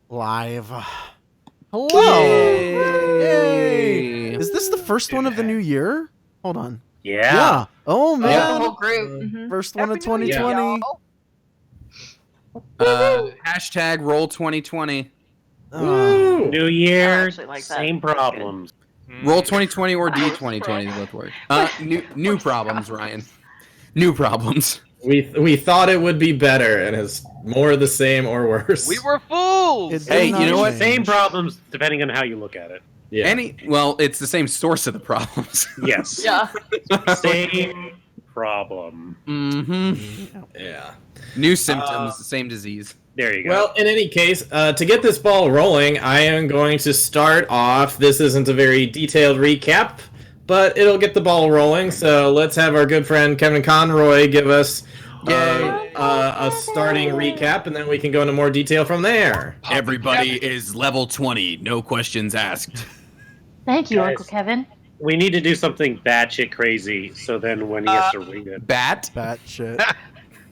Live. Hello. Yay. Is this the first one of the new year? Hold on. Yeah. Oh The man. whole group. First one of Happy New Year, 2020. y'all. Hashtag roll 2020. Oh. New I year, actually like that. same That's problems. Roll 2020 or D2020 both work. New problems, Ryan. New problems. We thought it would be better, and it's more of the same or worse. We were fools! It did Hey, not you know what? change. Same problems depending on how you look at it. Yeah. Well, it's the same source of the problems. Yes. Yeah. Same problem. Mm-hmm. Yeah. New symptoms, the same disease. There you go. Well, in any case, to get this ball rolling, I am going to start off. This isn't a very detailed recap, but it'll get the ball rolling. So let's have our good friend Kevin Conroy give us a starting recap, and then we can go into more detail from there. Everybody is level 20, no questions asked. Thank you, Guys. Uncle Kevin. we need to do something batshit crazy, so then when he has to read it. Bat? Bat shit.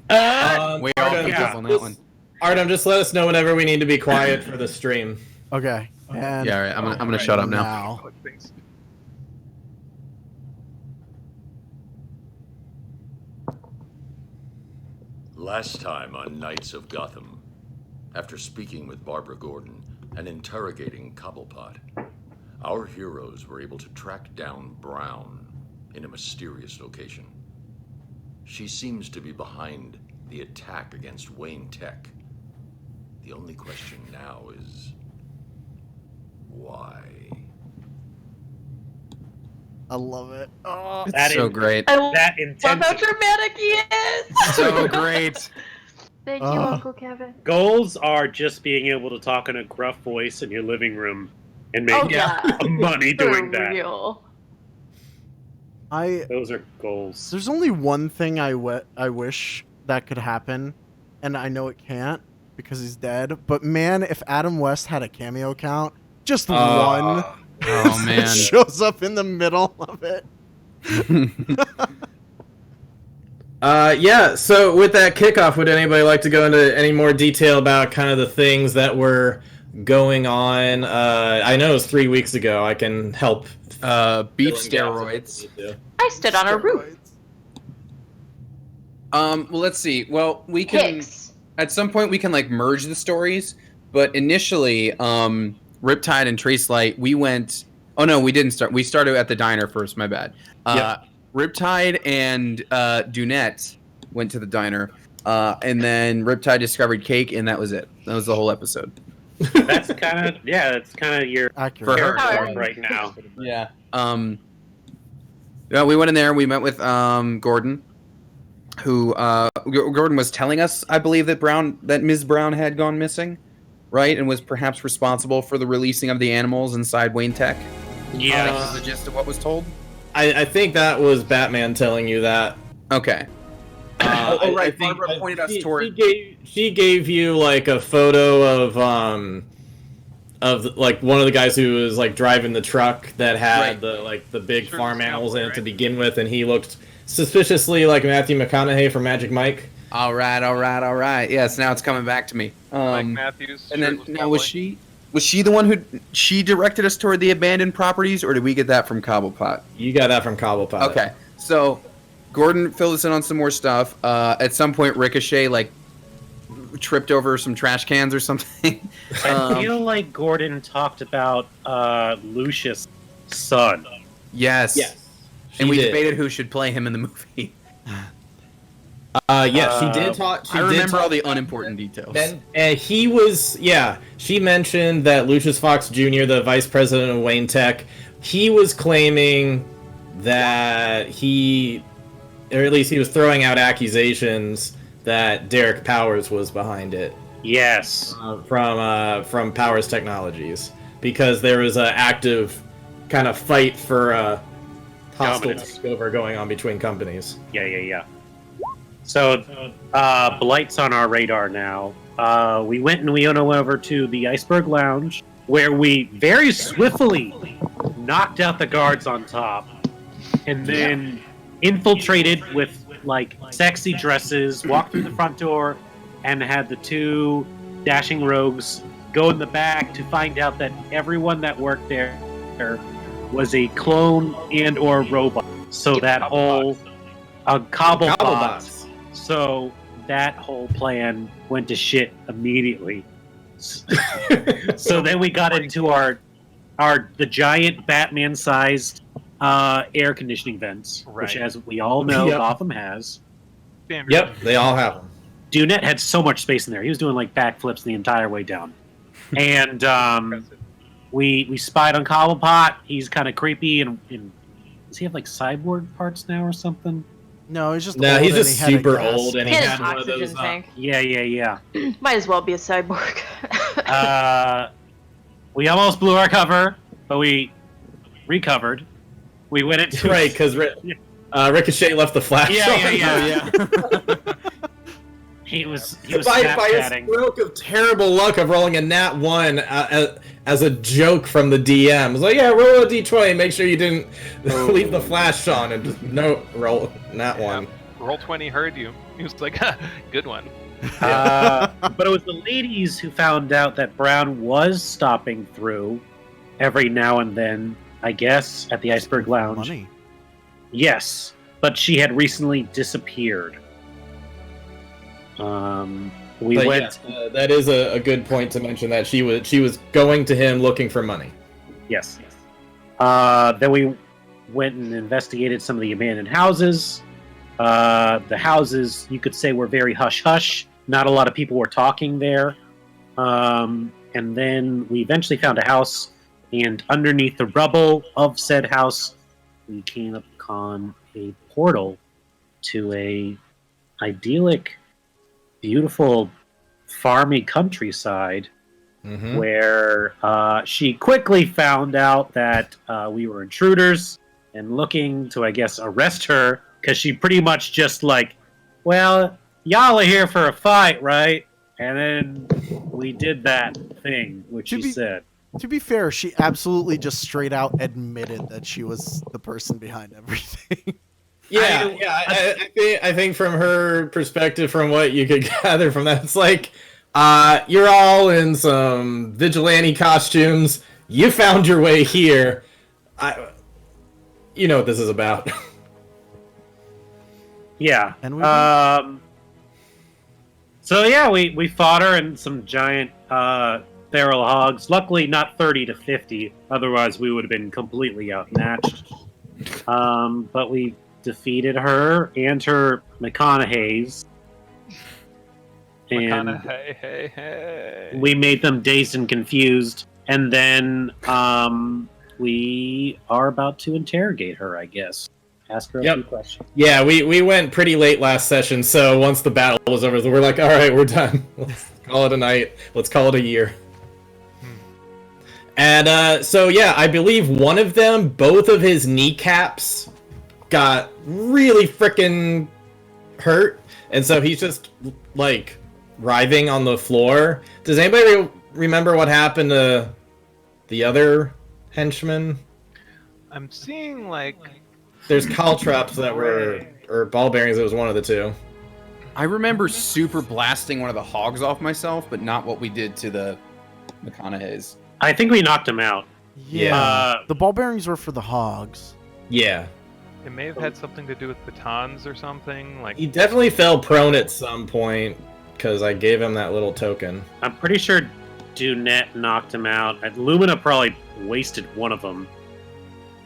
We all Artem, picked up on that one. Artem, just let us know whenever we need to be quiet for the stream. Okay. And Yeah, all right, I'm gonna shut up now. now. Last time on Knights of Gotham, after speaking with Barbara Gordon and interrogating Cobblepot, our heroes were able to track down Brown in a mysterious location. She seems to be behind the attack against Wayne Tech. The only question now is, why? I love it. Oh. That It's so is- great. I love That how intensity. dramatic he is. So great. Thank you, Uncle Kevin. Goals are just being able to talk in a gruff voice in your living room and make Oh yeah. money doing For that. real. Those are goals. There's only one thing I wish that could happen, and I know it can't because he's dead. But man, if Adam West had a cameo count, just one Oh man. shows up in the middle of it. Yeah, so with that kickoff, would anybody like to go into any more detail about kind of the things that were going on? I know it was 3 weeks ago. I can help. Beef fill in gaps steroids. if you need to. I stood on a roof. Well, let's see. Well, we can Hicks. at some point we can like merge the stories, but initially, Riptide and Tracelight, we went. Oh no, we didn't start. We started at the diner first. My bad. Riptide and Dunette went to the diner, and then Riptide discovered cake, and that was it. That was the whole episode. That's kind of that's kind of your Accurate. For her. Alright. arc right now. Yeah. Yeah, we went in there. We met with Gordon, who Gordon was telling us, I believe, that Ms. Brown had gone missing, right, and was perhaps responsible for the releasing of the animals inside Wayne Tech. Yeah. That was the gist of what was told. I think that was Batman telling you that. Okay. I right. think Barbara pointed us she toward. she gave you like a photo of like one of the guys who was like driving the truck that had Right. the big Sure, farm the animals in it cowboy, to right? begin with, and he looked suspiciously like Matthew McConaughey from Magic Mike. All right. Yes, now it's coming back to me. Mike Matthews. And then shirt now was she the one who directed us toward the abandoned properties, or did we get that from Cobblepot? You got that from Cobblepot. Okay, so Gordon filled us in on some more stuff. At some point, Ricochet like tripped over some trash cans or something. I feel like Gordon talked about Lucius' son. Yes. Yes. And we did. debated who should play him in the movie. Yes, she did talk. I remember all the unimportant details. And he was, she mentioned that Lucius Fox Jr., the vice president of Wayne Tech, he was claiming that or at least he was throwing out accusations that Derek Powers was behind it Yes. from Powers Technologies, because there was an active kind of fight for hostile Dominance. takeover going on between companies. Yeah. So, Blight's on our radar now. We went over to the Iceberg Lounge, where we very swiftly knocked out the guards on top, and then infiltrated with, like, sexy dresses, walked through the front door, and had the two dashing rogues go in the back to find out that everyone that worked there was a clone and or robot. So that whole Cobblebots. Cobblebots. So that whole plan went to shit immediately. So then we got into the giant Batman-sized air conditioning vents, which, Right. as we all know, Yep. Gotham has. Yep, they all have them. Dunette had so much space in there; he was doing like backflips the entire way down. And we spied on Cobblepot. He's kind of creepy, and does he have like cyborg parts now or something? No, he's just No, old he's and just he had a super gas old, and He he had had an one of oxygen those. tank. Yeah. Might as well be a cyborg. We almost blew our cover, but we recovered. We went into Right, because Ricochet left the flash. Yeah. He was By a Snapchatting. stroke of terrible luck of rolling a nat 1 as a joke from the DM. It was like, yeah, roll a d20, make sure you didn't leave the flash on, and just roll nat 1. Roll 20 heard you. He was like, good one. But it was the ladies who found out that Brown was stopping through every now and then, I guess, at the Iceberg Lounge. Money. Yes, but she had recently disappeared. We But went. yes, that is a good point to mention that she was going to him looking for money. Yes. Then we went and investigated some of the abandoned houses. The houses, you could say, were very hush-hush. Not a lot of people were talking there. And then we eventually found a house, and underneath the rubble of said house, we came upon a portal to a idyllic, beautiful, farmy countryside Mm-hmm. where she quickly found out that we were intruders and looking to, I guess, arrest her, because she pretty much just like, well, y'all are here for a fight, right? And then we did that thing, which To she be- said. To be fair, she absolutely just straight out admitted that she was the person behind everything. Yeah, I think from her perspective, from what you could gather from that, it's like, you're all in some vigilante costumes. You found your way here. You know what this is about. Yeah. And we So yeah, we fought her in some giant feral hogs. Luckily, not 30 to 50. Otherwise, we would have been completely outmatched. But we defeated her and her McConaughey's. And Hey. we made them dazed and confused. And then we are about to interrogate her, I guess. Ask her a Yep. few questions. Yeah, we went pretty late last session, so once the battle was over, we're like, all right, we're done. Let's call it a night. Let's call it a year. And so yeah, I believe one of them, both of his kneecaps got really freaking hurt, and so he's just like writhing on the floor. Does anybody remember what happened to the other henchman? I'm seeing like There's caltrops that were, or ball bearings. It was one of the two. I remember super blasting one of the hogs off myself, but not what we did to the McConaughey's. I think we knocked him out. Yeah. The ball bearings were for the hogs. Yeah, it may have had something to do with batons or something. Like he definitely fell prone at some point because I gave him that little token. I'm pretty sure Dunette knocked him out. Lumina probably wasted one of them.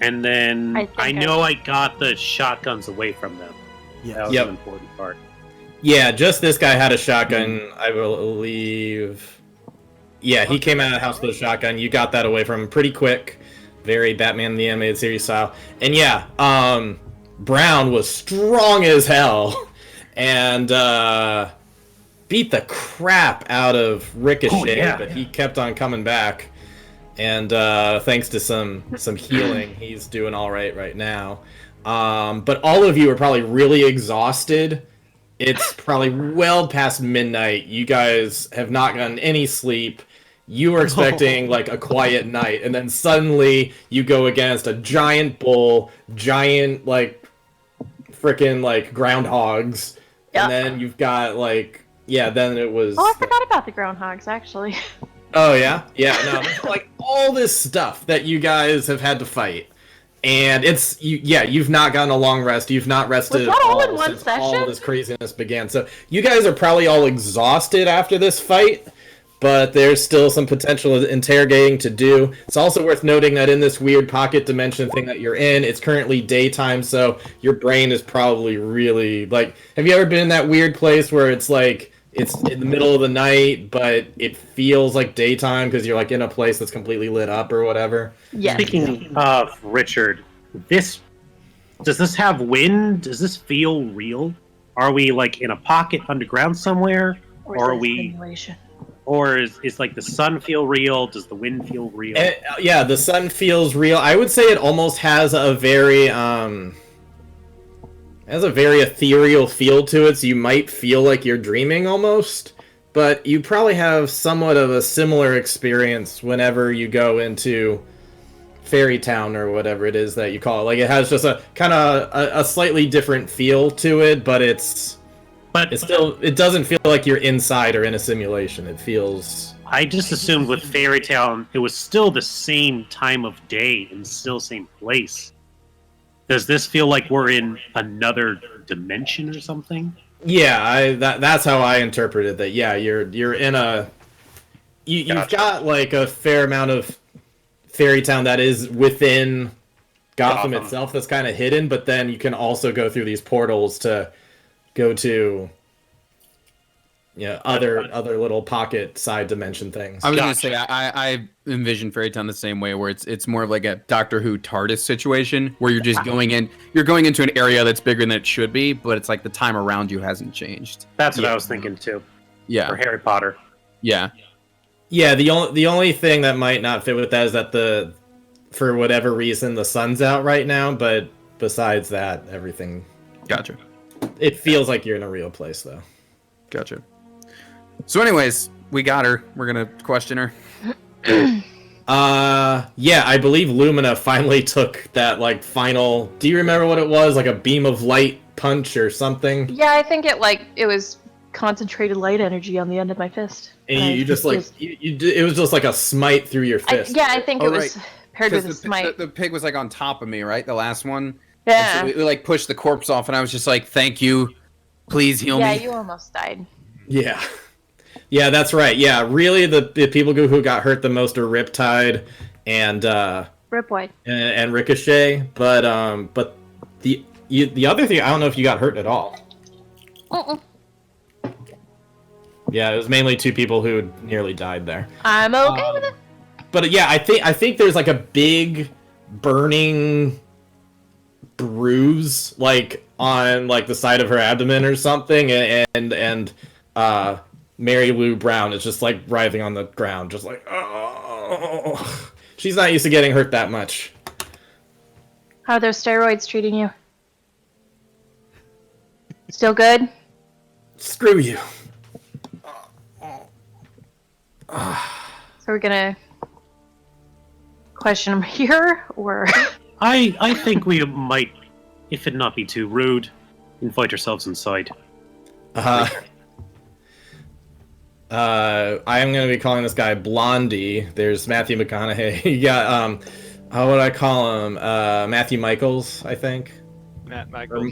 And then I think I know I got the shotguns away from them. That Yeah. was Yep. an important part. Yeah, just this guy had a shotgun, I believe. Yeah, he came out of the house with a shotgun. You got that away from him pretty quick. Very Batman the Animated Series style. And yeah, Brown was strong as hell and beat the crap out of Ricochet, Oh, yeah. but he kept on coming back. And thanks to some healing, he's doing all right now. But all of you are probably really exhausted. It's probably well past midnight. You guys have not gotten any sleep. You were expecting like a quiet night, and then suddenly you go against a giant bull, giant like freaking like groundhogs, Yeah. and then you've got like then it was. Oh, I forgot about the groundhogs, actually. Oh yeah, yeah. No, there's like all this stuff that you guys have had to fight, and you've not gotten a long rest. You've not rested Was that at all in all one since all session? this craziness began. So you guys are probably all exhausted after this fight, but there's still some potential interrogating to do. It's also worth noting that in this weird pocket dimension thing that you're in, it's currently daytime, so your brain is probably really like. Have you ever been in that weird place where it's like it's in the middle of the night, but it feels like daytime because you're like in a place that's completely lit up or whatever? Yes. Speaking of Richard, does this have wind? Does this feel real? Are we like in a pocket underground somewhere? Or Or are is it we- simulation? Or is like the sun feel real? Does the wind feel real? Yeah, the sun feels real. I would say it almost has a very ethereal feel to it, so you might feel like you're dreaming almost. But you probably have somewhat of a similar experience whenever you go into Fairy Town or whatever it is that you call it. Like it has just a kind of a slightly different feel to it, but it doesn't feel like you're inside or in a simulation. It feels. I just assumed with Fairy Town it was still the same time of day and still same place. Does this feel like we're in another dimension or something? Yeah, that's how I interpreted that. Yeah, you're in a you've Gotcha. got like a fair amount of Fairy Town that is within Gotham itself that's kind of hidden, but then you can also go through these portals to go to other little pocket side dimension things. I was gonna say I envision Fairy Town the same way, where it's more of like a Doctor Who TARDIS situation, where you're just going into an area that's bigger than it should be, but it's like the time around you hasn't changed. That's what I was thinking too. Yeah, For Harry Potter. yeah. Yeah, the only thing that might not fit with that is that for whatever reason the sun's out right now, but besides that, everything. Gotcha. It feels like you're in a real place though. Gotcha. So, anyways, we got her. We're gonna question her. Yeah, I believe Lumina finally took that like final. Do you remember what it was? Like a beam of light punch or something? Yeah, I think it was concentrated light energy on the end of my fist. And you just like it was just like a smite through your fist. I think it was right. paired with a Because smite. the pig was like on top of me, right? The last one. Yeah. And so we like pushed the corpse off, and I was just like, "Thank you, please heal Yeah, me." you almost died. Yeah. Yeah, that's right. Yeah, really, the people who got hurt the most are Riptide and Rip White. and Ricochet, but the other thing, I don't know if you got hurt at all. Yeah, it was mainly two people who nearly died there. I'm okay with it. But yeah, I think there's like a big burning bruise like on like the side of her abdomen or something, and Mary Lou Brown is just like writhing on the ground, just like, oh. She's not used to getting hurt that much. How are those steroids treating you? Still good? Screw you. So we're gonna question him here, or I think we might, if it not be too rude, invite ourselves inside. I am going to be calling this guy Blondie. There's Matthew McConaughey. You got, how would I call him? Matthew Michaels, I think. Mike Matthews.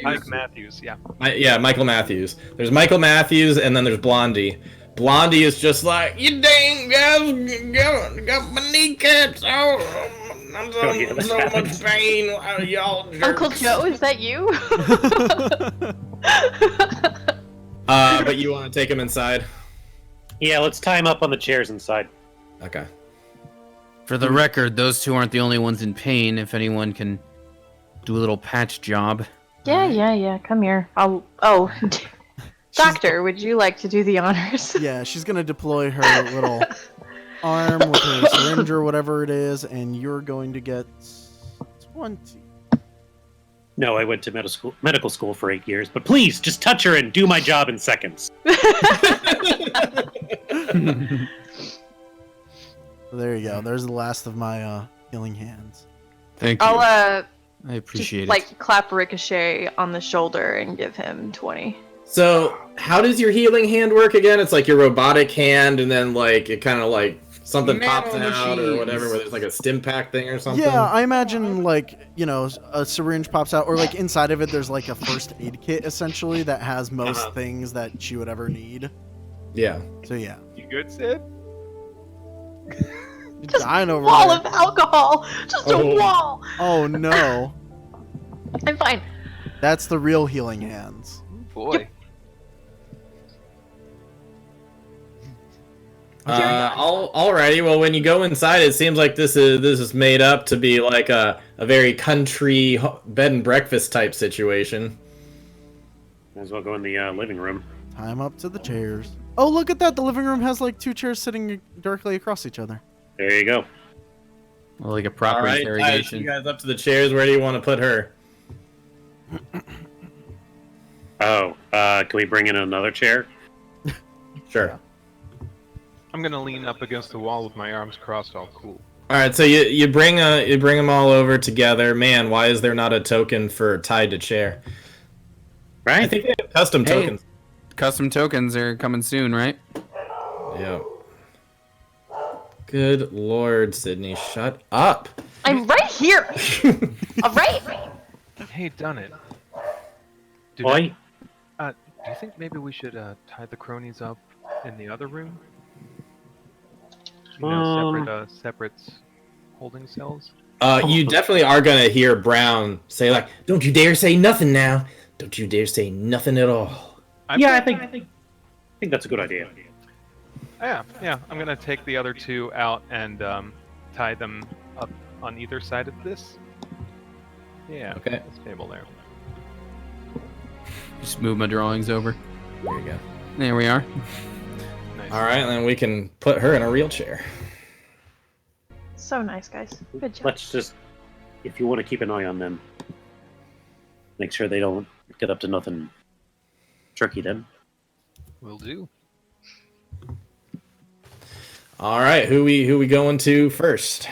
Mike Matthews, yeah. Yeah, Michael Matthews. There's Michael Matthews, and then there's Blondie. Blondie is just like, you dang guys, got my kneecaps. Oh, I'm so much pain. Y'all jerks. Uncle Joe, is that you? But you want to take him inside? Yeah, let's tie him up on the chairs inside. Okay. For the record, those two aren't the only ones in pain. If anyone can do a little patch job. Yeah. Come here. Doctor, would you like to do the honors? Yeah, she's gonna deploy her little arm with her syringe or whatever it is, and you're going to get 20. No, I went to medical school for 8 years, but please, just touch her and do my job in seconds. There you go. There's the last of my healing hands. Thank you. I'll I appreciate just, like clap Ricochet on the shoulder and give him 20. So, how does your healing hand work again? It's like your robotic hand, and then like it kind of like something pops out or whatever, where there's like a stim pack thing or something. Yeah, I imagine like a syringe pops out, or like inside of it there's like a first aid kit essentially that has most things that she would ever need. Yeah. So yeah. You good, Sid? Just Dying over wall there. of alcohol. Just a wall. Oh no. I'm fine. That's the real healing hands. Boy. Alrighty. Well, when you go inside, it seems like this is made up to be like a very country bed and breakfast type situation. Might as well go in the living room. Time up to the chairs. Oh, look at that. The living room has like 2 chairs sitting directly across each other. There you go. Well, like a proper All right, interrogation. you guys up to the chairs. Where do you want to put her? Oh, can we bring in another chair? Sure. I'm gonna lean up against the wall with my arms crossed, all cool. All right, so you bring them all over together. Man, why is there not a token for tied to chair? Right? I think they have custom tokens. Custom tokens are coming soon, right? Yeah. Good Lord, Sydney, shut up. I'm right here. All right. Hey, done it. Do Oi. you think maybe we should tie the cronies up in the other room? You know, separate holding cells. You definitely are gonna hear Brown say like, "Don't you dare say nothing now. Don't you dare say nothing at all." I think that's a good idea. Yeah. I'm gonna take the other 2 out and tie them up on either side of this. Yeah. Okay. This table there. Just move my drawings over. There you go. There we are. Nice. All right, then we can put her in a real chair. So nice, guys. Good job. Let's just, if you want to keep an eye on them, make sure they don't get up to nothing tricky then. Will do. All right, who we going to first?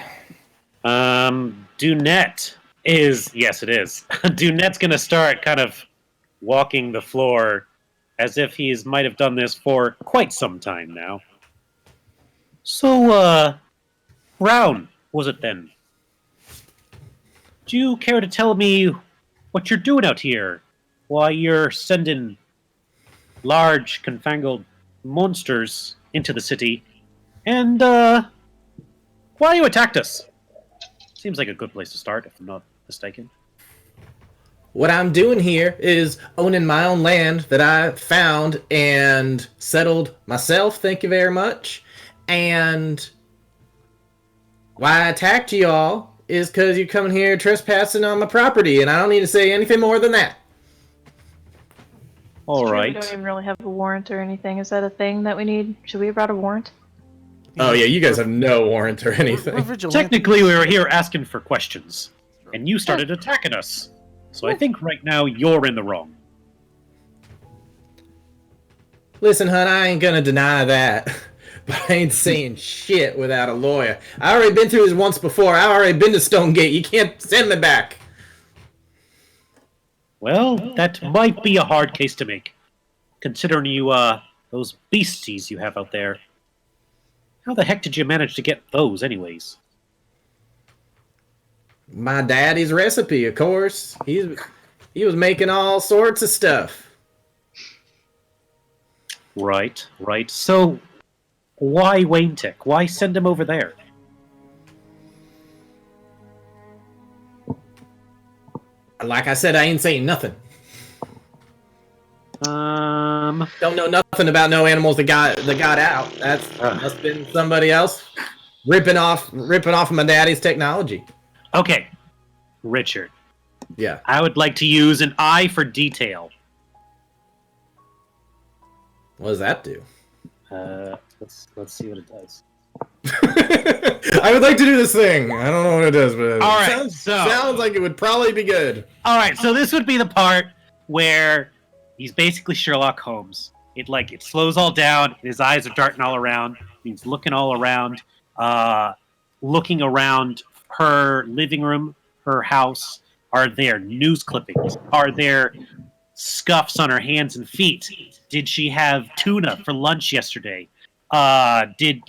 Dunette is, yes, it is. Dunette's going to start kind of walking the floor as if he's might have done this for quite some time now. So, Brown, was it then? Do you care to tell me what you're doing out here? Why you're sending large, confangled monsters into the city? And, why you attacked us? Seems like a good place to start, if I'm not mistaken. What I'm doing here is owning my own land that I found and settled myself, thank you very much. And why I attacked you all is because you're coming here trespassing on my property, and I don't need to say anything more than that. All It's true, right. We don't even really have a warrant or anything. Is that a thing that we need? Should we have brought a warrant? Oh yeah, you guys have no warrant or We're anything. vigilantes. Technically, we were here asking for questions, and you started attacking us. So I think right now you're in the wrong. Listen, hun, I ain't gonna deny that. But I ain't saying shit without a lawyer. I already been through this once before. I already been to Stonegate. You can't send me back. Well, that might be a hard case to make, considering you, those beasties you have out there. How the heck did you manage to get those, anyways? My daddy's recipe, of course. He was making all sorts of stuff. Right. So, why Wayne Tech? Why send him over there? Like I said, I ain't saying nothing. Don't know nothing about no animals that got out. That's must been somebody else ripping off my daddy's technology. Okay, Richard. Yeah. I would like to use an eye for detail. What does that do? Let's see what it does. I would like to do this thing. I don't know what it does, but All right, sounds like it would probably be good. All right, so this would be the part where he's basically Sherlock Holmes. It slows all down. His eyes are darting all around. He's looking all around, looking around her living room, her house. Are there news clippings? Are there scuffs on her hands and feet? Did she have tuna for lunch yesterday? Is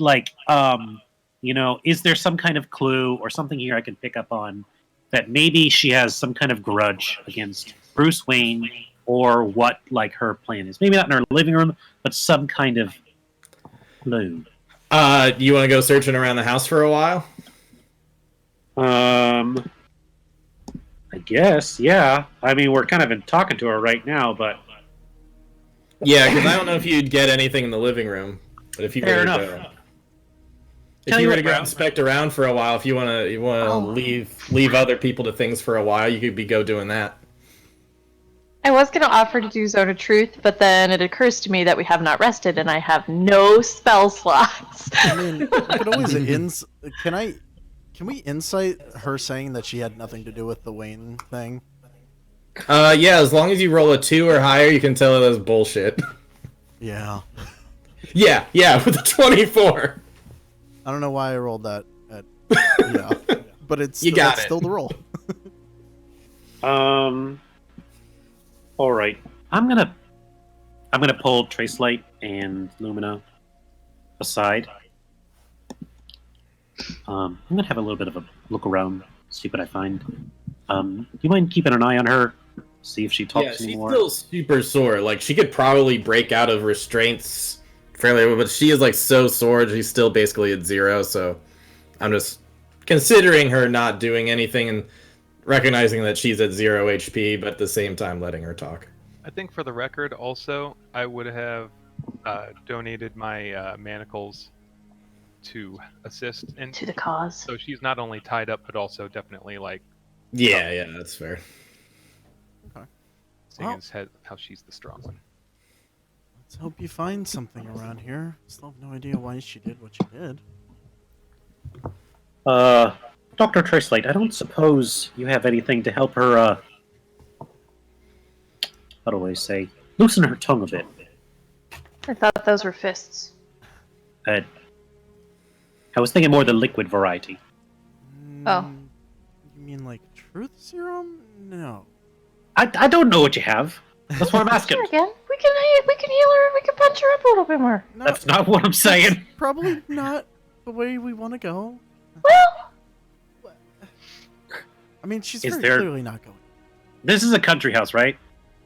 there some kind of clue or something here I can pick up on that maybe she has some kind of grudge against Bruce Wayne, or what like her plan is? Maybe not in her living room, but some kind of clue. You want to go searching around the house for a while? I guess, yeah. I mean, we're kind of talking to her right now, but Yeah, because I don't know if you'd get anything in the living room, but if you Fair were enough. to Tell if you you were what, to go bro. inspect around for a while, if you want to leave other people to things for a while, you could go doing that. I was going to offer to do Zone of Truth, but then it occurs to me that we have not rested and I have no spell slots. I mean, we could always Can we insight her saying that she had nothing to do with the Wayne thing? Yeah, as long as you roll a 2 or higher, you can tell that's bullshit. Yeah. Yeah, with a 24. I don't know why I rolled that. Yeah, but it's You got that's it. still the roll. All right. I'm gonna pull Tracelight and Lumina aside. I'm gonna have a little bit of a look around, see what I find. Do you mind keeping an eye on her? See if she talks Yeah, she's anymore. still super sore. Like, she could probably break out of restraints fairly well, but she is, like, so sore, she's still basically at 0, so I'm just considering her not doing anything and recognizing that she's at 0 HP, but at the same time letting her talk. I think for the record, also, I would have donated my manacles to assist in. To the cause. So she's not only tied up, but also definitely like Yeah, that's fair. seeing Well- as how she's the strong one. Let's hope you find something around here. Still have no idea why she did what she did. Dr. Tracelight, I don't suppose you have anything to help her, how do I say, loosen her tongue a bit. I thought those were fists. I was thinking more the liquid variety. Oh. You mean like truth serum? No. I don't know what you have. That's what I'm asking. Sure, again. We can heal her. We can punch her up a little bit more. No, That's not what I'm saying. probably not the way we want to go. Well, I mean, she's Is very there- clearly not going. This is a country house, right?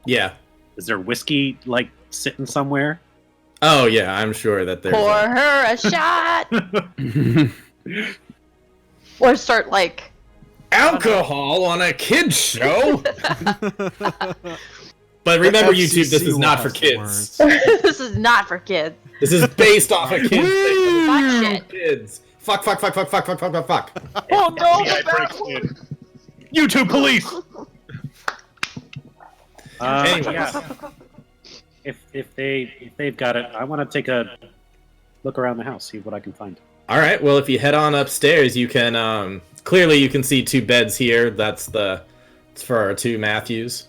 Yeah. Is there whiskey, like, sitting somewhere? Oh, yeah, I'm sure that there's... pour her a shot. Or start like. alcohol on a kid's show? But remember, YouTube, this is not for kids. This is not for kids. This is based off of kids. Fuck shit. Kids. Fuck. Oh no! Yeah, YouTube police! Anyways. Yeah. If they've got it, I want to take a look around the house, see what I can find. All right. Well, if you head on upstairs, you can clearly you can see 2 beds here. It's for our 2 Matthews.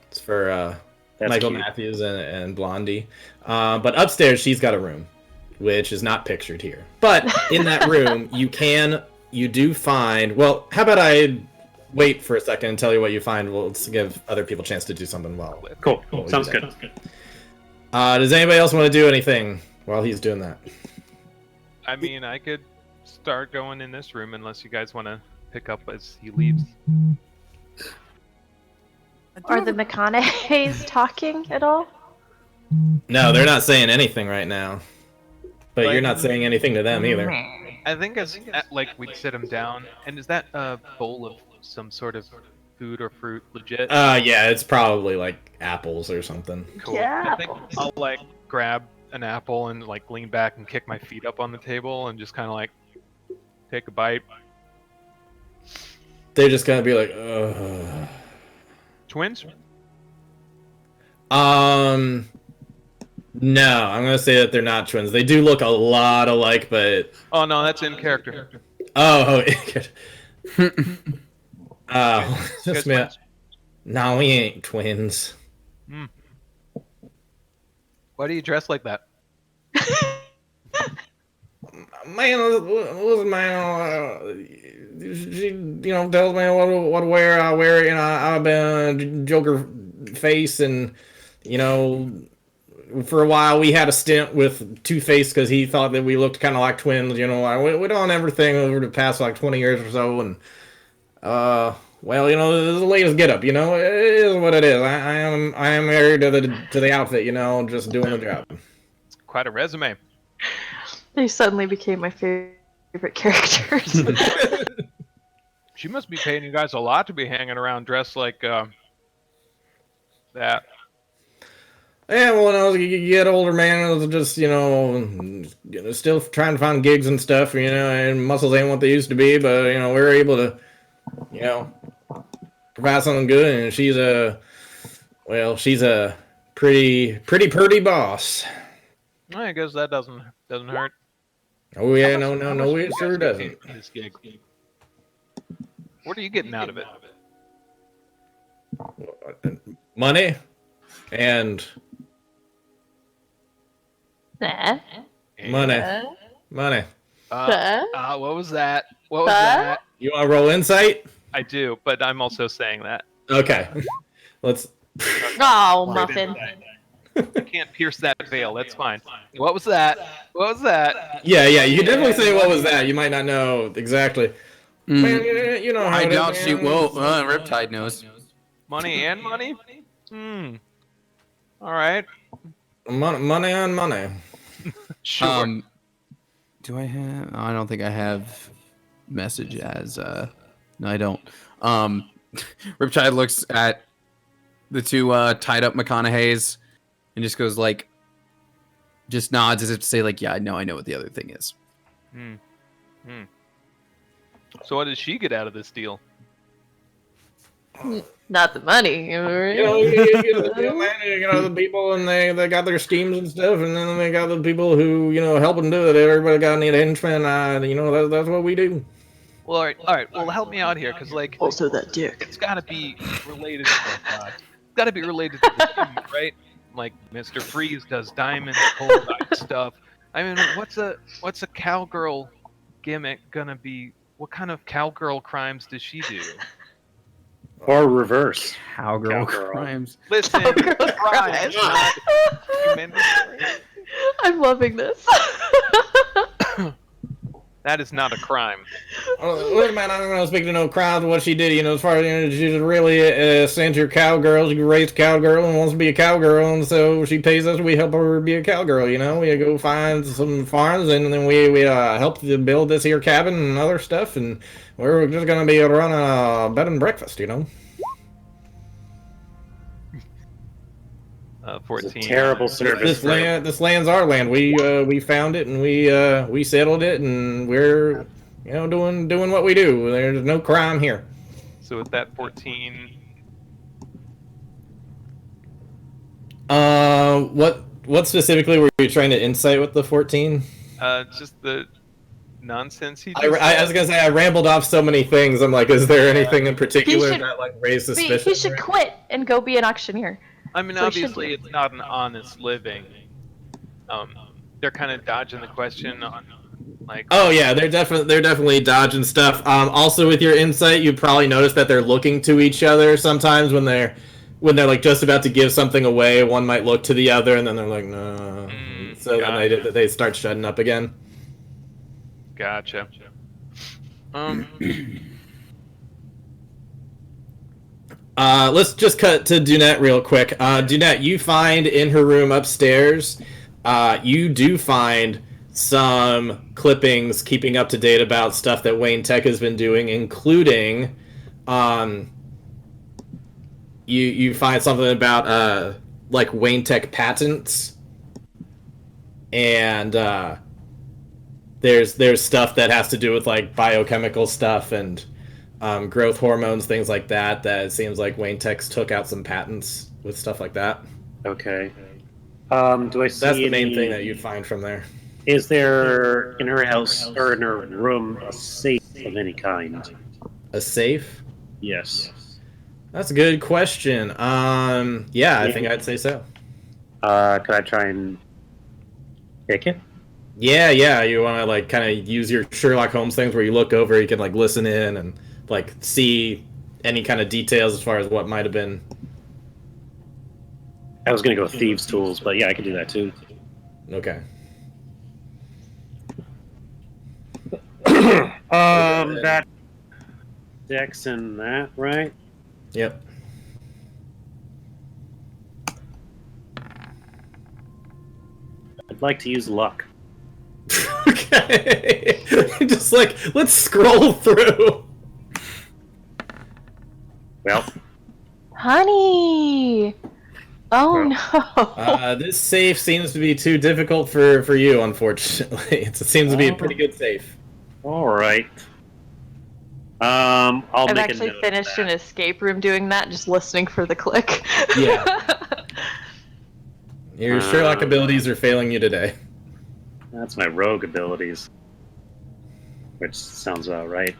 It's for That's Michael cute. Matthews and Blondie. But upstairs, she's got a room, which is not pictured here. But in that room, you do find. Well, how about I wait for a second and tell you what you find? We'll give other people a chance to do something well. Cool. We'll Sounds do good. that. Does anybody else want to do anything while he's doing that? I mean, I could start going in this room unless you guys want to pick up as he leaves. Are the McConaughey's talking at all? No, they're not saying anything right now. But you're not saying anything to them either. I think like we'd sit him down, and is that a bowl of some sort of food or fruit legit? Yeah, it's probably like apples or something. Cool. Yeah, I think I'll like grab an apple and like lean back and kick my feet up on the table and just kind of like take a bite. They're just gonna be like, ugh. Twins? No, I'm gonna say that they're not twins. They do look a lot alike, but Oh no, that's in character. oh, Guys just me. twins? No, we ain't twins. Why do you dress like that? Man, listen, man. She, tells me what to wear. I wear it. I've been Joker Two-Face, and you know, for a while we had a stint with Two-Face because he thought that we looked kind of like twins. You know, we done everything over the past like 20 years or so, and well, you know, this is the latest get up. You know, it is what it is. I am married to the outfit. You know, just doing the job. Quite a resume. They suddenly became my favorite characters. She must be paying you guys a lot to be hanging around dressed like that. Yeah, well, when you get older, man, it was just, you know, still trying to find gigs and stuff, you know, and muscles ain't what they used to be, but, you know, we were able to, you know, provide something good, and she's a pretty boss. I guess that doesn't hurt. Oh, yeah, How no, much it do sure you guys doesn't. get this gig? What are you getting out of it? Money and Nah. money. What was that? What was that? You want to roll insight? I do, but I'm also saying that. Okay. Let's. Oh, Muffin. I can't pierce that veil. That's fine. What was that? What was that? Yeah, you can definitely say what was that. You might not know exactly. Man, you know how I it is, doubt she. man. Well, Riptide knows. Money and money? All right. Money on money. Sure. Do I have? I don't think I have message as. No, I don't. Riptide looks at the two tied up McConaughey's and just goes like, just nods as if to say like, yeah, I know what the other thing is. So what does she get out of this deal? Not the money. You know, the people, and they got their schemes and stuff, and then they got the people who, you know, help them do it. Everybody got need a henchman. You know, that's what we do. Well, all right. Well, help me out here, because like, Also that dick. it's got to be related. Oh God, it's got to be related to the team, right? Like Mr. Freeze does diamond cold ice stuff. I mean, what's a cowgirl gimmick gonna be? What kind of cowgirl crimes does she do? Or reverse. Cowgirl Cowgirl. crimes. Listen, Cowgirl crimes, crimes. not humanitarian. I'm loving this. That is not a crime. Look, man, I'm gonna speak to no crowd. What she did, you know, as far as, you know, she's really a center cowgirl. She raised a cowgirl and wants to be a cowgirl, and so she pays us. We help her be a cowgirl. You know, we go find some farms, and then we help to build this here cabin and other stuff, and we're just gonna be running a bed and breakfast. You know. 14. It's a terrible service. This land's our land. We found it, and we settled it, and we're, you know, doing what we do. There's no crime here. So with that 14, What specifically were you trying to insight with the 14? just the nonsense he I just was gonna say I rambled off so many things. I'm like, is there anything in particular He should- that like raised suspicion? He should quit and go be an auctioneer. I mean, So he should obviously, be. it's not an honest living. They're kind of dodging the question on, like, Oh yeah, they're definitely dodging stuff. Also with your insight, you probably noticed that they're looking to each other sometimes when they're like just about to give something away. One might look to the other, and then they're like, no. So then gotcha. they start shutting up again. Gotcha. Let's just cut to Dunette real quick. Dunette, you find in her room upstairs, you do find some clippings keeping up to date about stuff that Wayne Tech has been doing, including, you find something about, like Wayne Tech patents, and, there's stuff that has to do with like biochemical stuff and growth hormones, things like that. That it seems like Wayne Tech's took out some patents with stuff like that. Okay. Do I see That's the main any- thing that you'd find from there. Is there in her house or in her room a safe of any kind? A safe? Yes. That's a good question. Yeah, I think I'd say so. Could I try and pick it? Yeah. You want to like kind of use your Sherlock Holmes things where you look over, you can like listen in and like see any kind of details as far as what might have been I was gonna go with thieves' tools, but yeah, I could do that too. Okay. That Dex and that, right? Yep. I'd like to use luck. Okay. Just like, let's scroll through. Well, Honey! Oh no. This safe seems to be too difficult for you, unfortunately. It seems to be a pretty good safe. all right. I'll I've make actually a note of finished that. an escape room doing that, just listening for the click. Yeah. Your Sherlock abilities are failing you today. That's my rogue abilities, which sounds about right.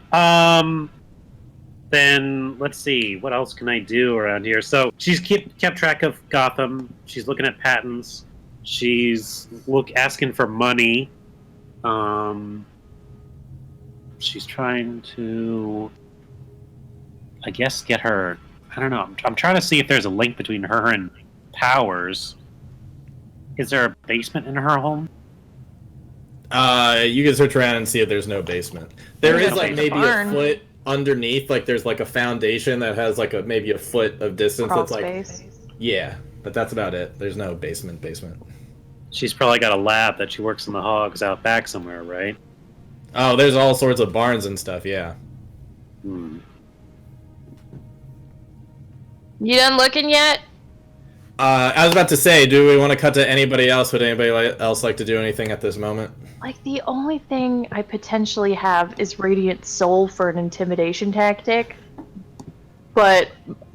Then let's see, what else can I do around here? So she's kept track of Gotham. She's looking at patents. She's asking for money. She's trying to, I guess, get her. I don't know. I'm trying to see if there's a link between her and Powers. Is there a basement in her home? You can search around and see if there's no basement. There There's is no like maybe barn. a foot underneath, like there's like a foundation that has like maybe a foot of distance. Crawl That's like, space. yeah, but that's about it. There's no basement. She's probably got a lab that she works in the hogs out back somewhere, right? Oh, there's all sorts of barns and stuff. Yeah. Hmm. You done looking yet? I was about to say, do we want to cut to anybody else? Would anybody else like to do anything at this moment? Like, the only thing I potentially have is Radiant Soul for an intimidation tactic. But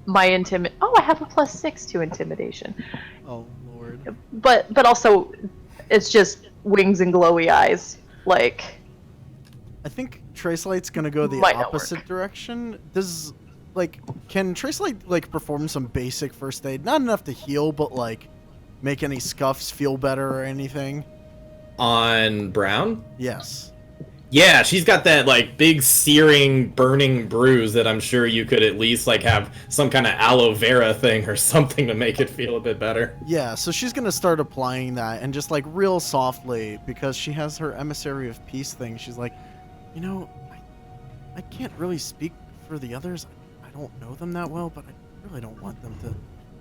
my Oh, I have a +6 to intimidation. Oh lord. But also, it's just wings and glowy eyes. Like, I think Tracelight's gonna go the Might not opposite direction. Can Tracelight like perform some basic first aid? Not enough to heal, but like make any scuffs feel better or anything? On Brown? Yes. Yeah, she's got that like big searing, burning bruise that I'm sure you could at least like have some kind of aloe vera thing or something to make it feel a bit better. Yeah, so she's gonna start applying that and just like real softly, because she has her emissary of peace thing. She's like, you know, I can't really speak for the others. I don't know them that well, but I really don't want them to. It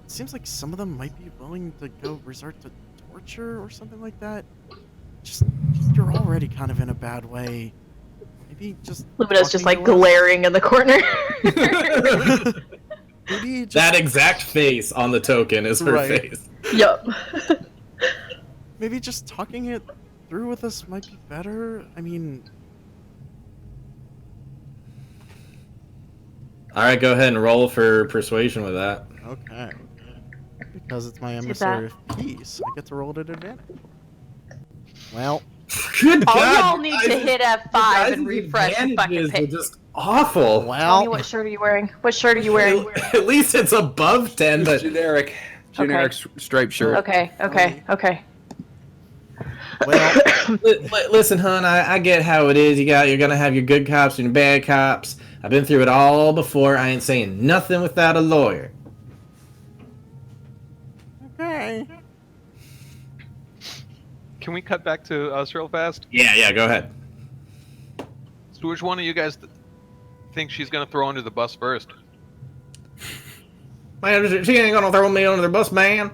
seems like some of them might be willing to go resort to torture or something like that. Just, you're already kind of in a bad way. Maybe just. Lumina's just like talking to us- glaring in the corner. Maybe just, That exact face on the token is her Right. face. Yup. maybe just talking it through with us might be better. I mean, All right, go ahead and roll for persuasion with that. okay. Because it's my that. emissary of peace, I get to roll it at advantage. Well, Good All God, y'all need to hit F5 and refresh the fucking advantages are page. just awful. Tell me, well, what shirt are you wearing? What shirt are you wearing? At least it's above 10, but Generic striped shirt. Okay. well. Listen, hon, I get how it is. You're gonna have your good cops and your bad cops. I've been through it all before. I ain't saying nothing without a lawyer. Okay. Can we cut back to us real fast? Yeah, go ahead. So which one of you guys think she's gonna throw under the bus first? Man, she ain't gonna throw me under the bus, man.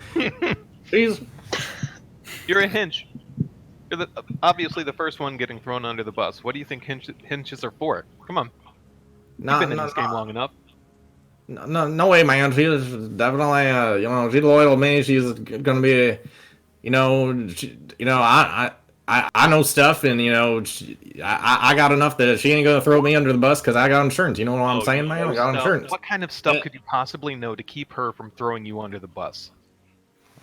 She's... You're a hinge. You're obviously the first one getting thrown under the bus. What do you think hinges are for? Come on. You've been in this game long enough. No way, man. She's definitely, she's loyal to me. She's gonna be, I know stuff, and I got enough that she ain't gonna throw me under the bus because I got insurance. You know what I'm saying, man? I got insurance. What kind of stuff could you possibly know to keep her from throwing you under the bus?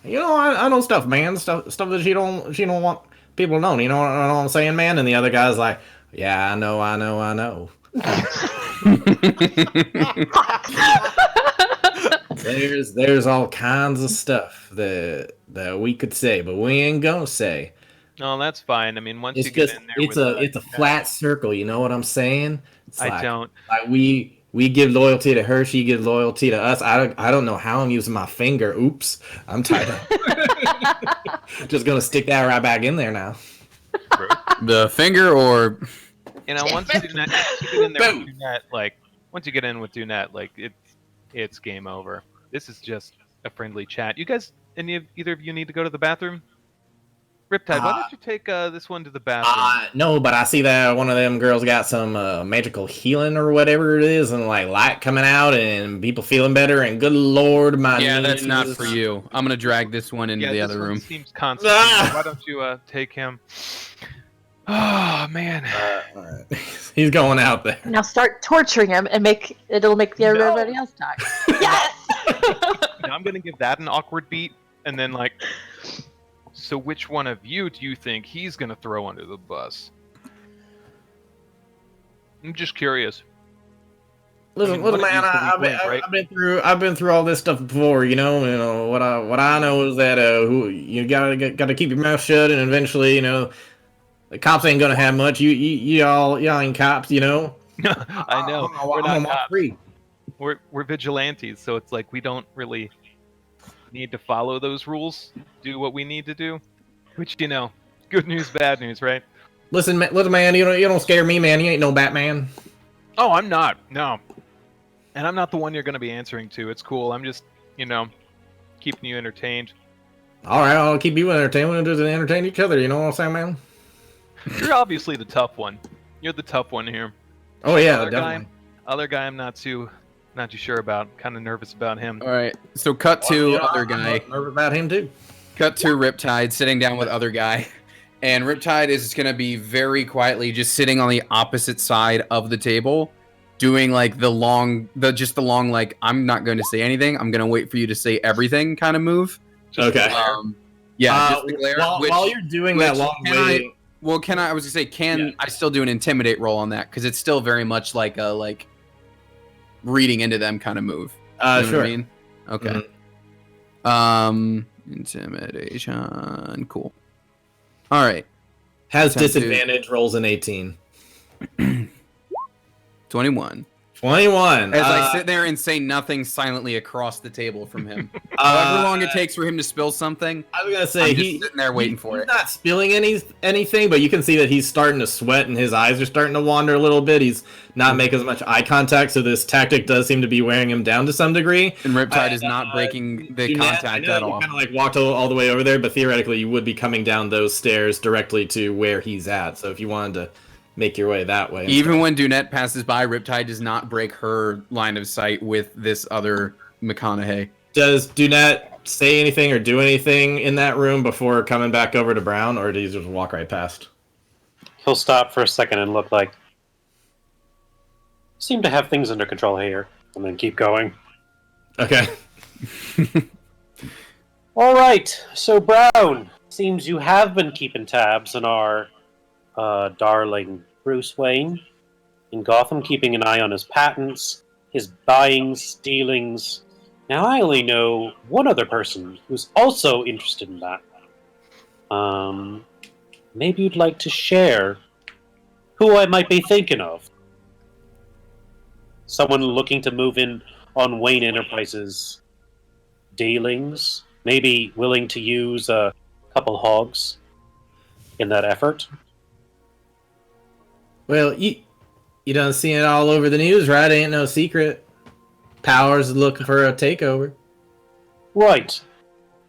I know stuff, man. Stuff that she don't want people to know. You know what I'm saying, man? And the other guy's like, yeah, I know. There's all kinds of stuff that we could say, but we ain't gonna say. No, that's fine. I mean, once It's you get just in there, it's a flat circle. You know what I'm saying? It's I don't. Like we We give loyalty to her. She gives loyalty to us. I don't know how I'm using my finger. Oops. I'm tired. Just gonna stick that right back in there now. The finger or Once you get in there with Dunette, once you get in with Dunette, it's game over. This is just a friendly chat. You guys, either of you need to go to the bathroom? Riptide, why don't you take this one to the bathroom? No, but I see that one of them girls got some magical healing or whatever it is, and like light coming out, and people feeling better. And good lord, my yeah, that's knees. not for you. I'm gonna drag this one into the other this one room. Seems constipated. Why don't you take him? Oh man, All right. He's going out there. Now start torturing him and it'll make everybody else talk. Yes. Now I'm gonna give that an awkward beat, and then so which one of you do you think he's gonna throw under the bus? I'm just curious. Listen, one of man, you's the I've weak link, right? I've been through all this stuff before. You know what I know is that you gotta keep your mouth shut, and eventually, the cops ain't gonna have much. Y'all ain't cops, I know. We're I'm not cops. free. We're vigilantes, so it's like we don't really need to follow those rules, do what we need to do. Which good news, bad news, right? Listen, man, you don't scare me, man. You ain't no Batman. Oh, I'm not. No. And I'm not the one you're going to be answering to. It's cool. I'm just, keeping you entertained. All right, I'll keep you entertained. We'll just entertain each other. You know what I'm saying, man? You're obviously the tough one. You're the tough one here. Oh yeah, Other definitely. other guy, I'm not too sure about. Kind of nervous about him. All right, so cut to other guy. I'm nervous about him too. Cut to Riptide sitting down with other guy, and Riptide is gonna be very quietly just sitting on the opposite side of the table, doing the long I'm not going to say anything. I'm gonna wait for you to say everything kind of move. Okay. Just the glare. While you're doing that long waiting. I was gonna say, I still do an intimidate roll on that because it's still very much like a reading into them kind of move. You know Sure. what I mean? Okay. Mhm. Intimidation. Cool. All right. Has Attempt to- disadvantage, rolls an 18. 21. 21. As I sit there and say nothing silently across the table from him. However long it takes for him to spill something, I was gonna say I'm just sitting there waiting for he's it. not spilling anything, but you can see that he's starting to sweat and his eyes are starting to wander a little bit. He's not making as much eye contact, so this tactic does seem to be wearing him down to some degree. And Riptide is not breaking the contact at all. You kind of walked all the way over there, but theoretically you would be coming down those stairs directly to where he's at. So if you wanted to make your way that way. Even when Dunette passes by, Riptide does not break her line of sight with this other McConaughey. Does Dunette say anything or do anything in that room before coming back over to Brown, or do you just walk right past? He'll stop for a second and look like, seem to have things under control here, and then keep going. Okay. All right, so Brown, seems you have been keeping tabs on our darling Bruce Wayne in Gotham, keeping an eye on his patents, his buyings, stealings. Now I only know one other person who's also interested in that. Maybe you'd like to share who I might be thinking of. Someone looking to move in on Wayne Enterprises dealings, maybe willing to use a couple hogs in that effort. Well, you done seen it all over the news, right? Ain't no secret. Powers is looking for a takeover. Right.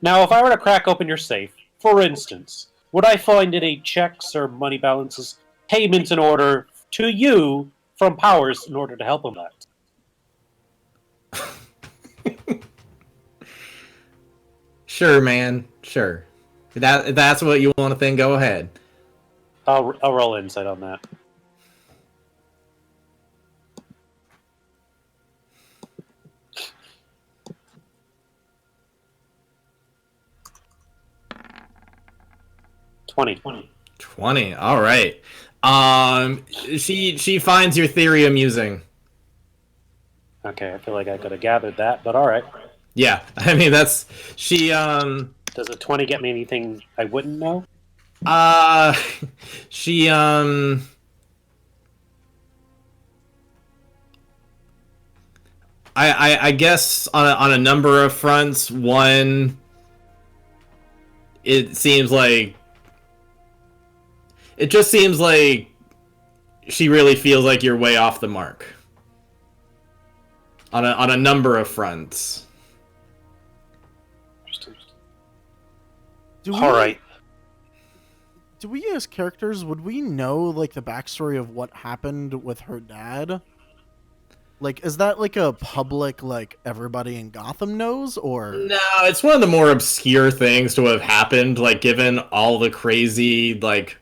Now, if I were to crack open your safe, for instance, would I find any checks or money balances, payments in order to you from Powers in order to help him out? Sure, man. Sure. If that's what you want to think, go ahead. I'll roll insight on that. $20. 20. All right. She finds your theory amusing. Okay, I feel like I could have gathered that, but all right. Yeah, I mean that's she. Does a 20 get me anything I wouldn't know? She I guess on a number of fronts. One, it just seems like she really feels like you're way off the mark. On a number of fronts. All right. Do we as characters, would we know like the backstory of what happened with her dad? Like, is that like a public, like everybody in Gotham knows, or? No, it's one of the more obscure things to have happened, like given all the crazy, like,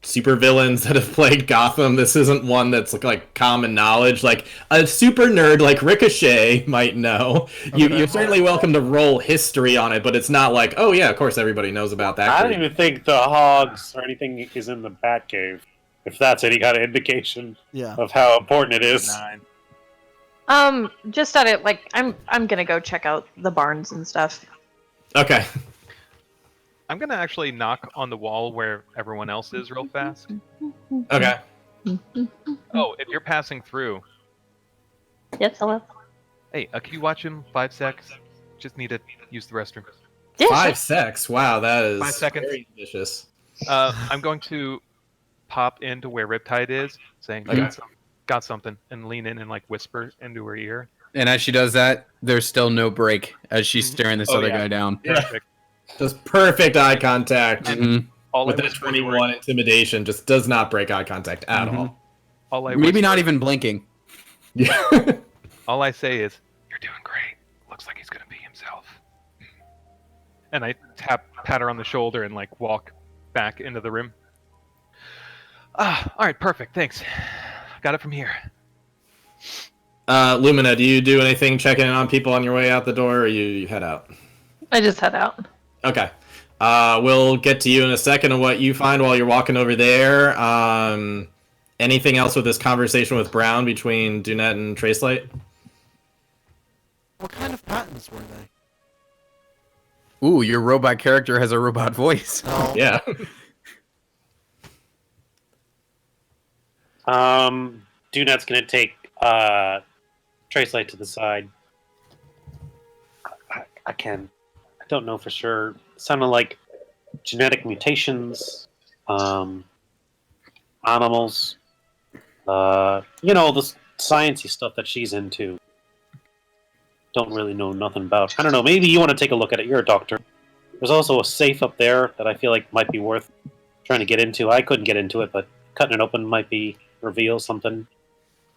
supervillains that have played Gotham. This isn't one that's like common knowledge. Like a super nerd like Ricochet might know. You're certainly welcome to roll history on it, but it's not like, oh yeah, of course everybody knows about that. I don't even think the hogs or anything is in the Batcave. If that's any kind of indication of how important it is. 9. Just at it, like I'm gonna go check out the barns and stuff. Okay. I'm gonna actually knock on the wall where everyone else is real fast. Okay. Oh, if you're passing through, Yes, hello. hey, can you watch him 5 secs? Just need to use the restroom. Yeah, 5 secs. Wow, that is 5 seconds. very ambitious. I'm going to pop into where Riptide is, saying, got something, and lean in and like whisper into her ear. And as she does that, there's still no break as she's staring this other guy down. Perfect. Just perfect eye contact. All With I that whisper to 21 her- intimidation, just does not break eye contact at all. all I Maybe whisper- not even blinking. Yeah. All I say is, "You're doing great. Looks like he's gonna be himself." And I pat her on the shoulder, and like walk back into the room. All right, perfect. Thanks. Got it from here. Lumina, do you do anything checking in on people on your way out the door, or you head out? I just head out. Okay. We'll get to you in a second on what you find while you're walking over there. Anything else with this conversation with Brown between Dunette and Tracelight? What kind of patents were they? Ooh, your robot character has a robot voice. Oh, Yeah. Dunette's gonna take Tracelight to the side. I don't know for sure. It sounded like genetic mutations, animals, the sciencey stuff that she's into. Don't really know nothing about. I don't know. Maybe you want to take a look at it. You're a doctor. There's also a safe up there that I feel like might be worth trying to get into. I couldn't get into it, but cutting it open might reveal something.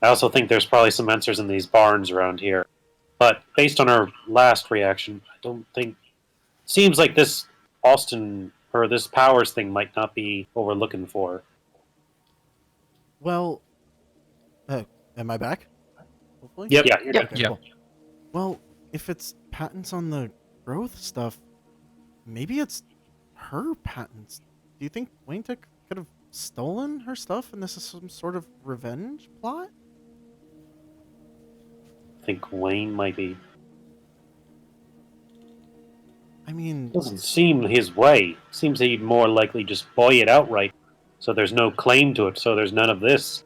I also think there's probably some answers in these barns around here. But based on our last reaction, I don't think... Seems like this Austin, or this Powers thing might not be what we're looking for. Well, am I back? Hopefully. Yep. Yeah, you're Yep. good. Yeah. Cool. Well, if it's patents on the growth stuff, maybe it's her patents. Do you think Wayne Tech could have stolen her stuff and this is some sort of revenge plot? I think Wayne might be... I mean, Doesn't seem his way. Seems he'd more likely just buy it outright. So there's no claim to it, so there's none of this.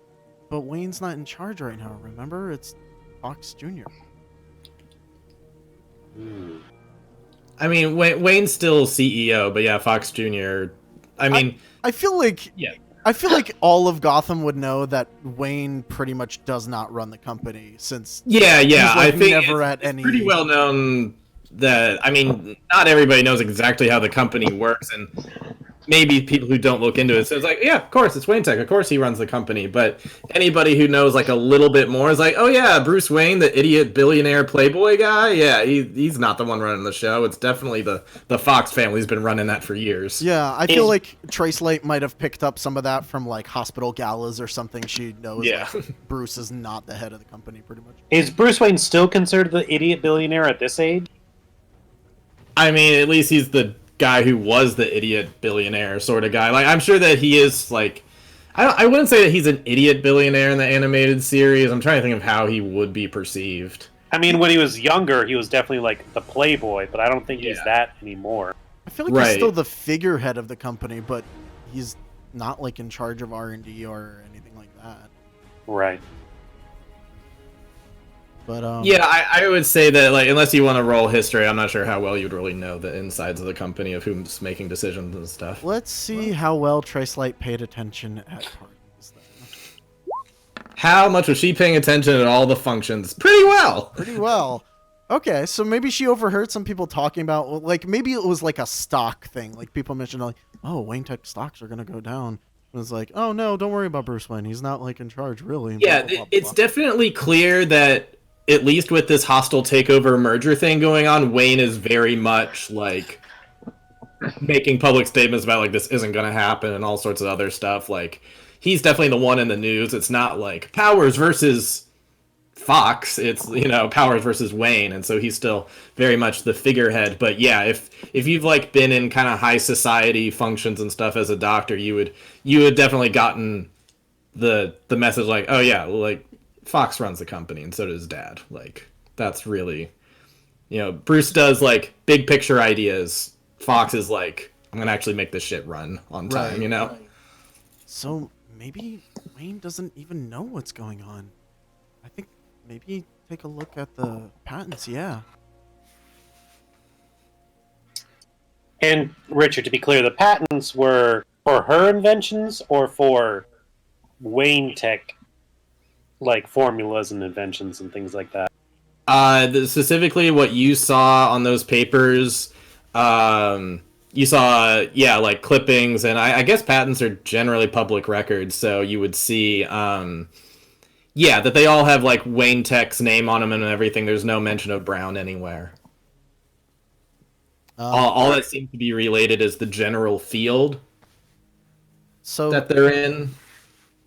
but Wayne's not in charge right now, remember? It's Fox Jr. I mean, Wayne's still CEO, but yeah, Fox Jr. I mean, I feel like yeah. I feel like all of Gotham would know that Wayne pretty much does not run the company since Yeah, he's, like, I think never it's, at it's any pretty well known that, I mean, not everybody knows exactly how the company works, and maybe people who don't look into it, so it's like, yeah, of course, it's Wayne Tech, of course he runs the company, but anybody who knows like a little bit more is like, oh yeah, Bruce Wayne, the idiot billionaire playboy guy, yeah, he's not the one running the show, it's definitely the Fox family's been running that for years. Yeah, I feel like Tracelight might have picked up some of that from like hospital galas or something. She knows Yeah. like, Bruce is not the head of the company, pretty much. Is Bruce Wayne still considered the idiot billionaire at this age? I mean, at least he's the guy who was the idiot billionaire sort of guy. Like, I'm sure that he is, like... I wouldn't say that he's an idiot billionaire in the animated series. I'm trying to think of how he would be perceived. I mean, when he was younger, he was definitely like the playboy, but I don't think he's that anymore. I feel like he's Right. still the figurehead of the company, but he's not like in charge of R&D or anything like that. Right. But Yeah, I would say that, like, unless you want to roll history, I'm not sure how well you'd really know the insides of the company of who's making decisions and stuff. let's see how well Tracelight paid attention at parties then. How much was she paying attention at all the functions? Pretty well. Pretty well. Okay, so maybe she overheard some people talking about, like, maybe it was like a stock thing. Like, people mentioned, like, oh, Wayne Tech stocks are going to go down. It was like, oh, no, don't worry about Bruce Wayne. He's not, like, in charge, really. Yeah, Blah, blah, blah, it's blah. definitely clear that, at least with this hostile takeover merger thing going on, Wayne is very much, like, making public statements about, like, this isn't going to happen and all sorts of other stuff. Like, he's definitely the one in the news. It's not, like, Powers versus Fox. It's, you know, Powers versus Wayne, and so he's still very much the figurehead. But yeah, if you've, like, been in kind of high society functions and stuff as a doctor, you would definitely gotten the message, like, oh yeah, like, Fox runs the company, and so does Dad. Like, that's really, you know, Bruce does, like, big picture ideas. Fox is like, I'm gonna actually make this shit run on time, Right, you know? right. So maybe Wayne doesn't even know what's going on. I think maybe take a look at the patents, yeah. And Richard, to be clear, the patents were for her inventions or for Wayne Tech, like formulas and inventions and things like that. Specifically what you saw on those papers, you saw, yeah, like clippings, and I guess patents are generally public records, so you would see, yeah, that they all have, like, Wayne Tech's name on them and everything. There's no mention of Brown anywhere. All that seems to be related is the general field So that they're in.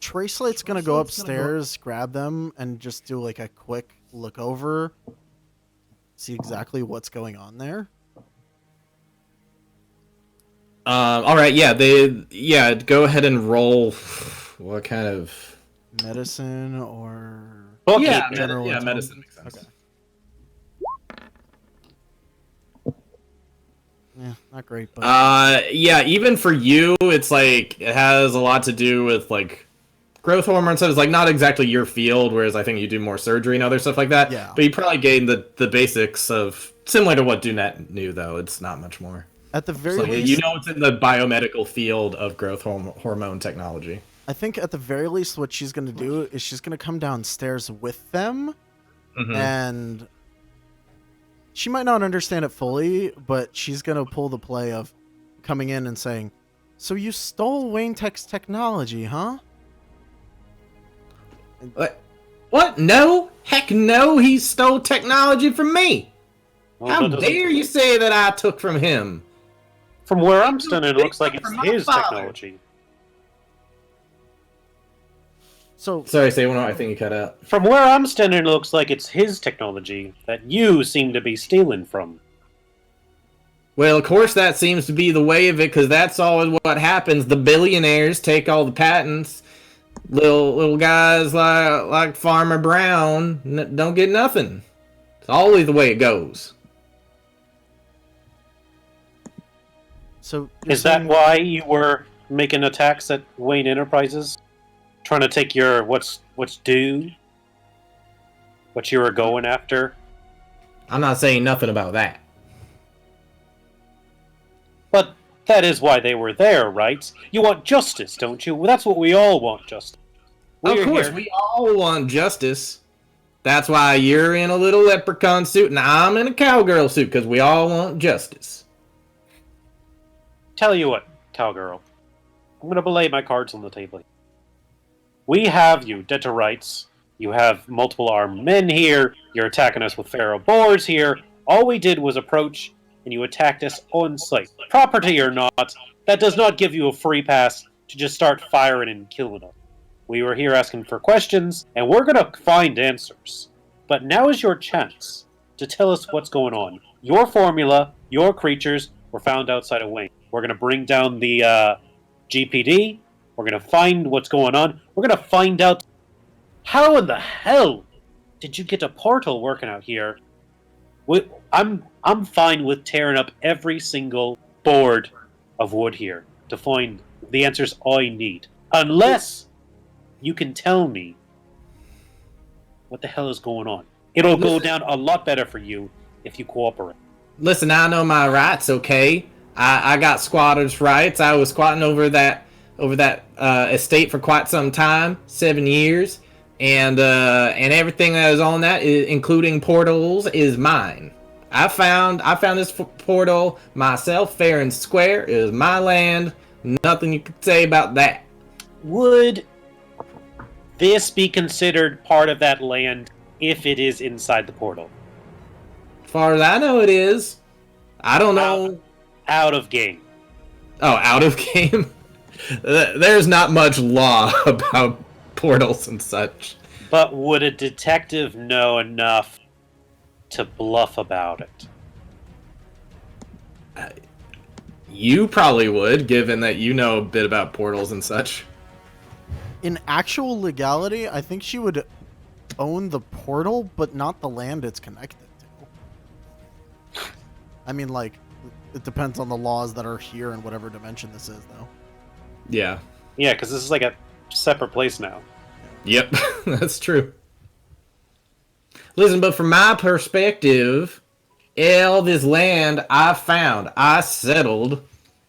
Tracelight's gonna go upstairs, grab them, and just do like a quick look over, see exactly what's going on there. All right, yeah, go ahead and roll. What kind of? Medicine or Yeah, general yeah, intel? medicine makes sense. Okay. Yeah, not great, but Yeah, even for you, it's like it has a lot to do with, like, growth hormone stuff. It's like not exactly your field, whereas I think you do more surgery and other stuff like that. Yeah. But you probably gained the basics of similar to what Dunette knew, though. It's not much more. at the very So least, you know it's in the biomedical field of growth hormone technology. I think at the very least, what she's gonna do is she's gonna come downstairs with them, and she might not understand it fully, but she's gonna pull the play of coming in and saying, "So you stole Wayne Tech's technology, huh?" What? No? Heck no, he stole technology from me. Well, How that doesn't- dare you say that I took from him? From where I'm standing, it looks like it's From my his father. technology. So Sorry, say one more. I think you cut out. From where I'm standing, it looks like it's his technology that you seem to be stealing from. Well, of course, that seems to be the way of it, because that's always what happens. The billionaires take all the patents. Little guys like Farmer Brown don't get nothing. It's always the way it goes. So you're Is that saying- why you were making attacks at Wayne Enterprises? Trying to take your what's due? What you were going after? I'm not saying nothing about that. But that is why they were there, right? You want justice, don't you? Well, that's what we all want, justice. Of We're course, here- we all want justice. That's why you're in a little leprechaun suit and I'm in a cowgirl suit, because we all want justice. Tell you what, cowgirl. I'm gonna lay my cards on the table. We have you dead to rights. You have multiple armed men here. You're attacking us with feral boars here. All we did was approach, and you attacked us on sight. Property or not, that does not give you a free pass to just start firing and killing us. We were here asking for questions, and we're gonna find answers. But now is your chance to tell us what's going on. Your formula, your creatures were found outside of Wayne. We're gonna bring down the GPD. We're gonna find what's going on. We're gonna find out how in the hell did you get a portal working out here. I'm fine with tearing up every single board of wood here to find the answers I need, unless you can tell me what the hell is going on. It'll go down a lot better for you if you cooperate. Listen, I know my rights, okay? I got squatters' rights. I was squatting over that estate for quite some time, 7 years, and everything that is on that, including portals, is mine. I found this portal myself, fair and square. It was my land. Nothing you could say about that. Would this be considered part of that land if it is inside the portal? As far as I know, it is. I don't know. Out of game. Oh, out of game? There's not much law about portals and such. But would a detective know enough to bluff about it? You probably would, given that you know a bit about portals and such. In actual legality, I think she would own the portal, but not the land it's connected to. I mean, like, it depends on the laws that are here in whatever dimension this is, though. Yeah. Yeah, because this is like a separate place now. Yep, that's true. Listen, but from my perspective, all this land I found, I settled.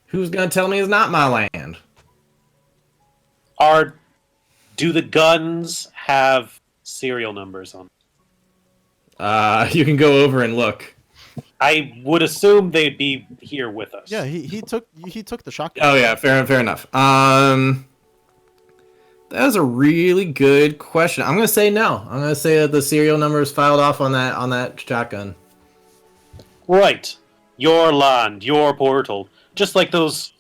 Who's gonna tell me it's not my land? Do the guns have serial numbers on them? You can go over and look. I would assume they'd be here with us. Yeah, he took the shotgun. Oh yeah, fair enough. That was a really good question. I'm gonna say no. I'm gonna say that the serial number is filed off on that shotgun. Right. Your land, your portal. Just like those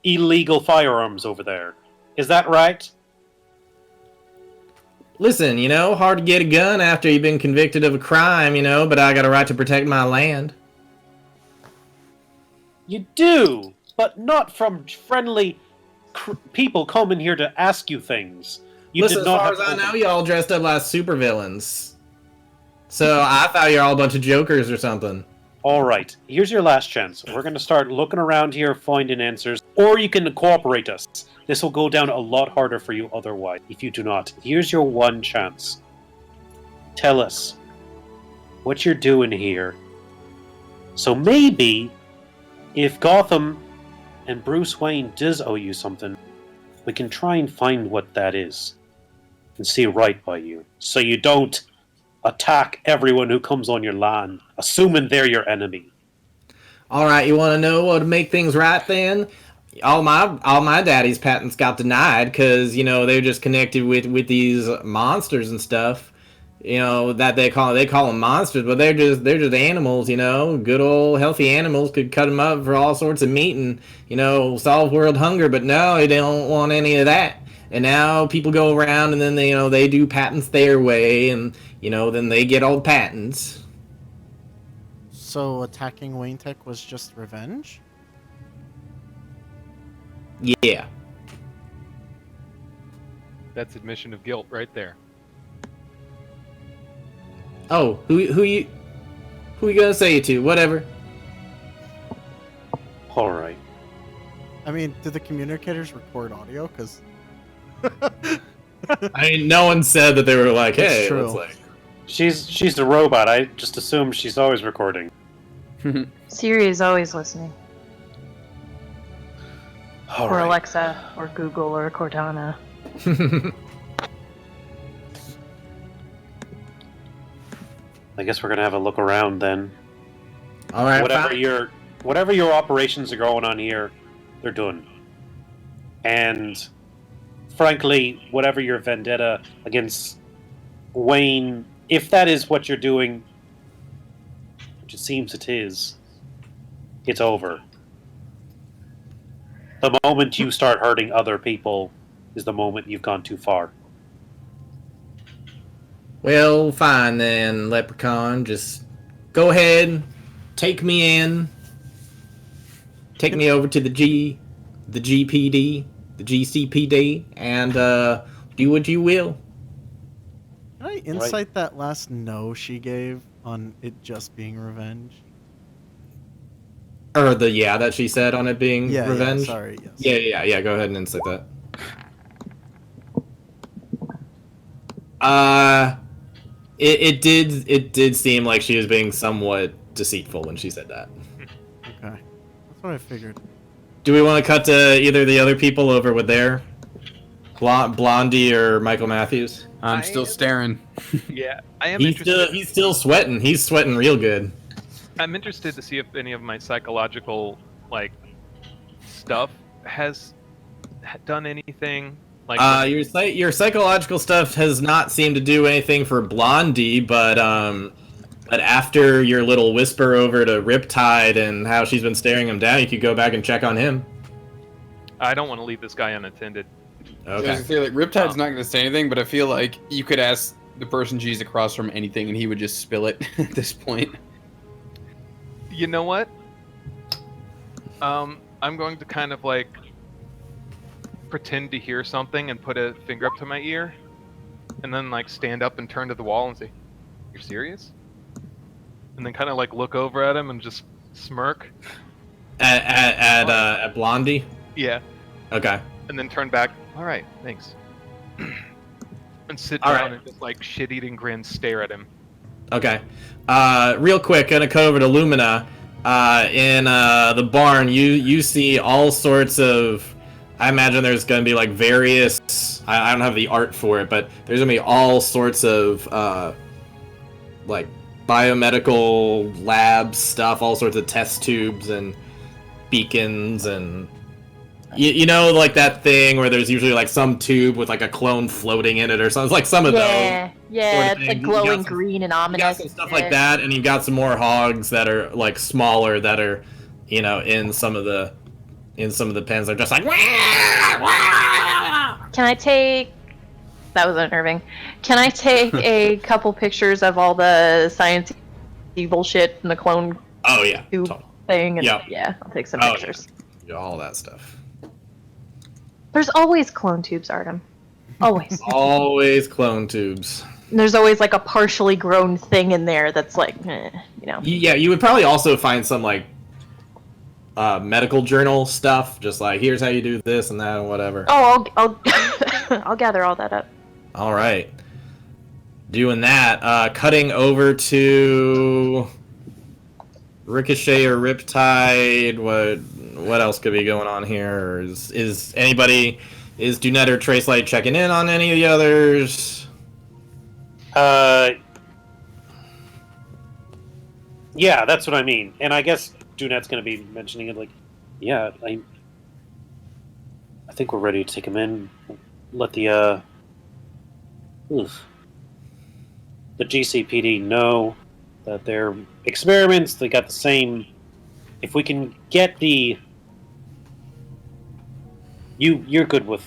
illegal firearms over there. Is that right? Listen, hard to get a gun after you've been convicted of a crime, but I got a right to protect my land. You do, but not from friendly people coming here to ask you things. Listen, as far as I know, y'all dressed up like supervillains. So I thought you're all a bunch of jokers or something. All right, here's your last chance. We're going to start looking around here, finding answers, or you can cooperate us. This will go down a lot harder for you otherwise, if you do not. Here's your one chance. Tell us what you're doing here. So maybe, if Gotham and Bruce Wayne does owe you something, we can try and find what that is and see right by you, so you don't attack everyone who comes on your land, assuming they're your enemy. All right, you want to know what to make things right then? All my daddy's patents got denied because they're just connected with these monsters and stuff. That they call them monsters, but they're just animals. Good old healthy animals could cut them up for all sorts of meat and solve world hunger. But no, they don't want any of that. And now people go around and then they do patents their way, and then they get all the patents. So attacking Wayne Tech was just revenge? Yeah. That's admission of guilt right there. Oh, who you gonna say it to? Whatever. All right. I mean, do the communicators record audio? Because no one said that they were like, hey, It's true. let's like. She's a robot. I just assume she's always recording. Siri is always listening. All Or right. Alexa, or Google, or Cortana. I guess we're gonna have a look around then. All right. Whatever your operations are going on here, they're done. And frankly, whatever your vendetta against Wayne, if that is what you're doing, which it seems it is, it's over. The moment you start hurting other people is the moment you've gone too far. Well, fine then, Leprechaun. Just go ahead, take me in, take me over to the GPD, the GCPD, and do what you will. can I insight that last no she gave on it just being revenge? Or that she said on it being Yeah, revenge. yeah, sorry, yes. Yeah. Go ahead and insight that. It did seem like she was being somewhat deceitful when she said that. Okay, that's what I figured. Do we want to cut to either the other people over with their Blondie or Michael Matthews? I'm still staring. Yeah, I am interested. He's still sweating. He's sweating real good. I'm interested to see if any of my psychological like stuff has done anything. Like Your psychological stuff has not seemed to do anything for Blondie, but after your little whisper over to Riptide and how she's been staring him down, you could go back and check on him. I don't want to leave this guy unattended. Okay. I was gonna say, like, Riptide's not gonna say anything, but I feel like you could ask the person she's across from anything, and he would just spill it at this point. You know what? I'm going to kind of like pretend to hear something and put a finger up to my ear, and then like stand up and turn to the wall and say, "You're serious?" And then kind of like look over at him and just smirk. At Blondie. Yeah. Okay. And then turn back. All right, thanks. And sit All down right. and just like shit-eating grin stare at him. Okay. Real quick, gonna cut over to Lumina. In the barn, you see all sorts of. I imagine there's gonna be like various. I don't have the art for it, but there's gonna be all sorts of like biomedical lab stuff, all sorts of test tubes and beacons and. You know, like that thing where there's usually like some tube with like a clone floating in it or something. It's like some of those. Yeah, sort of it's like thing. glowing green and You got ominous. some stuff like that, and you've got some more hogs that are like smaller that are, you know, in some of the pens. They're just like. Can I take? That was unnerving. Can I take a couple pictures of all the science bullshit and the clone Oh yeah. tube Totally. thing? And, Yep. yeah, I'll take some Oh, pictures. Yeah, all that stuff. There's always clone tubes, Artem. Always. Always clone tubes. And there's always like a partially grown thing in there that's like, you know. Yeah, you would probably also find some like medical journal stuff, just like here's how you do this and that and whatever. Oh, I'll I'll gather all that up. All right. Doing that. Cutting over to Ricochet or Riptide. What else could be going on here? Or is anybody, is Dunette or Tracelight checking in on any of the others? Yeah, that's what I mean. And I guess Dunette's going to be mentioning it like, yeah, I think we're ready to take him in. Let the GCPD know that their experiments, they got the same. If we can get the... You're good with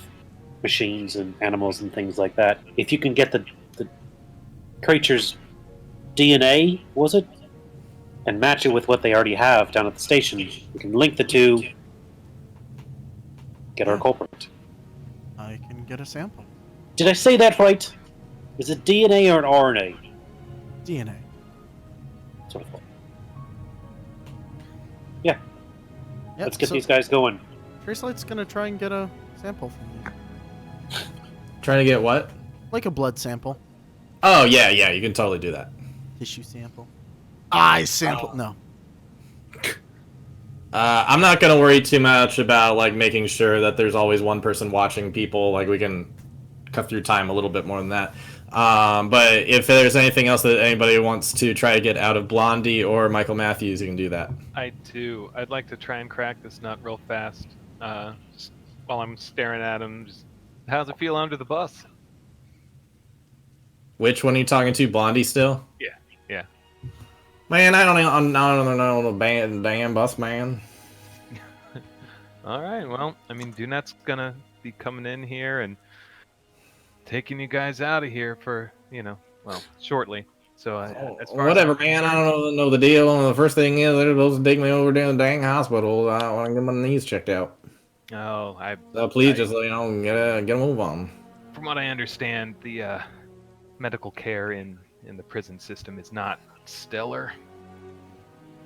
machines and animals and things like that. If you can get the creature's DNA, was it? And match it with what they already have down at the station, we can link the two, get our culprit. I can get a sample. Did I say that right? Is it DNA or an RNA? DNA. Sort of. Yeah, Yep, let's get so these guys going. Tracelight's gonna try and get a sample from you. Trying to get what? Like a blood sample. Oh yeah, you can totally do that. Tissue sample. Eye sample. No. I'm not gonna worry too much about like making sure that there's always one person watching people. Like we can cut through time a little bit more than that. But if there's anything else that anybody wants to try to get out of Blondie or Michael Matthews, you can do that. I'd like to try and crack this nut real fast. Just while I'm staring at him, just how's it feel under the bus? Which one are you talking to? Blondie still? Yeah. Man, I don't know the damn bus man. All right. Well, I mean, Dunette's gonna be coming in here and taking you guys out of here for, shortly. So as far Whatever, as man. I don't know the deal. The first thing is they're supposed to take me over to the dang hospital. I want to get my knees checked out. Oh, So please just get a move on. From what I understand, the medical care in the prison system is not stellar.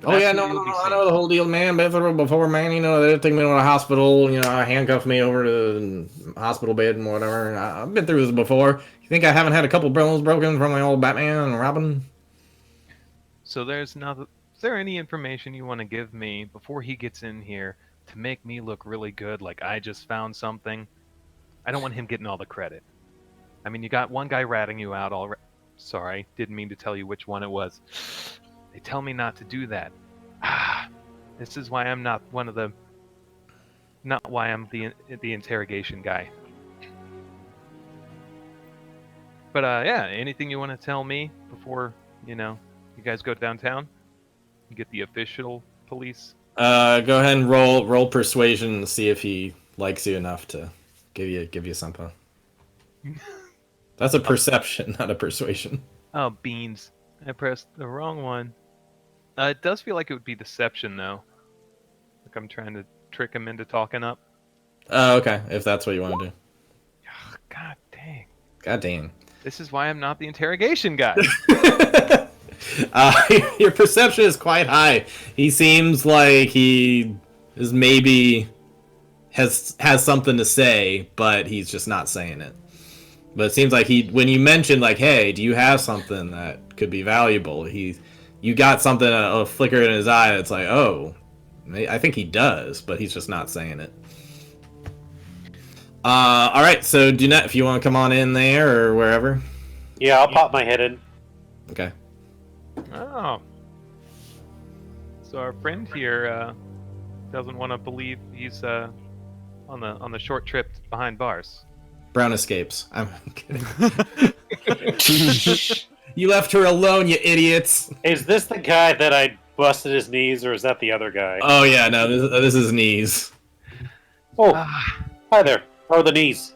Oh That's yeah, who no, you'll be I seeing. know the whole deal, man. Before, man, they took me to the hospital. Handcuffed me over to the hospital bed and whatever. I've been through this before. You think I haven't had a couple bones broken from my old Batman and Robin? So there's nothing. Is there any information you want to give me before he gets in here to make me look really good, like I just found something? I don't want him getting all the credit. I mean, you got one guy ratting you out already. Sorry, didn't mean to tell you which one it was. They tell me not to do that. This is why I'm not one of the. Not why I'm the interrogation guy. But yeah, anything you want to tell me before you guys go downtown? You get the official police. Go ahead and roll persuasion and see if he likes you enough to give you something. That's a perception, not a persuasion. Oh, beans! I pressed the wrong one. It does feel like it would be deception though. Like I'm trying to trick him into talking up. Oh, okay. If that's what you want to do. God dang! God dang. This is why I'm not the interrogation guy. Your perception is quite high. He seems like he is maybe has something to say, but he's just not saying it. But it seems like when you mentioned like, "Hey, do you have something that could be valuable?" You got something a flicker in his eye that's like, "Oh, I think he does," but he's just not saying it. All right. So, Dunette, if you want to come on in there or wherever. Yeah, I'll pop my head in. Okay. Oh. So our friend here doesn't want to believe he's on the short trip behind bars. Brown escapes. I'm kidding. You left her alone, you idiots. Is this the guy that I busted his knees, or is that the other guy? Oh yeah, no, this is knees. Oh, hi there. How are the knees?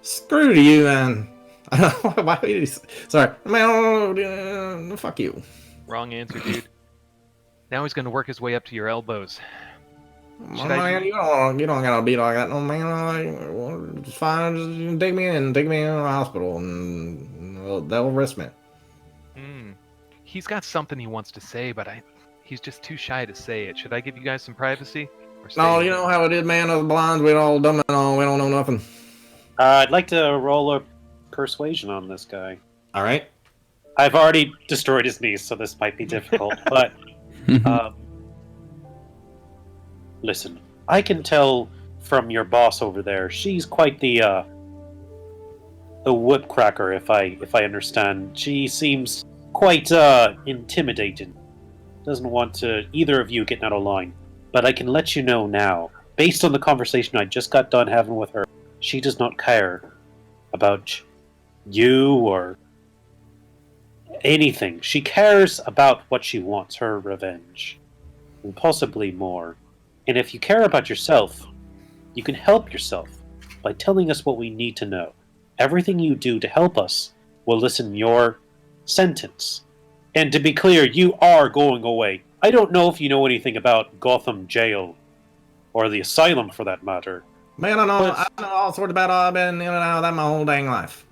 Screw to you, man. Why would you? Sorry, man. Fuck you. Wrong answer, dude. Now he's gonna work his way up to your elbows. Man, you don't gotta be like that, no man. Just fine, just take me in the hospital, and they'll arrest me. He's got something he wants to say, but he's just too shy to say it. Should I give you guys some privacy? Or No, you know how it is, man. Us blinds, we all dumb and all. We don't know nothing. I'd like to roll a persuasion on this guy. All right. I've already destroyed his knees, so this might be difficult. But listen, I can tell from your boss over there. She's quite the whip cracker, if I understand. She seems quite intimidating. Doesn't want to either of you getting out of line. But I can let you know now, based on the conversation I just got done having with her, she does not care about you or anything. She cares about what she wants, her revenge, and possibly more. And if you care about yourself, you can help yourself by telling us what we need to know. Everything you do to help us will listen your sentence. And to be clear, you are going away. I don't know if you know anything about Gotham Jail, or the asylum for that matter. Man, I know all sorts about I've been in and out of that my whole dang life.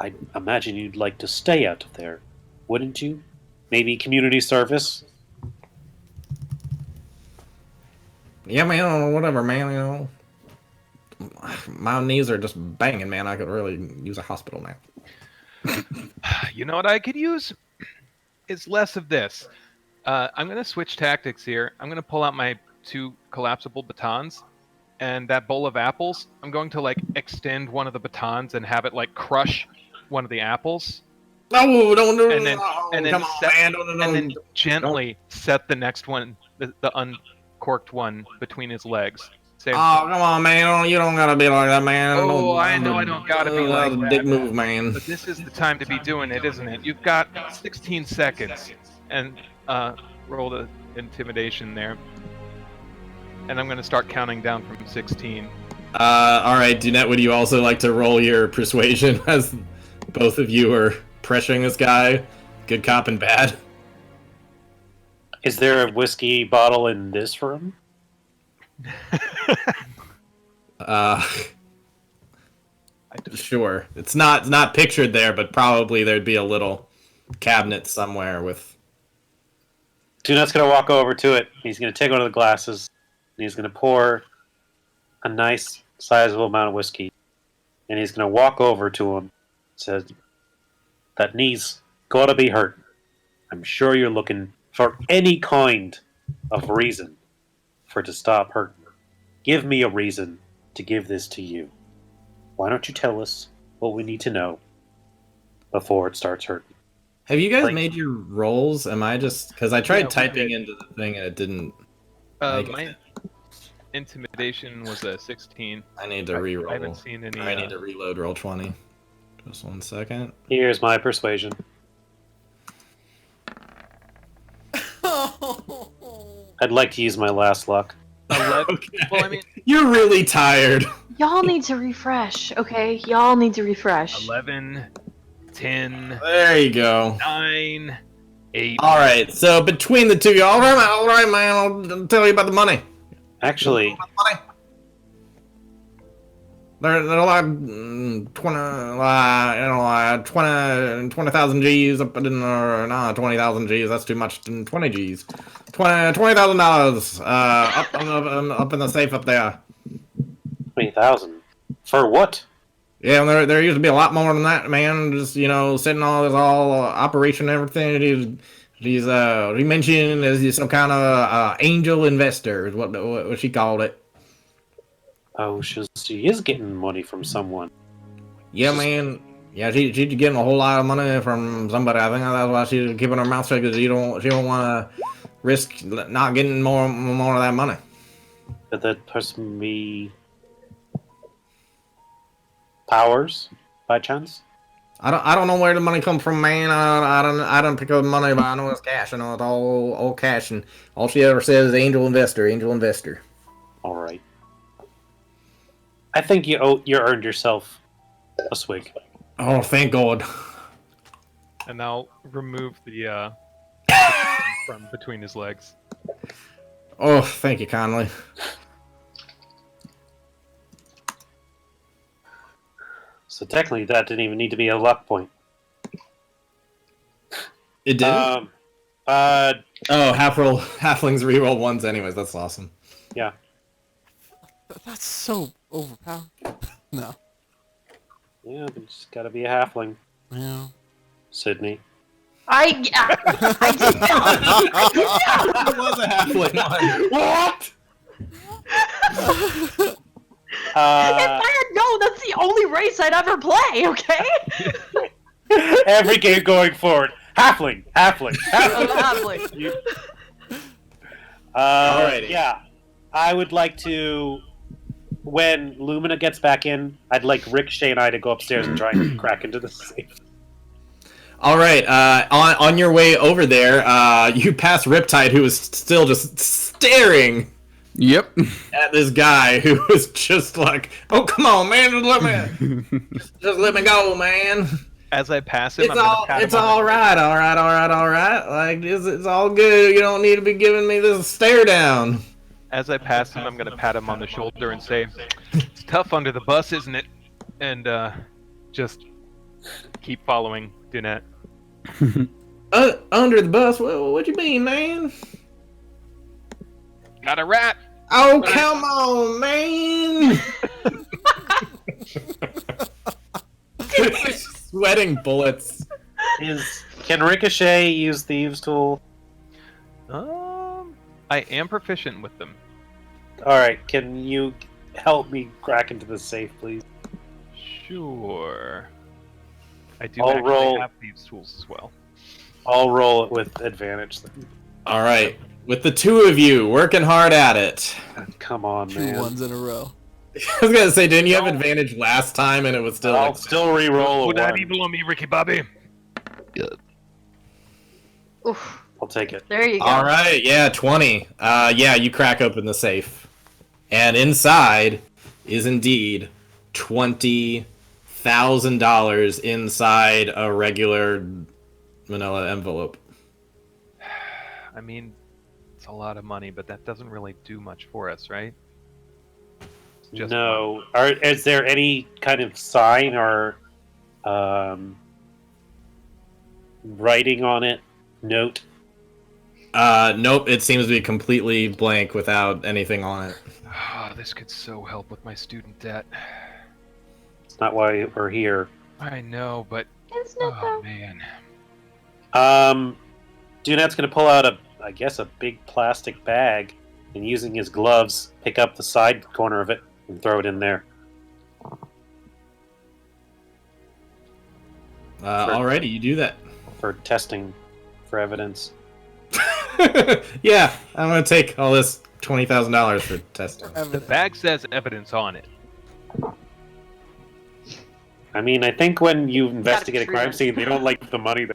I imagine you'd like to stay out of there, wouldn't you? Maybe community service? Yeah, man, whatever, man, My knees are just banging, man. I could really use a hospital now. You know what I could use? It's less of this. I'm going to switch tactics here. I'm going to pull out my 2 collapsible batons, and that bowl of apples, I'm going to extend one of the batons and have it crush one of the apples. No, don't do and then, no, and then come set, on, man. Don't, and then gently set the next one, the uncorked one, between his legs. Same. Oh, come on, man. You don't gotta be like that, man. Oh, I know I don't gotta be like that. Dick move, man. But this is the time to be doing it, isn't it? You've got 16 seconds. And roll the intimidation there. And I'm going to start counting down from 16. All right, Dunette, would you also like to roll your persuasion as both of you are pressuring this guy? Good cop and bad. Is there a whiskey bottle in this room? Sure. It's not pictured there, but probably there'd be a little cabinet somewhere with Tunet's gonna walk over to it. He's gonna take one of the glasses, and he's gonna pour a nice, sizable amount of whiskey, and he's gonna walk over to him. Says, "That knee's gotta be hurt. I'm sure you're looking for any kind of reason for it to stop hurting. Give me a reason to give this to you. Why don't you tell us what we need to know before it starts hurting?" Have you guys Like- made your rolls? Am I just because I tried Yeah, we typing did. into the thing and it didn't. make My it. intimidation was a 16. I need to re-roll. I haven't seen any. I need to reload roll 20. Just 1 second. Here's my persuasion. I'd like to use my last luck. 11. Well, I mean, You're really tired. Y'all need to refresh, okay? Y'all need to refresh. 11, 10, There you go. 9, 8. All right. So between the two, of you, all right, man. I'll tell you about the money. Actually, They're like 20,000 G's up in no 20,000 G's. That's too much. 20 G's. $20,000 up in the safe up there. 20,000. For what? Yeah, and there used to be a lot more than that, man. Just sitting all this operation and everything. He mentioned as some kind of angel investor is what she called it. Oh, she is getting money from someone. Yeah, man. Yeah, she's getting a whole lot of money from somebody. I think that's why she's keeping her mouth shut because she don't want to risk not getting more of that money. Could that person be Powers, by chance? I don't know where the money comes from, man. I don't pick up the money, but I know it's cash. I know it's all cash, and all she ever says is angel investor. All right. I think you earned yourself a swig. Oh, thank God. And I'll remove the from between his legs. Oh, thank you kindly. So technically, that didn't even need to be a luck point. It did. Um, Halflings reroll ones, anyways. That's awesome. yeah. That's so overpowered. No. Yeah, but it's got to be a halfling, Yeah. Sydney. I did not. It was a halfling one. What? If I had known, that's the only race I'd ever play. Okay. Every game going forward, halfling. Halfling. You- Alrighty. Yeah, I would like to. When Lumina gets back in, I'd like Ricochet and I to go upstairs and try and crack into the safe. All right. On your way over there, you pass Riptide, who was still just staring Yep. at this guy who was just like, "Oh, come on, man, just let me go, man. As I pass him, It's I'm gonna all pat him it's on the all right, all right. Like it's all good. You don't need to be giving me this stare down." As I pass him, I'm gonna pat him on the shoulder and say, "It's tough under the bus, isn't it?" And just keep following Dunette. Under the bus? What you mean, man? Not a rat. Oh, come on, man! Sweating bullets. Can Ricochet use Thieves' Tool? I am proficient with them. All right, can you help me crack into the safe, please? Sure. I do I'll actually roll. have these tools as well. I'll roll it with advantage. Then. All right, with the two of you working hard at it. Come on, Two man. ones in a row. I was gonna say, didn't you have advantage last time, and it was still? I'll Like, still re-roll a Would that one. be below me, Ricky Bobby? Oof. I'll take it. There you go. all right, yeah, 20. Yeah, you crack open the safe, and inside is indeed $20,000 inside a regular manila envelope. I mean, it's a lot of money, but that doesn't really do much for us, right? Just No. Is there any kind of sign or writing on it? Note? Nope. It seems to be completely blank without anything on it. Oh, this could so help with my student debt. It's not why we're here. I know, but Isn't it oh though? man. Dunet's gonna pull out I guess a big plastic bag, and using his gloves, pick up the side corner of it and throw it in there. Alrighty, you do that. For testing for evidence. Yeah, I'm gonna take all this $20,000 for testing. The bag says evidence on it. I mean, I think when you investigate a crime treatment. scene, they don't like the money.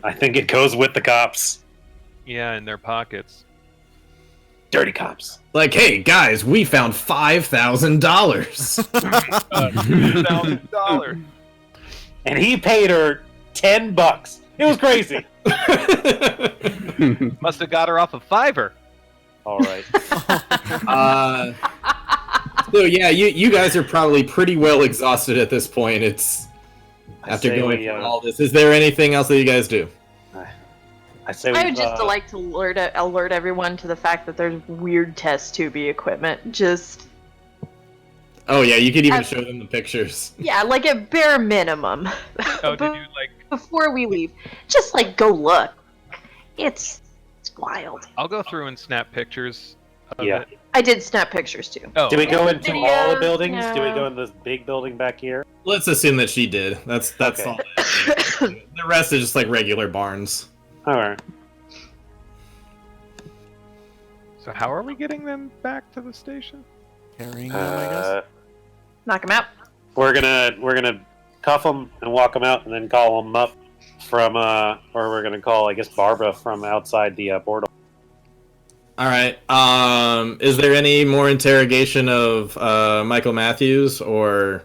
I think it goes with the cops. Yeah, in their pockets. Dirty cops. Like, hey guys, we found $5,000. $2,000. And he paid her $10. It was crazy. Must have got her off a $5. All right. So yeah, you guys are probably pretty well exhausted at this point. It's after say going we, through all this. Is there anything else that you guys do? I say I we, would just like to alert everyone to the fact that there's weird test tubey equipment. Just Oh yeah, you could even show them the pictures. yeah, like a bare minimum. Oh, did you like? Before we leave, just like go look. It's wild. I'll go through and snap pictures of Yeah. it. I did snap pictures too. Oh, Do we go into all the Videos, buildings? Do we yeah. go in this big building back here? Let's assume that she did. That's Okay. all. The rest is just like regular barns. All right. So how are we getting them back to the station? Carrying them, I guess. Knock him out. We're gonna cuff them and walk them out, and then call them up from or we're gonna call, I guess, Barbara from outside the portal. All right. Is there any more interrogation of Michael Matthews, or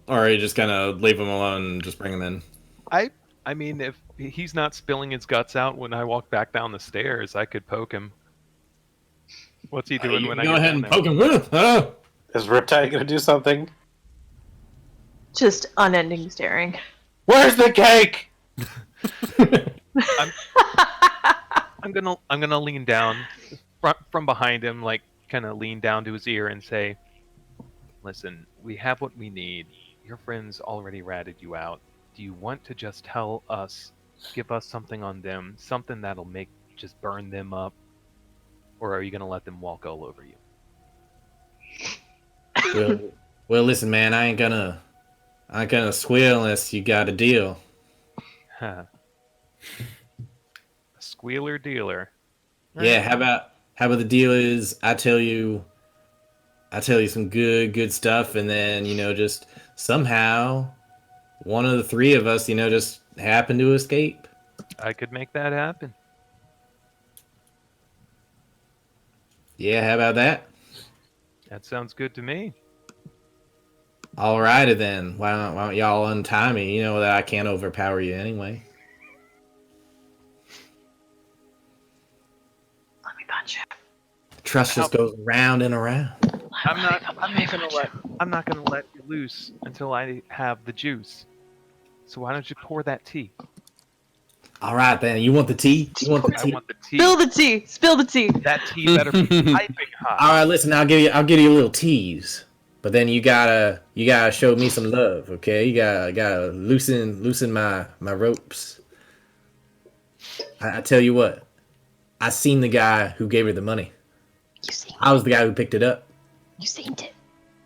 are you just gonna leave him alone and just bring him in? I mean, if he's not spilling his guts out when I walk back down the stairs, I could poke him. What's he doing You when can I go get ahead down and there? poke him with. Oh. Is Riptide gonna do something? Just unending staring. Where's the cake? I'm gonna lean down from behind him, like kind of lean down to his ear and say, "Listen, we have what we need. Your friends already ratted you out. Do you want to just tell us, give us something on them, something that'll just burn them up, or are you gonna let them walk all over you?" Well, listen, man. I ain't gonna squeal unless you got a deal. Huh. A squealer dealer. Yeah. How about the deal is I tell you some good stuff, and then just somehow one of the three of us just happen to escape. I could make that happen. Yeah. How about that? That sounds good to me. Alrighty then. Why don't y'all untie me? You know that I can't overpower you anyway. Let me punch you. Trust just goes around and around. I'm not gonna let you loose until I have the juice. So why don't you pour that tea? All right then. You want the tea? You want the I tea? want the tea. Spill the tea. Spill the tea. That tea better be piping hot. All right. Listen, I'll give you a little tease, but then you gotta show me some love, okay? You gotta loosen my ropes. I tell you what. I seen the guy who gave her the money. You seen I was the guy who picked it up. You seen it.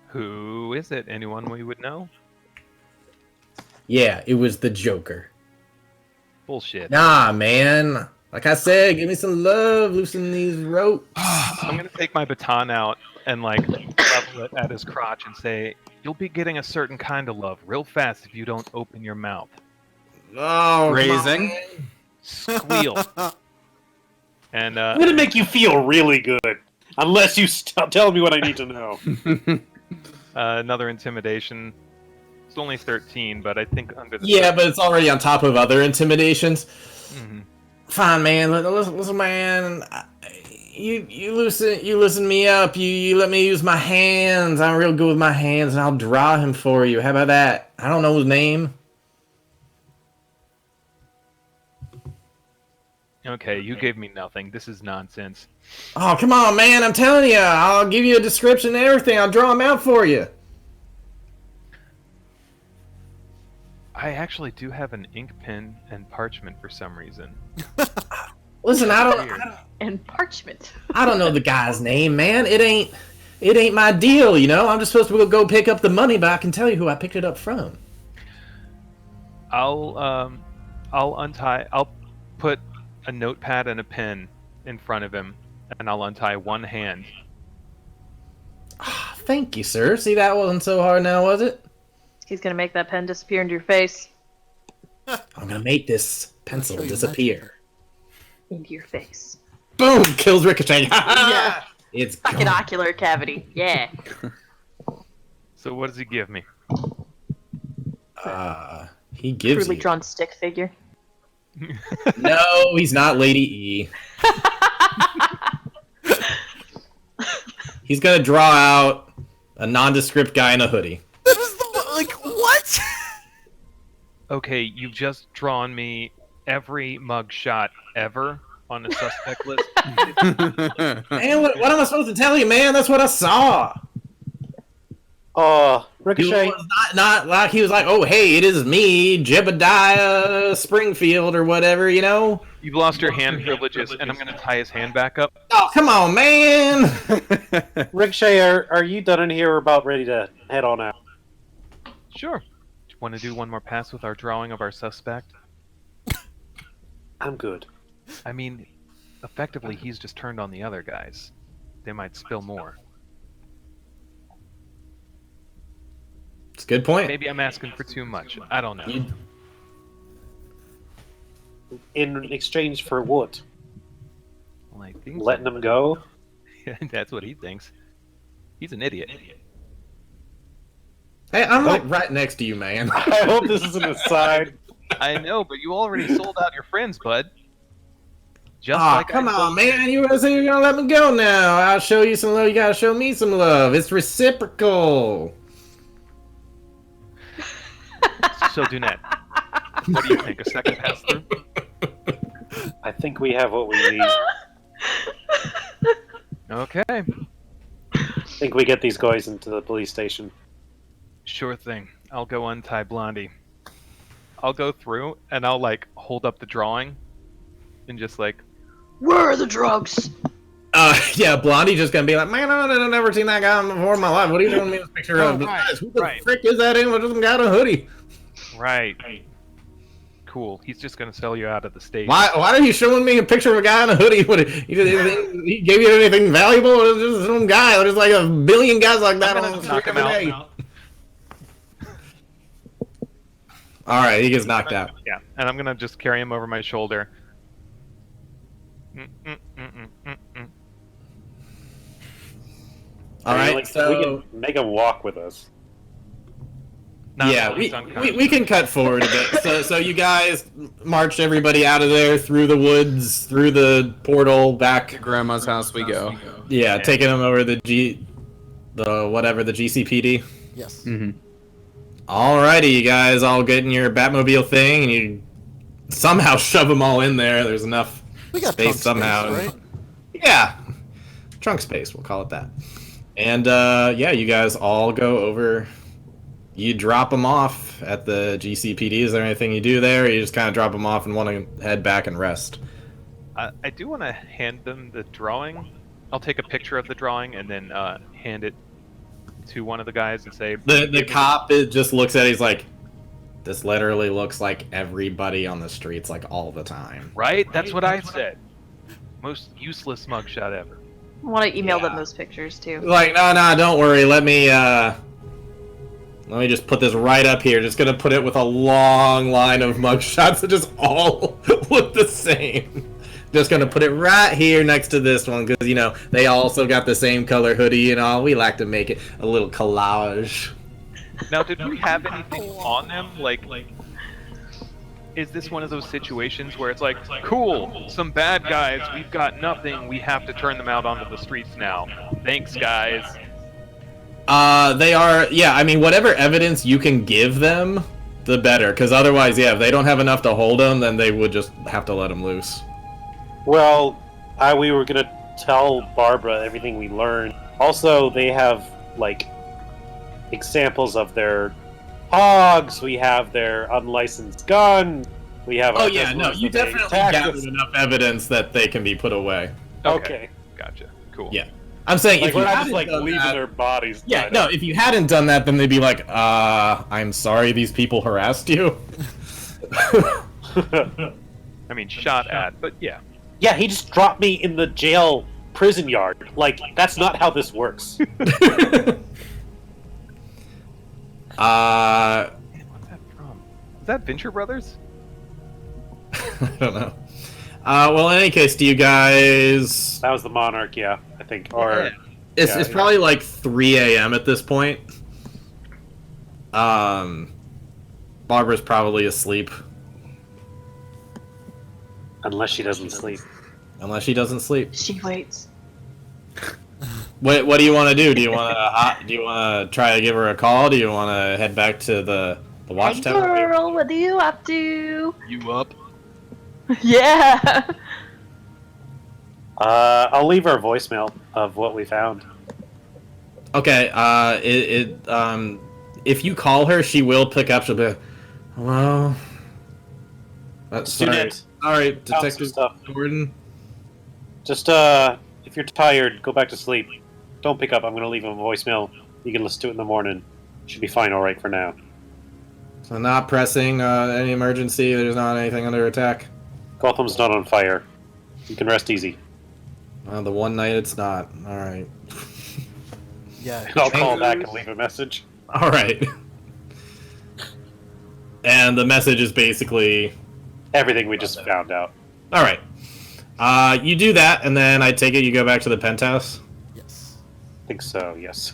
Who is it? Anyone we would know? Yeah, it was the Joker. Bullshit. Nah, man. Like I said, give me some love, loosen these ropes. I'm gonna take my baton out and level it at his crotch and say, "You'll be getting a certain kind of love real fast if you don't open your mouth. Oh, Raising. Squeal." And I'm gonna make you feel really good, unless you stop telling me what I need to know. another intimidation. It's only 13, but I think under the Yeah, but it's already on top of other intimidations. Mhm. Fine, man. Listen, man. You loosen me up. You let me use my hands. I'm real good with my hands, and I'll draw him for you. How about that? I don't know his name. Okay, you gave me nothing. This is nonsense. Oh, come on, man. I'm telling you. I'll give you a description and everything. I'll draw them out for you. I actually do have an ink pen and parchment for some reason. Listen, And parchment. I don't know the guy's name, man. It ain't my deal, you know. I'm just supposed to go pick up the money, but I can tell you who I picked it up from. I'll put a notepad and a pen in front of him, and I'll untie one hand. Thank you, sir. See, that wasn't so hard now, was it? He's gonna make that pen disappear into your face. I'm gonna make this pencil disappear. Into your face. Boom! Kills Ricochet. Yeah. It's Like an ocular cavity. Yeah. So what does he give me? He gives Crudely you. drawn stick figure. No, he's not Lady E. He's gonna draw out a nondescript guy in a hoodie. That is like what? Okay, you've just drawn me every mug shot ever on a suspect list. Man, what am I supposed to tell you, man? That's what I saw. Oh, He Ricochet. was not like he was like, oh hey, it is me, Jebediah Springfield or whatever, you know. You've lost your hand privileges, and I'm gonna tie his hand back up. Oh come on, man. Ricochet, are you done in here or about ready to head on out? Sure. Want to do one more pass with our drawing of our suspect? I'm good. I mean, effectively, he's just turned on the other guys. They might spill more. It's a good point. Maybe I'm asking for too much. I don't know. In exchange for what? Well, I think Letting them go? that's what he thinks. He's an idiot. Hey, I'm like right next to you, man. I hope this is an aside. I know, but you already sold out your friends, bud. Just Aw, like come I on, sold- man. You wanna say you're gonna let me go now? I'll show you some love. You gotta show me some love. It's reciprocal. So, Dunette, what do you think? A second pass through? I think we have what we need. Okay. I think we get these guys into the police station. Sure thing. I'll go untie Blondie. I'll go through and I'll like hold up the drawing and just like, Where are the drugs? Yeah, Blondie just gonna be like, man, I've never seen that guy before in my life. What are you showing me this picture of? Oh, right, Besides, who the right. frick is that in with some guy in a hoodie? right. Cool. He's just gonna sell you out of the state. Why are you showing me a picture of a guy in a hoodie? He gave you anything valuable? Or is just some guy? There's like a billion guys like that I'm on gonna the knock street him every out. day. All right, he gets knocked out. Yeah, and I'm gonna just carry him over my shoulder. All I mean, right, like, so we can make them walk with us. Not yeah, while we, he's unconscious. we can cut forward a bit. So you guys marched everybody out of there through the woods, through the portal back. Grandma's house we go. Yeah, taking them over the GCPD. Yes. Mm-hmm. Alrighty, you guys all get in your Batmobile thing, and you somehow shove them all in there. There's enough We got space trunk somehow. space, right? Yeah, trunk space, we'll call it that. And yeah, you guys all go over. You drop them off at the GCPD. Is there anything you do there? Or you just kind of drop them off and want to head back and rest? I do want to hand them the drawing. I'll take a picture of the drawing and then hand it to one of the guys and say, The cop just looks at it. He's like, this literally looks like everybody on the streets, like all the time. Right? That's what I said. Most useless mugshot ever. I want to email them Yeah. those pictures too. Like, no, don't worry. Let me just put this right up here. Just gonna put it with a long line of mugshots that just all look the same. Just gonna put it right here next to this one because they also got the same color hoodie and all. We like to make it a little collage. Now, did we have anything on them? Like, is this one of those situations where it's like, cool, some bad guys, we've got nothing, we have to turn them out onto the streets now. Thanks, guys. They are, yeah, I mean, whatever evidence you can give them, the better. Because otherwise, yeah, if they don't have enough to hold them, then they would just have to let them loose. Well, we were gonna tell Barbara everything we learned. Also, they have like examples of their hogs. We have their unlicensed guns. We have. Oh our yeah, no, prisoners you that they definitely attacked gathered us. enough evidence that they can be put away. Okay. Gotcha. Cool. Yeah. I'm saying Like if you we're not hadn't just like done leaving that, their bodies. yeah, tied no, up. if you hadn't done that, then they'd be like, I'm sorry these people harassed you. I mean, shot at, but yeah. Yeah, he just dropped me in the jail prison yard. Like that's not how this works. I What's that from? Is that Venture Brothers? don't know. Well, in any case, do you guys... That was the Monarch, yeah, I think. Or It's yeah, probably like 3 a.m. at this point. Barbara's probably asleep. unless she doesn't sleep. Unless she doesn't sleep. She waits. What do you want to do? Do you want to try to give her a call? Do you want to head back to the Hey watchtower? girl, what are you up to? You up? Yeah. I'll leave her a voicemail of what we found. Okay. If you call her, she will pick up. She'll be, hello. Student, Sorry, found some Detective stuff. Gordon. Just if you're tired, go back to sleep. Don't pick up. I'm gonna leave a voicemail. You can listen to it in the morning. Should be fine, all right for now. So not pressing. Any emergency. There's not anything under attack. Gotham's not on fire. You can rest easy. The one night it's not. All right. Yeah. And I'll call back and leave a message. All right. And the message is basically, Everything we just found out. all right. You do that, and then I take it you go back to the penthouse. Yes. I think so. Yes.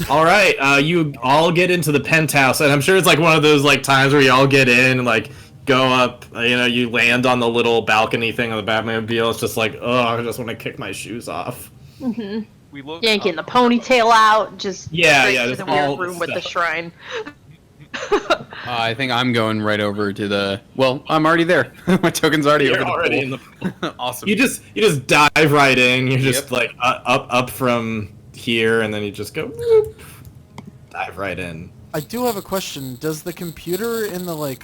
All right. You all get into the penthouse, and I'm sure it's like one of those like times where you all get in and like go up. You land on the little balcony thing on the Batmobile. It's just like, oh, I just want to kick my shoes off. Mm-hmm. We look. Yanking the ponytail out, just Yeah, straight yeah, to just the all weird the room with the stuff. shrine. I think I'm going right over to the. Well, I'm already there. My token's already You're over the already pool. in the. Awesome. You just dive right in. You're just Yep. like up from here, and then you just go whoop, dive right in. I do have a question. Does the computer in the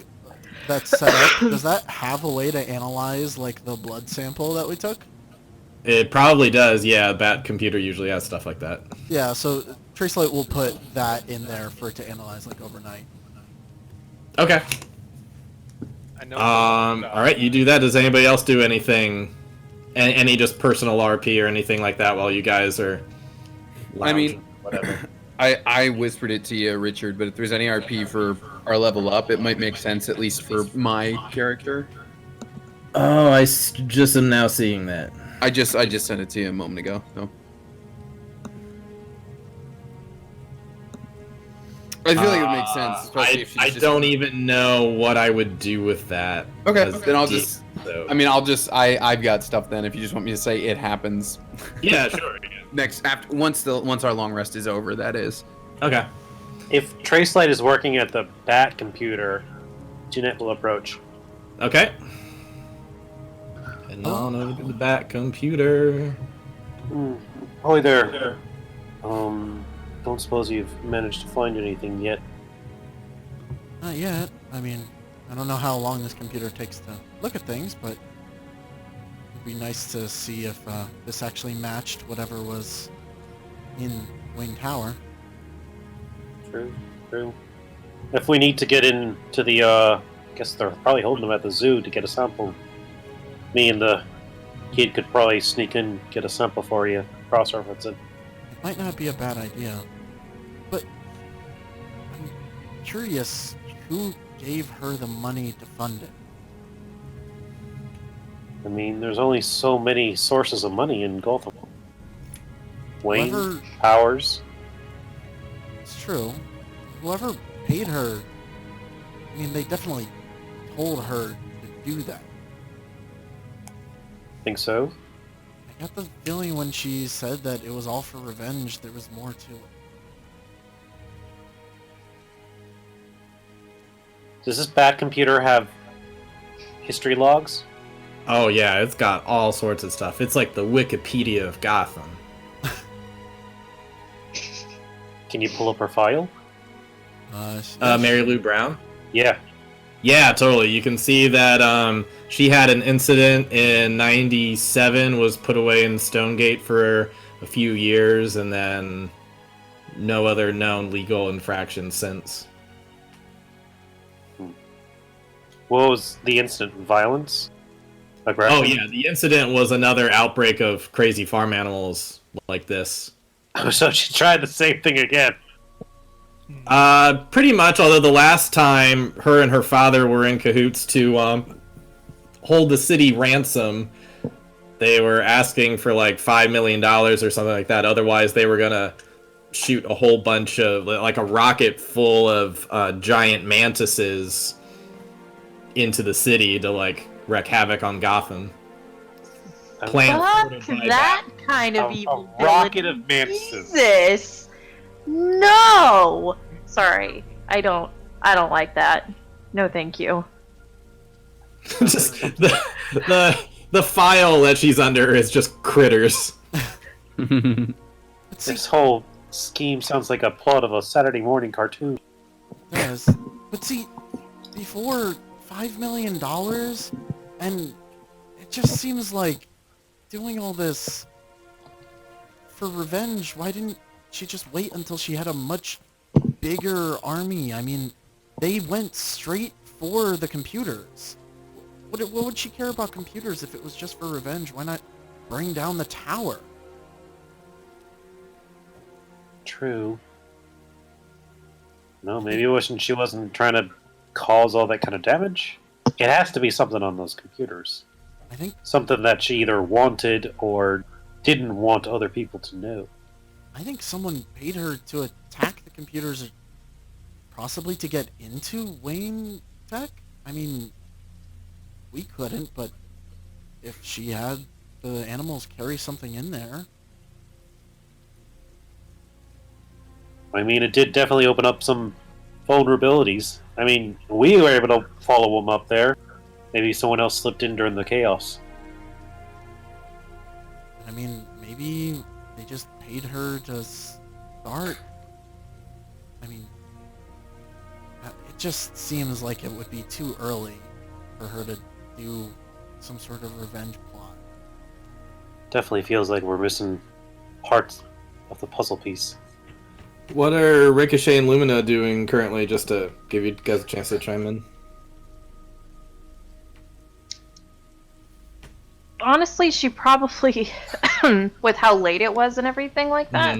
that's set up, does that have a way to analyze the blood sample that we took? It probably does. Yeah, Bat computer usually has stuff like that. Yeah, so Tracelight will put that in there for it to analyze overnight. Okay. I know. All right, you do that. Does anybody else do anything? Any just personal RP or anything like that while you guys are? I mean, lounging, whatever. I whispered it to you, Richard, but if there's any RP for our level up, it might make sense, at least for my character. Oh, I just am now seeing that. I just sent it to you a moment ago. So. I feel like it would make sense, especially if she's I just... don't even know what I would do with that. Okay, as then I'll deep, just... so. I mean, I've got stuff then, if you just want me to say it happens. Yeah, sure. Once our long rest is over, that is. Okay. If Tracelight is working at the Bat computer, Jeanette will approach. Okay. And on over to the Bat computer. Hi there. Don't suppose you've managed to find anything yet? Not yet. I mean, I don't know how long this computer takes to look at things, but it'd be nice to see if this actually matched whatever was in Wayne Tower. True. If we need to get into the, I guess they're probably holding them at the zoo to get a sample. Me and the kid could probably sneak in, get a sample for you, cross-reference it. It might not be a bad idea, but I'm curious who gave her the money to fund it. I mean, there's only so many sources of money in Gotham. Wayne, Whoever- Powers. It's true. Whoever paid her, I mean, they definitely told her to do that. Think so? I got the feeling when she said that it was all for revenge, there was more to it. Does this Bat computer have history logs? Oh yeah, it's got all sorts of stuff. It's like the Wikipedia of Gotham. Can you pull up her file? Mary Lou Brown? Yeah. Yeah, totally. You can see that she had an incident in '97, was put away in Stonegate for a few years, and then no other known legal infraction since. What was the incident? Violence? Aggression? Oh yeah, the incident was another outbreak of crazy farm animals like this. So she tried the same thing again. Pretty much, although the last time her and her father were in cahoots to hold the city ransom, they were asking for like $5 million or something like that. Otherwise, they were gonna shoot a whole bunch of, like, a rocket full of giant mantises into the city to, like, wreak havoc on Gotham. Fuck that kind of evil. A rocket of mantises. Jesus! No! Sorry, I don't like that. No, thank you. Just the file that she's under is just critters. This whole scheme sounds like a plot of a Saturday morning cartoon. It does. But see, before $5 million, and it just seems like doing all this for revenge. Why didn't she just wait until she had a much bigger army? I mean, they went straight for the computers. What would she care about computers if it was just for revenge? Why not bring down the tower? True. No, maybe she wasn't trying to cause all that kind of damage. It has to be something on those computers. I think Something that she either wanted or didn't want other people to know. someone paid her to attack the computers, or possibly to get into Wayne Tech. I mean, we couldn't, but if she had the animals carry something in there. I mean, it did definitely open up some vulnerabilities. I mean, we were able to follow them up there. Maybe someone else slipped in during the chaos. I mean, maybe they just paid her to start. I mean, it just seems like it would be too early for her to do some sort of revenge plot. Definitely feels like we're missing parts of the puzzle piece. What are Ricochet and Lumina doing currently, just to give you guys a chance to chime in? Honestly, she probably, with how late it was and everything like that,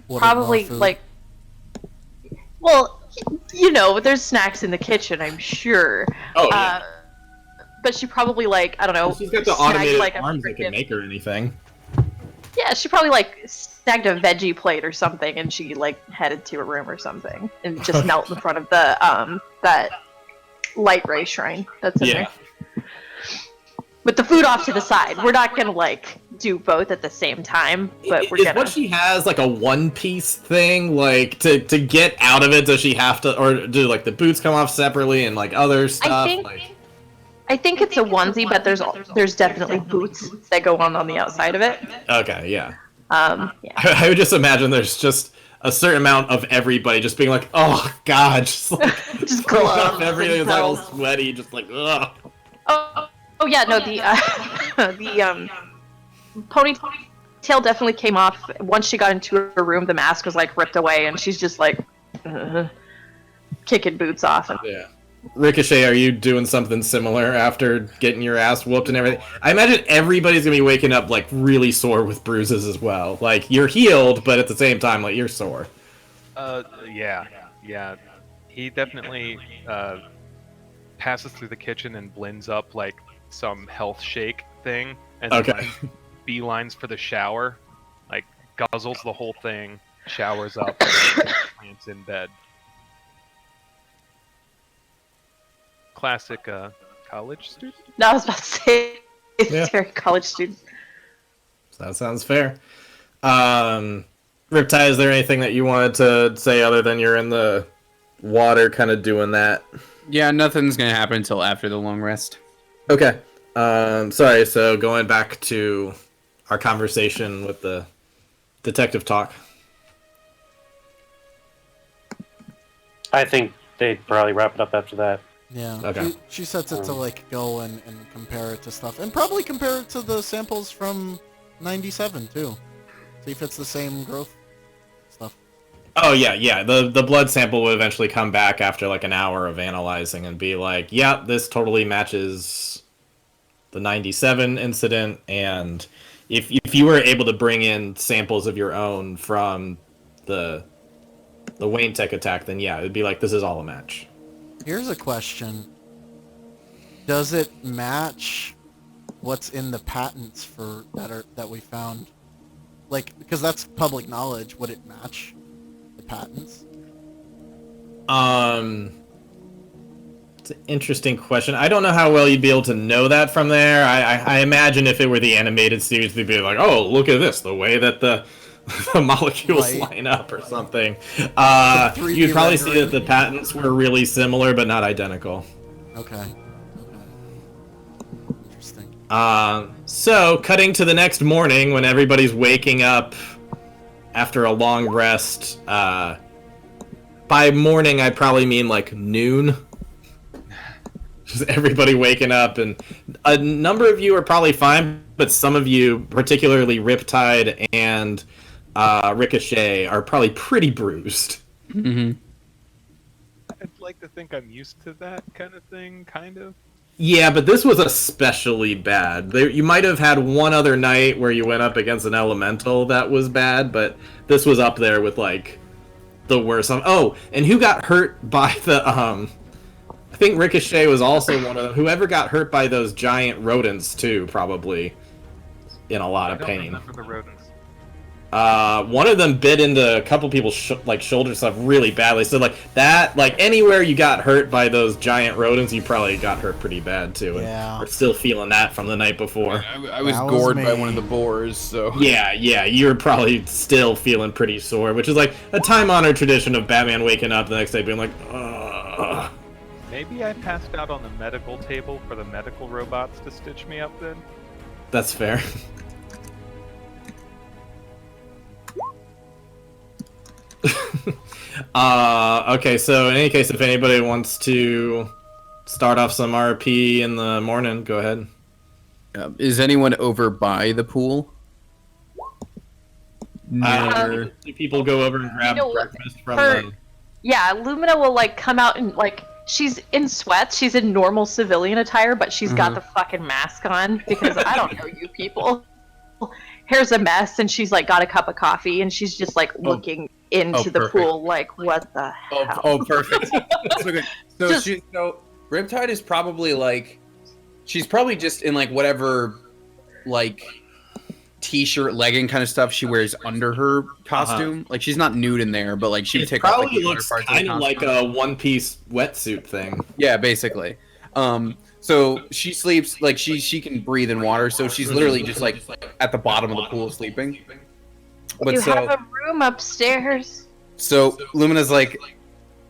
What probably about food? like, well, you know, there's snacks in the kitchen, I'm sure. Oh, yeah. But she probably, like, I don't know. She's got the snagged, automated like, a arms that can frickin'- make her anything. Yeah, she probably, like, snagged a veggie plate or something, and she, like, headed to a room or something, and just knelt in front of the that light ray shrine that's in there. With the food off to the side. We're not gonna, like, do both at the same time, but we're Is gonna... what she has like a one-piece thing? Like, to get out of it, does she have to, or do, like, the boots come off separately and, like, other stuff? I think it's a onesie, but there's definitely boots that go on the outside of it. Okay, yeah. Yeah. I would just imagine there's just a certain amount of everybody just being like, oh, God, just, like, Just throwing up gloves everything. It's and like all pills. sweaty, just like, ugh. Oh yeah, no, the ponytail definitely came off once she got into her room. The mask was like ripped away, and she's just like kicking boots off. And Yeah. Ricochet, are you doing something similar after getting your ass whooped and everything? I imagine everybody's gonna be waking up like really sore with bruises as well. Like, you're healed, but at the same time, like, you're sore. Yeah. He definitely passes through the kitchen and blends up like some health shake thing, and then, Okay. like, beelines for the shower, like guzzles the whole thing, showers up, and plants in bed. Classic college student. no, I was about to say it's Yeah. very college student. That sounds fair. Riptide, is there anything that you wanted to say other than you're in the water kind of doing that? Yeah, nothing's gonna happen until after the long rest. Okay. Sorry, so going back to our conversation with the detective talk. I think they'd probably wrap it up after that. Yeah. Okay. She sets it to like go and compare it to stuff, and probably compare it to the samples from '97 too. See if it's the same growth stuff. Oh yeah. The blood sample would eventually come back after like an hour of analyzing and be like, yeah, this totally matches the '97 incident. And if you were able to bring in samples of your own from the Wayne Tech attack, then yeah, it'd be like this is all a match. Here's a question: does it match what's in the patents for that we found? Like, because that's public knowledge. Would it match the patents? It's an interesting question. I don't know how well you'd be able to know that from there. I imagine if it were the animated series, they'd be like, oh, look at this, the way that the molecules Right. line up or something. 3D You'd probably see rendering. that the patents were really similar, but not identical. Okay. Interesting. So, cutting to the next morning when everybody's waking up after a long rest. By morning, I probably mean like noon. Just everybody waking up, and a number of you are probably fine, but some of you, particularly Riptide and Ricochet, are probably pretty bruised. Mm-hmm. I'd like to think I'm used to that kind of thing, kind of. Yeah, but this was especially bad. You might have had one other night where you went up against an elemental that was bad, but this was up there with like the worst. Oh, and who got hurt by the I think Ricochet was also one of them. Whoever got hurt by those giant rodents too, probably in a lot I of don't pain. remember the rodents. One of them bit into a couple people's shoulder stuff really badly. So like that, like anywhere you got hurt by those giant rodents, you probably got hurt pretty bad too. And Yeah. are still feeling that from the night before. I was That was gored by me. one of the boars, so. Yeah, you're probably still feeling pretty sore, which is like a time-honored tradition of Batman waking up the next day being like, ugh. Maybe I passed out on the medical table for the medical robots to stitch me up then? That's fair. Okay, so in any case, if anybody wants to start off some RP in the morning, go ahead. Is anyone over by the pool? Near... People go over and grab You know, breakfast from her- the... Yeah, Lumina will like come out and like she's in sweats. She's in normal civilian attire, but she's got the fucking mask on because I don't know you people. Hair's a mess, and she's like got a cup of coffee, and she's just like looking into the perfect. pool, like what the hell? Oh, perfect. So good. So Just- so Riptide is probably like, she's probably just in like whatever, like, t-shirt, legging kind of stuff she wears under her costume. Like she's not nude in there, but like she would It take off like probably the other looks parts of the kind of like costume. a one-piece wetsuit thing. Yeah, basically. So she sleeps like she can breathe in water, so she's literally just like at the bottom of the pool sleeping. But You so have a room upstairs. so Lumina's like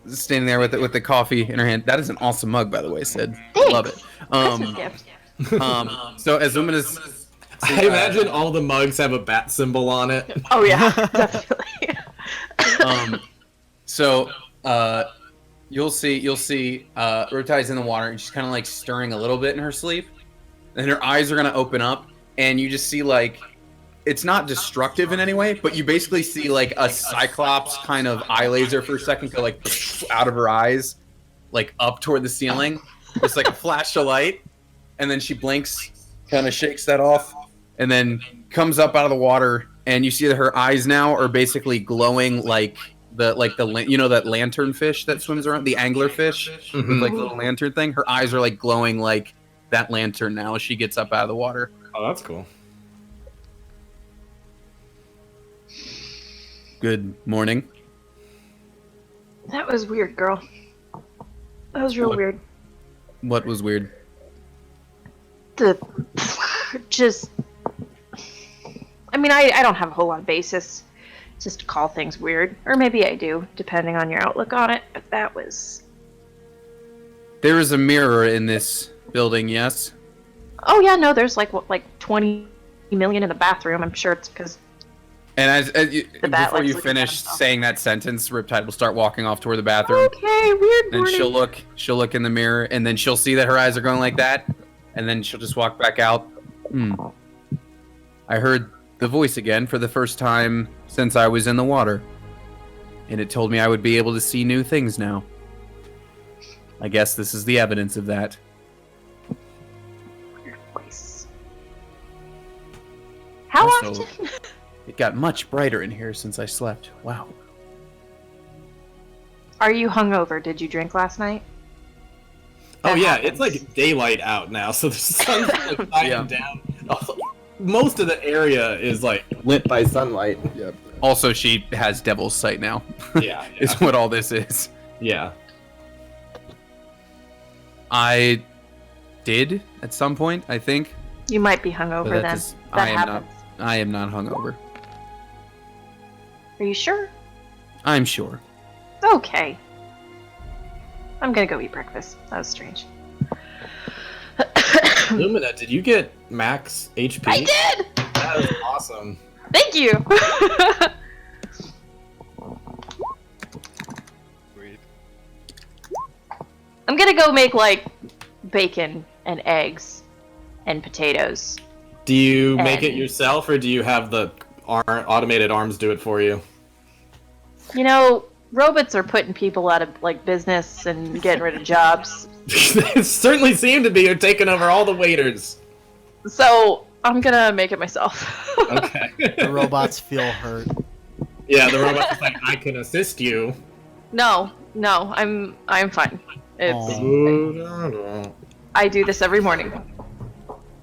standing there with the coffee in her hand. That is an awesome mug, by the way, Sid. Thanks. Love it. Christmas gift. So as Lumina's I imagine all the mugs have a bat symbol on it. Oh yeah, definitely. So you'll see Riptide's in the water and she's kind of like stirring a little bit in her sleep, and her eyes are gonna open up, and you just see like, it's not destructive in any way, but you basically see like a Cyclops kind of eye laser for a second go like out of her eyes, like up toward the ceiling, just like a flash of light, and then she blinks, kind of shakes that off, and then comes up out of the water, and you see that her eyes now are basically glowing like the you know that lantern fish that swims around, the angler fish with like the little lantern thing. Her eyes are like glowing like that lantern now as she gets up out of the water. Oh, that's cool. Good morning. That was weird, girl. That was real weird. What was weird? Just. I mean, I don't have a whole lot of basis just to call things weird, or maybe I do, depending on your outlook on it. But that was. There is a mirror in this building, yes? Oh yeah, no, there's like 20 million in the bathroom. I'm sure it's because. And as you, The bat before likes you looking at finish himself. saying that sentence, Riptide will start walking off toward the bathroom. Okay, weird Then morning. she'll look in the mirror, and then she'll see that her eyes are going like that, and then she'll just walk back out. I heard the voice again for the first time since I was in the water, and it told me I would be able to see new things now. I guess this is the evidence of that. Weird voice. How Also- often? It got much brighter in here since I slept. Wow. Are you hungover? Did you drink last night? Oh That yeah, happens. it's like daylight out now, so the sun's like dying Yeah. down. Also, most of the area is like lit by sunlight. Yep. Also, she has devil's sight now. Yeah, Is what all this is. yeah. I did at some point, I think. You might be hungover But that then. is- That happens. I am not hungover. Are you sure? I'm sure. Okay. I'm gonna go eat breakfast. That was strange. Lumina, did you get max HP? I did! That is awesome. Thank you! Sweet. I'm gonna go make like bacon and eggs and potatoes. Do you make it And- yourself, or do you have the automated arms do it for you? You know, robots are putting people out of like business and getting rid of jobs. They certainly seem to be. You're taking over all the waiters. So I'm gonna make it myself. Okay. The robots feel hurt. Yeah, the robot's like, I can assist you. No, I'm fine. It's Oh. I do this every morning.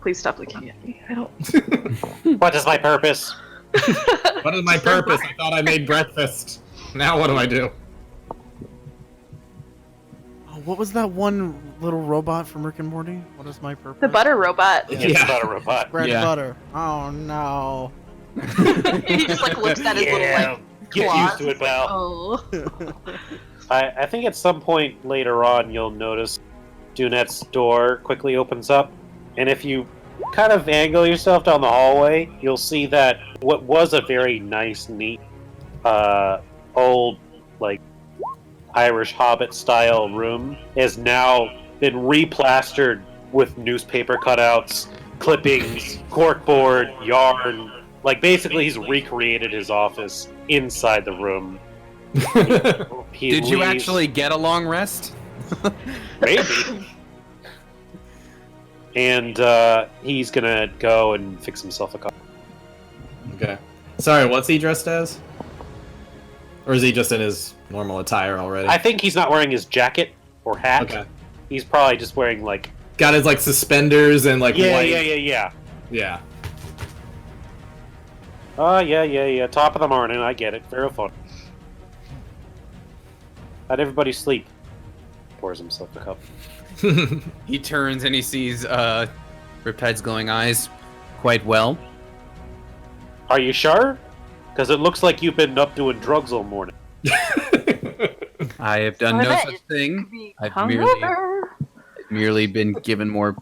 Please stop looking at me. I don't. What is my purpose? What is my purpose? I thought I made breakfast. Now what do I do? Oh, what was that one little robot from Rick and Morty? What is my purpose? The butter robot. Yeah. It's about a robot. Bread Yeah. and butter. Oh no. He just like looks at his little like Get claws. used to it, pal. Oh. I think at some point later on you'll notice Dunette's door quickly opens up, and if you kind of angle yourself down the hallway, you'll see that what was a very nice, neat, old, like, Irish Hobbit style room has now been replastered with newspaper cutouts, clippings, corkboard, yarn. Like, basically, he's recreated his office inside the room. He Did you leaves- actually get a long rest? Maybe. And he's gonna go and fix himself a cup. Okay. Sorry, what's he dressed as? Or is he just in his normal attire already? I think he's not wearing his jacket or hat. Okay. He's probably just wearing like Got his like suspenders and like yeah, white. yeah. Yeah. Oh yeah. Top of the morning. I get it. Very fun. How'd everybody sleep? Pours himself a cup. He turns and he sees Riptide's glowing eyes quite well. Are you sure? Because it looks like you've been up doing drugs all morning. I have done Well, I no bet such it thing. could be I've hungover. merely been given more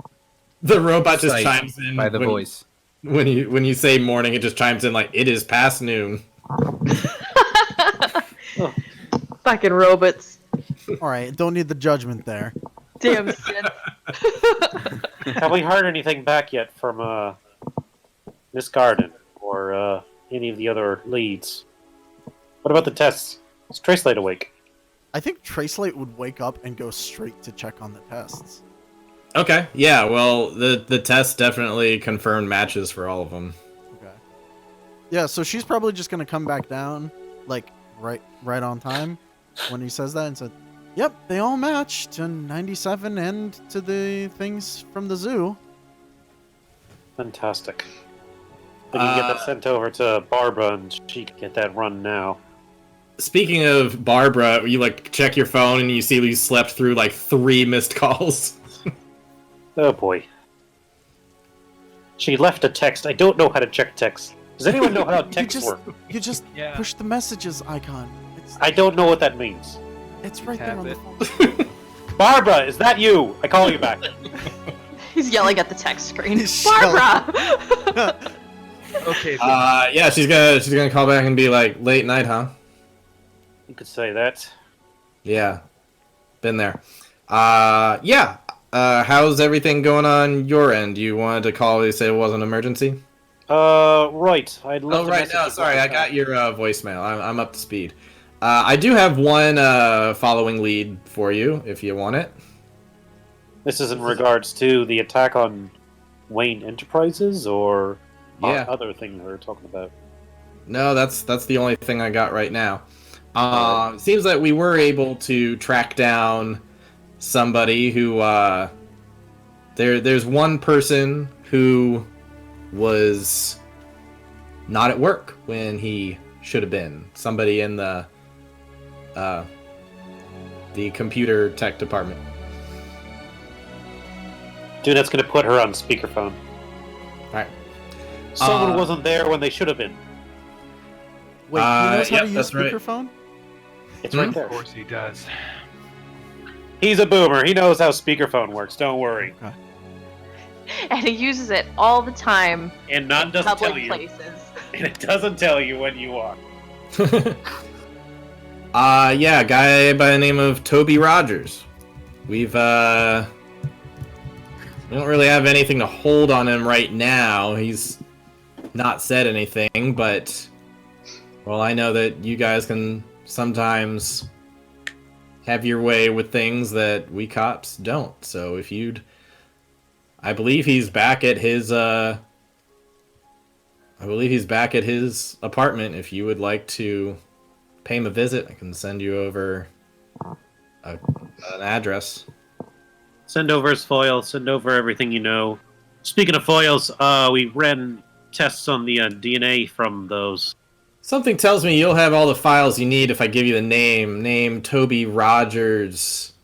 The robot just sight chimes in by the when, voice. when you say morning. It just chimes in like it is past noon. Fucking robots. All right, don't need the judgment there. Damn synth. Have we heard anything back yet from Miss Garden or any of the other leads? What about the tests? Is Tracelight awake? I think Tracelight would wake up and go straight to check on the tests. Okay. Yeah. Well, the test definitely confirmed matches for all of them. Okay. Yeah, so she's probably just gonna come back down, like right on time, when he says that, and said, "Yep, they all match to 97 and to the things from the zoo." Fantastic. Then you can get that sent over to Barbara, and she can get that run now. Speaking of Barbara, you like check your phone and you see you slept through like 3 missed calls. Oh boy. She left a text. I don't know how to check text. Does anyone know how texts work? You just Yeah. push the messages icon. I don't know what that means. It's right there Tap on the it. phone. Barbara, is that you? I call you back. He's yelling at the text screen. He's Barbara! Okay. Yeah, she's gonna call back and be like, late night, huh? You could say that. Yeah, been there. Yeah. How's everything going on your end? You wanted to call to say it wasn't an emergency? Right. I'd love Oh, to right. message No, you sorry. one I time. got your voicemail. I'm up to speed. I do have one following lead for you if you want it. This is in regards to the attack on Wayne Enterprises, or Yeah. other thing we're talking about. No, that's the only thing I got right now. Alright. It seems that we were able to track down somebody who there's one person who was not at work when he should have been. Somebody in the computer tech department. Dude, that's gonna put her on speakerphone. Alright. Someone wasn't there when they should have been. Wait, he knows how yep, to use that's right. speakerphone? It's Hmm? right Of there. course he does. He's a boomer. He knows how speakerphone works. Don't worry. And he uses it all the time And none in doesn't tell public you. places. And it doesn't tell you when you are. Yeah, a guy by the name of Toby Rogers. We don't really have anything to hold on him right now. He's not said anything, but well, I know that you guys can sometimes have your way with things that we cops don't. So if you'd, I believe he's back at his apartment. If you would like to pay him a visit, I can send you over an address. Send over his foil. Send over everything you know. Speaking of foils, we ran tests on the DNA from those. Something tells me you'll have all the files you need if I give you the name. Name Toby Rogers,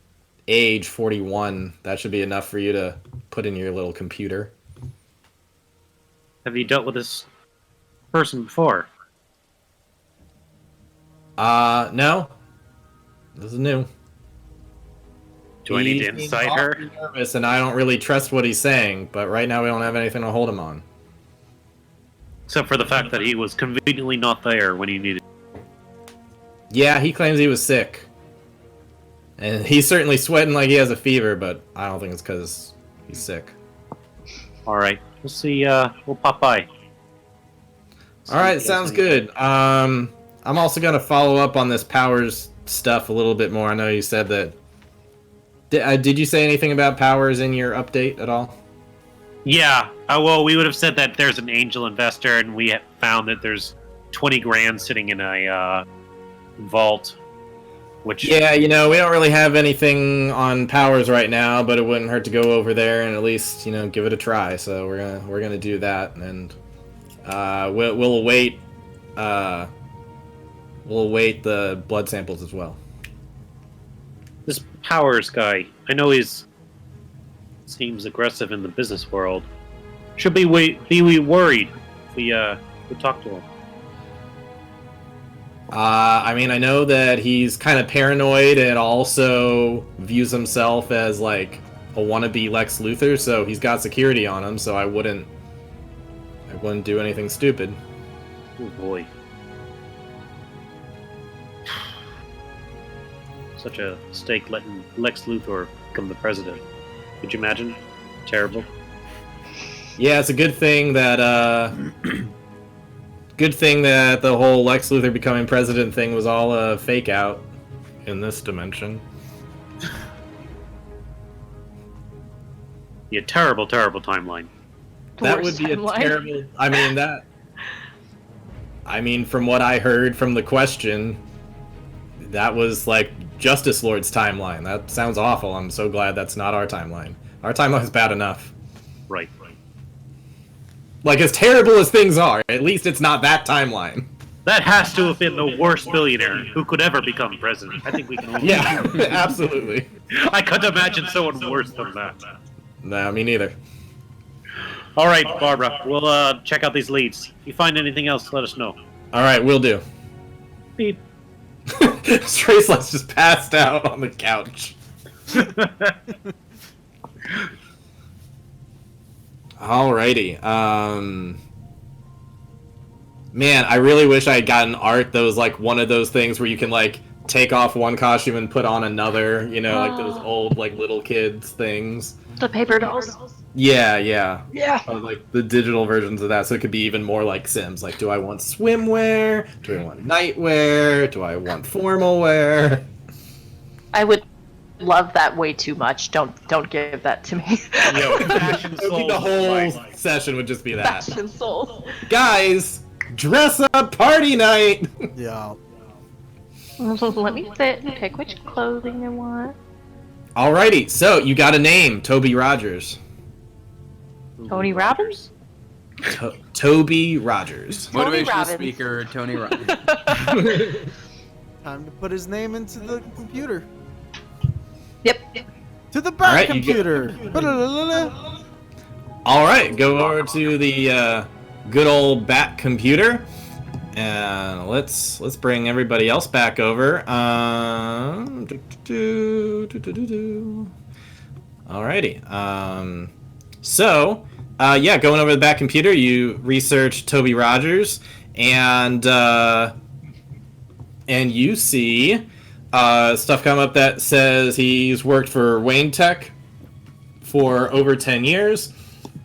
age 41. That should be enough for you to put in your little computer. Have you dealt with this person before? No. This is new. Do I need to He's incite her? awfully nervous, and I don't really trust what he's saying, but right now we don't have anything to hold him on. Except for the fact that he was conveniently not there when he needed. Yeah, he claims he was sick. And he's certainly sweating like he has a fever, but I don't think it's because he's sick. All right, we'll see. We'll pop by. All right, sounds good. I'm also gonna follow up on this Powers stuff a little bit more. I know you said that. Did you say anything about Powers in your update at all? Yeah. Well, we would have said that there's an angel investor, and we have found that there's 20 grand sitting in a vault. Which Yeah, we don't really have anything on Powers right now, but it wouldn't hurt to go over there and at least give it a try. So we're gonna do that, and we'll await the blood samples as well. this Powers guy, I know seems aggressive in the business world. Should be we worried if we talk to him. I mean, I know that he's kind of paranoid and also views himself as like a wannabe Lex Luthor, so he's got security on him. So I wouldn't do anything stupid. Oh boy. Such a mistake letting Lex Luthor become the president. Could you imagine? Terrible. Yeah, it's a good thing that the whole Lex Luthor becoming president thing was all a fake out in this dimension. Yeah, terrible, terrible timeline. That Worst would be timeline. a terrible. I mean, from what I heard from the question, that was like Justice Lord's timeline. That sounds awful. I'm so glad that's not our timeline. Our timeline's bad enough. Right. Like, as terrible as things are, at least it's not that timeline. That has to have been the worst billionaire who could ever become president. I think we can. Only Yeah, absolutely. I couldn't imagine someone worse than that. No, me neither. All right, Barbara. We'll check out these leads. If you find anything else, let us know. All right, will do. Beep. Traceless just passed out on the couch. Alrighty. Man, I really wish I had gotten art that was like one of those things where you can like take off one costume and put on another, you know, like those old like little kids things. The paper dolls. Yeah, yeah. Yeah. Like the digital versions of that, so it could be even more like Sims. Like, do I want swimwear? Do I want nightwear? Do I want formal wear? I would love that way too much. Don't give that to me. Fashion It would be the whole session would just be that. Fashion souls. Guys, dress up party night! Yeah. Let me sit and pick which clothing I want. Alrighty, so you got a name, Toby Rogers. Tony Robbins? Toby Rogers. Tony Motivational Robbins. speaker Tony Robbins. Time to put his name into the computer. Yep. To the back Alright, you computer. Alright, go over to the good old Bat computer. And let's bring everybody else back over. Alrighty. So, going over the back computer, you research Toby Rogers, and you see stuff come up that says he's worked for Wayne Tech for over 10 years,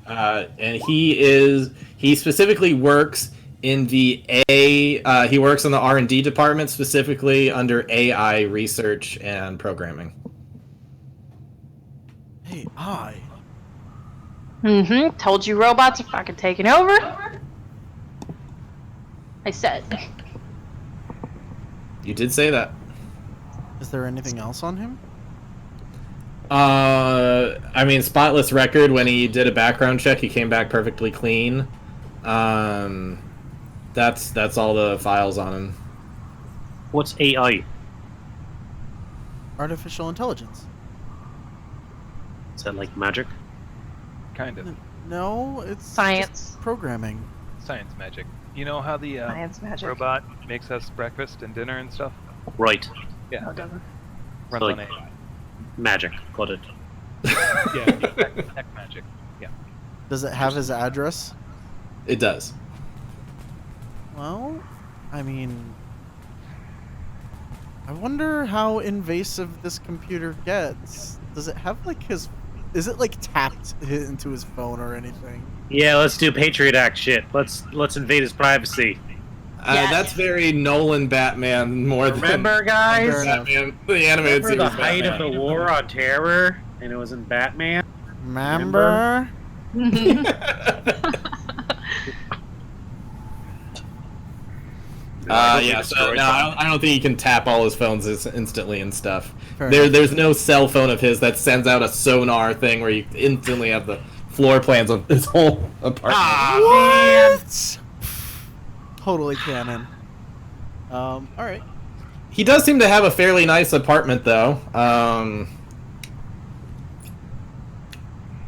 and he specifically works in the he works in the R&D department, specifically under AI research and programming. Hey, I. Mm-hmm. Told you robots are fucking taking over. I said. You did say that. Is there anything else on him? I mean, spotless record. When he did a background check, he came back perfectly clean. That's all the files on him. What's AI? Artificial intelligence. Is that like magic? Kind of. No, it's Science. just programming. Science magic. You know how the Science magic. robot makes us breakfast and dinner and stuff? Right. Yeah. No, it doesn't. Runs So, on like- AI. Magic. Got it. Yeah, tech magic. Yeah. Does it have his address? It does. Well, I mean, I wonder how invasive this computer gets. Does it have like his? Is it like tapped into his phone or anything? Yeah, let's do Patriot Act shit. Let's invade his privacy. Yes. That's very Nolan Batman more Remember, than guys? Batman. The animated Remember the series height of Batman. the war on terror, and it was in Batman. Remember? Yeah, so no, I don't think he can tap all his phones instantly and stuff. Fair enough. There's no cell phone of his that sends out a sonar thing where you instantly have the floor plans of his whole apartment. What? Totally canon. All right. He does seem to have a fairly nice apartment, though.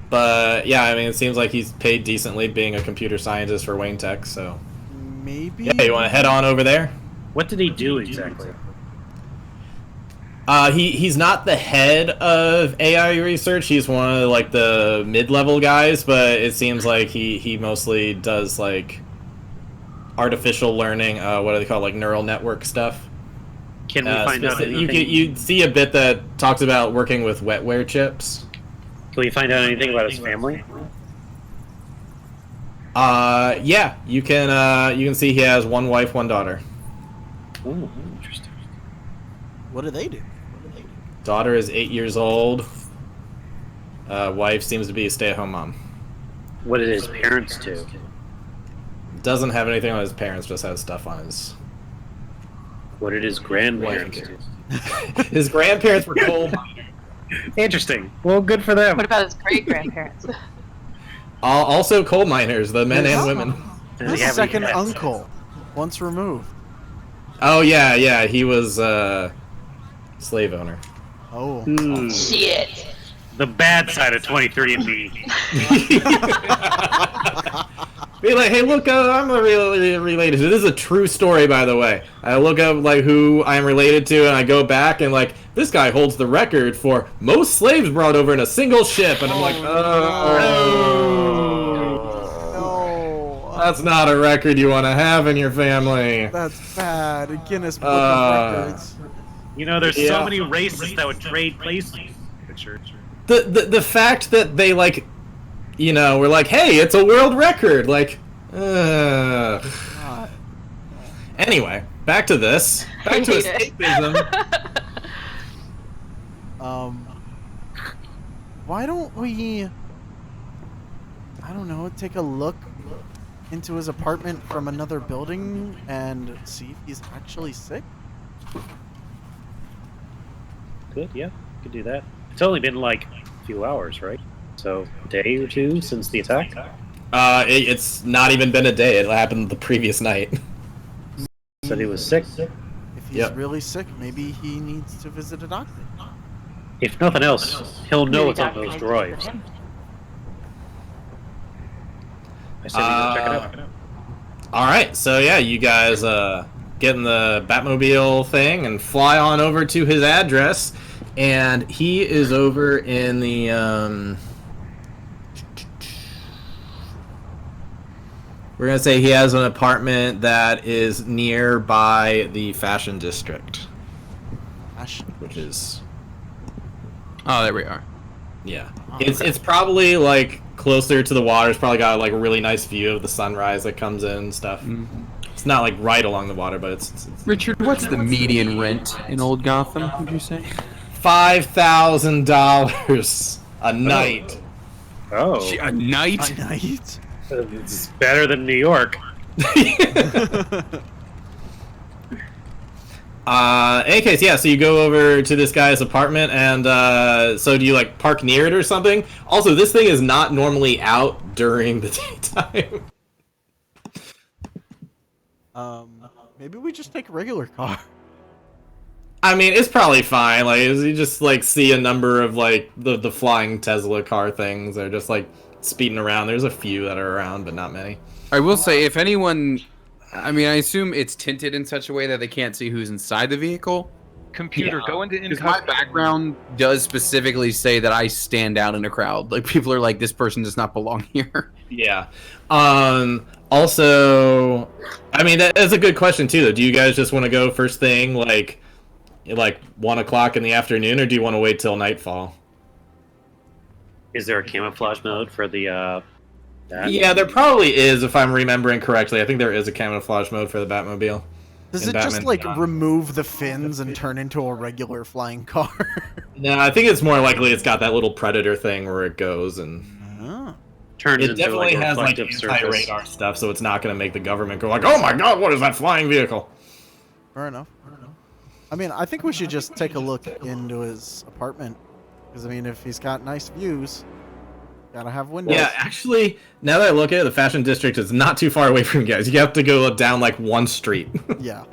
But yeah, I mean, it seems like he's paid decently being a computer scientist for Wayne Tech. So Maybe. yeah, you want to head on over there? What did he do exactly? He's not the head of AI research. He's one of like the mid-level guys, but it seems like he mostly does like artificial learning. What do they call it? Like neural network stuff? Can we find out anything? You see a bit that talks about working with wetware chips. Can we find out anything about his family? Yeah, you can see he has one wife, one daughter. Ooh, interesting. What do they do? Daughter is 8 years old. Wife seems to be a stay-at-home mom. What did his parents do? Doesn't have anything on his parents, just has stuff on his What did his grandparents wife. do? His grandparents were coal miners. Interesting. Well, good for them. What about his great grandparents? Also coal miners, the men and women. Does His he have any second pets? uncle, once removed. Oh yeah, he was slave owner. Oh. Hmm. Shit. The bad side of 23andMe. Be like, hey, look, I'm really related to. This is a true story, by the way. I look up like who I'm related to, and I go back and like this guy holds the record for most slaves brought over in a single ship, and I'm like, oh. That's not a record you want to have in your family. That's bad. A Guinness Book of Records. You know, there's Yeah. so many races that would trade places. Richard. The fact that they like, we're like, hey, it's a world record. Like, God. Anyway, back to this. Back to hate it. escapism. Why don't we, I don't know, take a look into his apartment from another building and see if he's actually sick? Good, yeah, could do that. It's only been like a few hours, right? So, a day or two since the attack? It's not even been a day. It happened the previous night. Said he was sick. If he's Yep. really sick, maybe he needs to visit a doctor. If nothing else, he'll know Maybe it's on Dr. those Hyde droids. for him. I said we go check it out. All right, so yeah, you guys get in the Batmobile thing and fly on over to his address, and he is over in the we're gonna say he has an apartment that is nearby the Fashion District, which is Oh, there we are. yeah, it's probably like closer to the water. It's probably got like a really nice view of the sunrise that comes in and stuff. It's not like right along the water, but it's Richard, what's the median rent in Old Gotham, would you say? $5,000 a night. Oh, A night? A night? it's better than New York. In any case, yeah, so you go over to this guy's apartment, and so do you like park near it or something? Also, this thing is not normally out during the daytime. Maybe we just take a regular car. I mean, it's probably fine. Like, you just like see a number of like the flying Tesla car things. They're just like speeding around. There's a few that are around, but not many. I will say, if anyone, I mean, I assume it's tinted in such a way that they can't see who's inside the vehicle. Computer, Yeah. go into Because my incognito. background does specifically say that I stand out in a crowd. Like, people are like, this person does not belong here. Yeah. Also, I mean, that's a good question too. Though, do you guys just want to go first thing, like 1 o'clock in the afternoon, or do you want to wait till nightfall? Is there a camouflage mode for the that? Yeah, there probably is, if I'm remembering correctly. I think there is a camouflage mode for the Batmobile. Does In it just Batman like Beyond. remove the fins and turn into a regular flying car? No, I think it's more likely it's got that little predator thing where it goes, and Oh. Turns it into definitely like a has like reflective surface. anti-radar stuff, so it's not going to make the government go like, "Oh my God, what is that flying vehicle?" Fair enough. I mean, I think we should just take a look into his apartment. Because, I mean, if he's got nice views, gotta have windows. Yeah, actually, now that I look at it, the Fashion District is not too far away from you guys. You have to go down like one street. Yeah.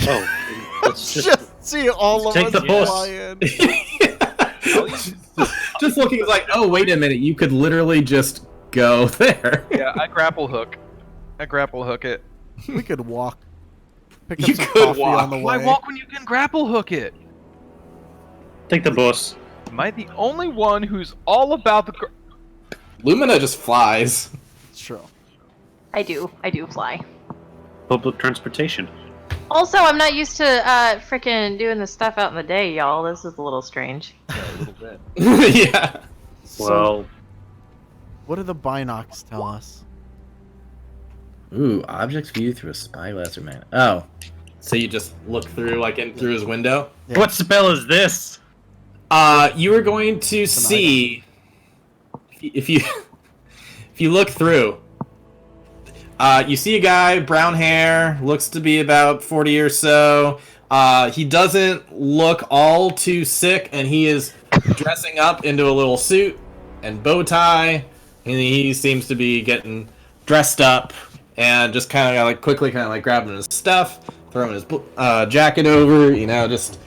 Oh, let's Just, just see all of take us the bus. fly in. Just looking like, oh, wait a minute, you could literally just go there. Yeah, I grapple hook. I grapple hook it. We could walk. Pick up You some could coffee walk. on the Why way. walk when you can grapple hook it? take the bus. Am I the only one who's all about the? Lumina just flies. It's true. I do fly. Public transportation. Also, I'm not used to freaking doing this stuff out in the day, y'all. This is a little strange. Yeah, a little bit. Yeah. So, Well, what do the binocs tell us? Ooh, objects viewed through a spyglass or man. Oh. So you just look through, like, in through his window? Yeah. what spell is this? You are going to see... If you look through, you see a guy, brown hair, looks to be about 40 or so. He doesn't look all too sick, and he is dressing up into a little suit and bow tie, and he seems to be getting dressed up and just kind of like quickly kind of like grabbing his stuff, throwing his jacket over, just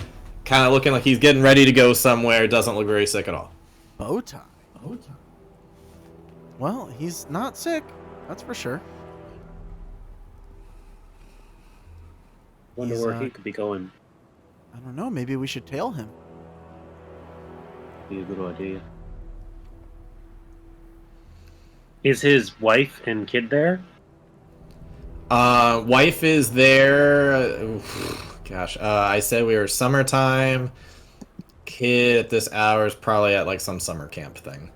kind of looking like he's getting ready to go somewhere. Doesn't look very sick at all. Bow tie. Well, he's not sick. That's for sure. Wonder He's, where he could be going. I don't know. Maybe we should tail him. Be a good idea. Is his wife and kid there? Wife is there. Gosh, I said we were summertime. Kid at this hour is probably at like some summer camp thing.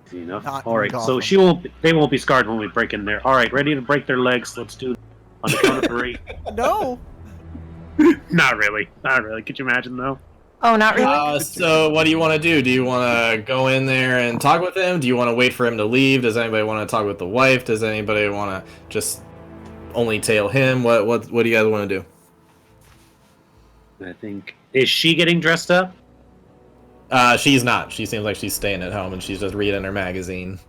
Easy enough. Not All right, so Gotham. they won't be scarred when we break in there. All right, ready to break their legs? Let's do it on the count of 3. No. Not really. Not really. Could you imagine though? Oh, not really. So what do you want to do? Do you want to go in there and talk with him? Do you want to wait for him to leave? Does anybody want to talk with the wife? Does anybody want to just only tail him? What do you guys want to do? I think. Is she getting dressed up? She's not. She seems like she's staying at home and she's just reading her magazine.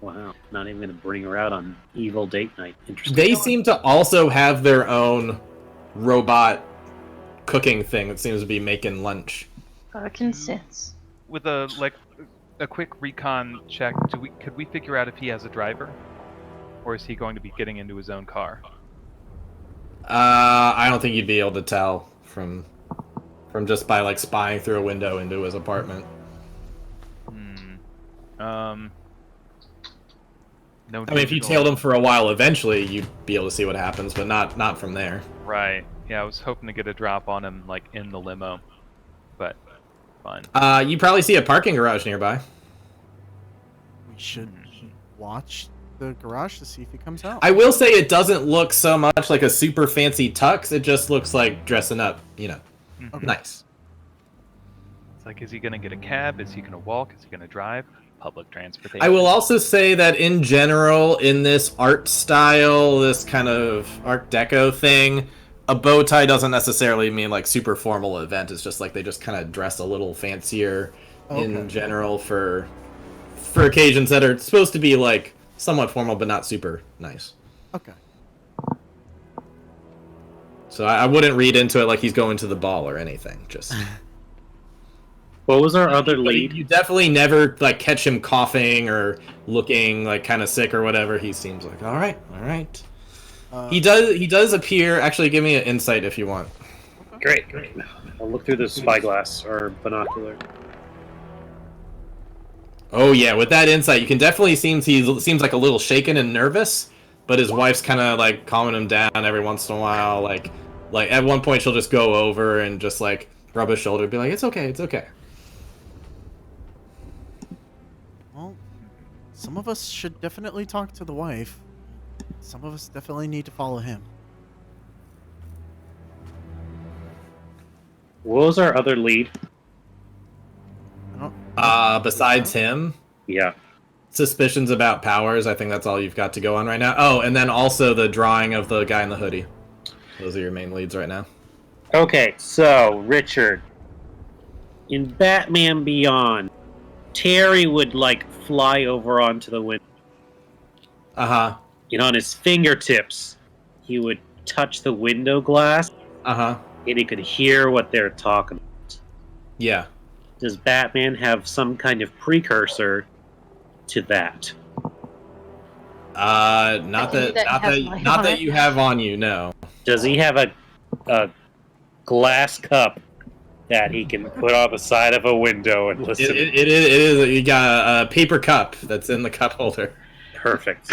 Wow. Not even gonna bring her out on evil date night. Interesting. They seem to also have their own robot cooking thing that seems to be making lunch. Consents. With a quick recon check, could we figure out if he has a driver, or is he going to be getting into his own car? I don't think you'd be able to tell from just by like spying through a window into his apartment. No. I mean, if you tailed him for a while, eventually you'd be able to see what happens, but not from there. Right. Yeah, I was hoping to get a drop on him, like, in the limo. But, fine. You probably see a parking garage nearby. We should watch the garage to see if he comes out. I will say it doesn't look so much like a super fancy tux. It just looks like dressing up, Mhm. nice. It's like, is he going to get a cab? Is he going to walk? Is he going to drive? Public transportation. I will also say that in general, in this art style, this kind of Art Deco thing, a bow tie doesn't necessarily mean like super formal event. It's just like they just kind of dress a little fancier in general for occasions that are supposed to be like somewhat formal but not super nice. Okay. So I wouldn't read into it like he's going to the ball or anything. Just What was our other but lead? you definitely never like catch him coughing or looking like kind of sick or whatever. He seems like all right. He does appear. Actually, give me an insight if you want. Great. I'll look through the spyglass or binocular. Oh yeah, with that insight, you can definitely seems like a little shaken and nervous, but his wife's kind of like calming him down every once in a while. Like at one point, she'll just go over and just like rub his shoulder, and be like, "It's okay, it's okay." Well, some of us should definitely talk to the wife. Some of us definitely need to follow him. What was our other lead? Besides him, Yeah. suspicions about Powers. I think that's all you've got to go on right now. Oh, and then also the drawing of the guy in the hoodie. Those are your main leads right now. Okay, so Richard, in Batman Beyond, Terry would like fly over onto the window. Uh-huh. And on his fingertips, he would touch the window glass, Uh-huh. and he could hear what they're talking about. Yeah. Does Batman have some kind of precursor to that? Not that you have on you, no. Does he have a glass cup that he can put on the side of a window and listen? It is. You got a paper cup that's in the cup holder. Perfect.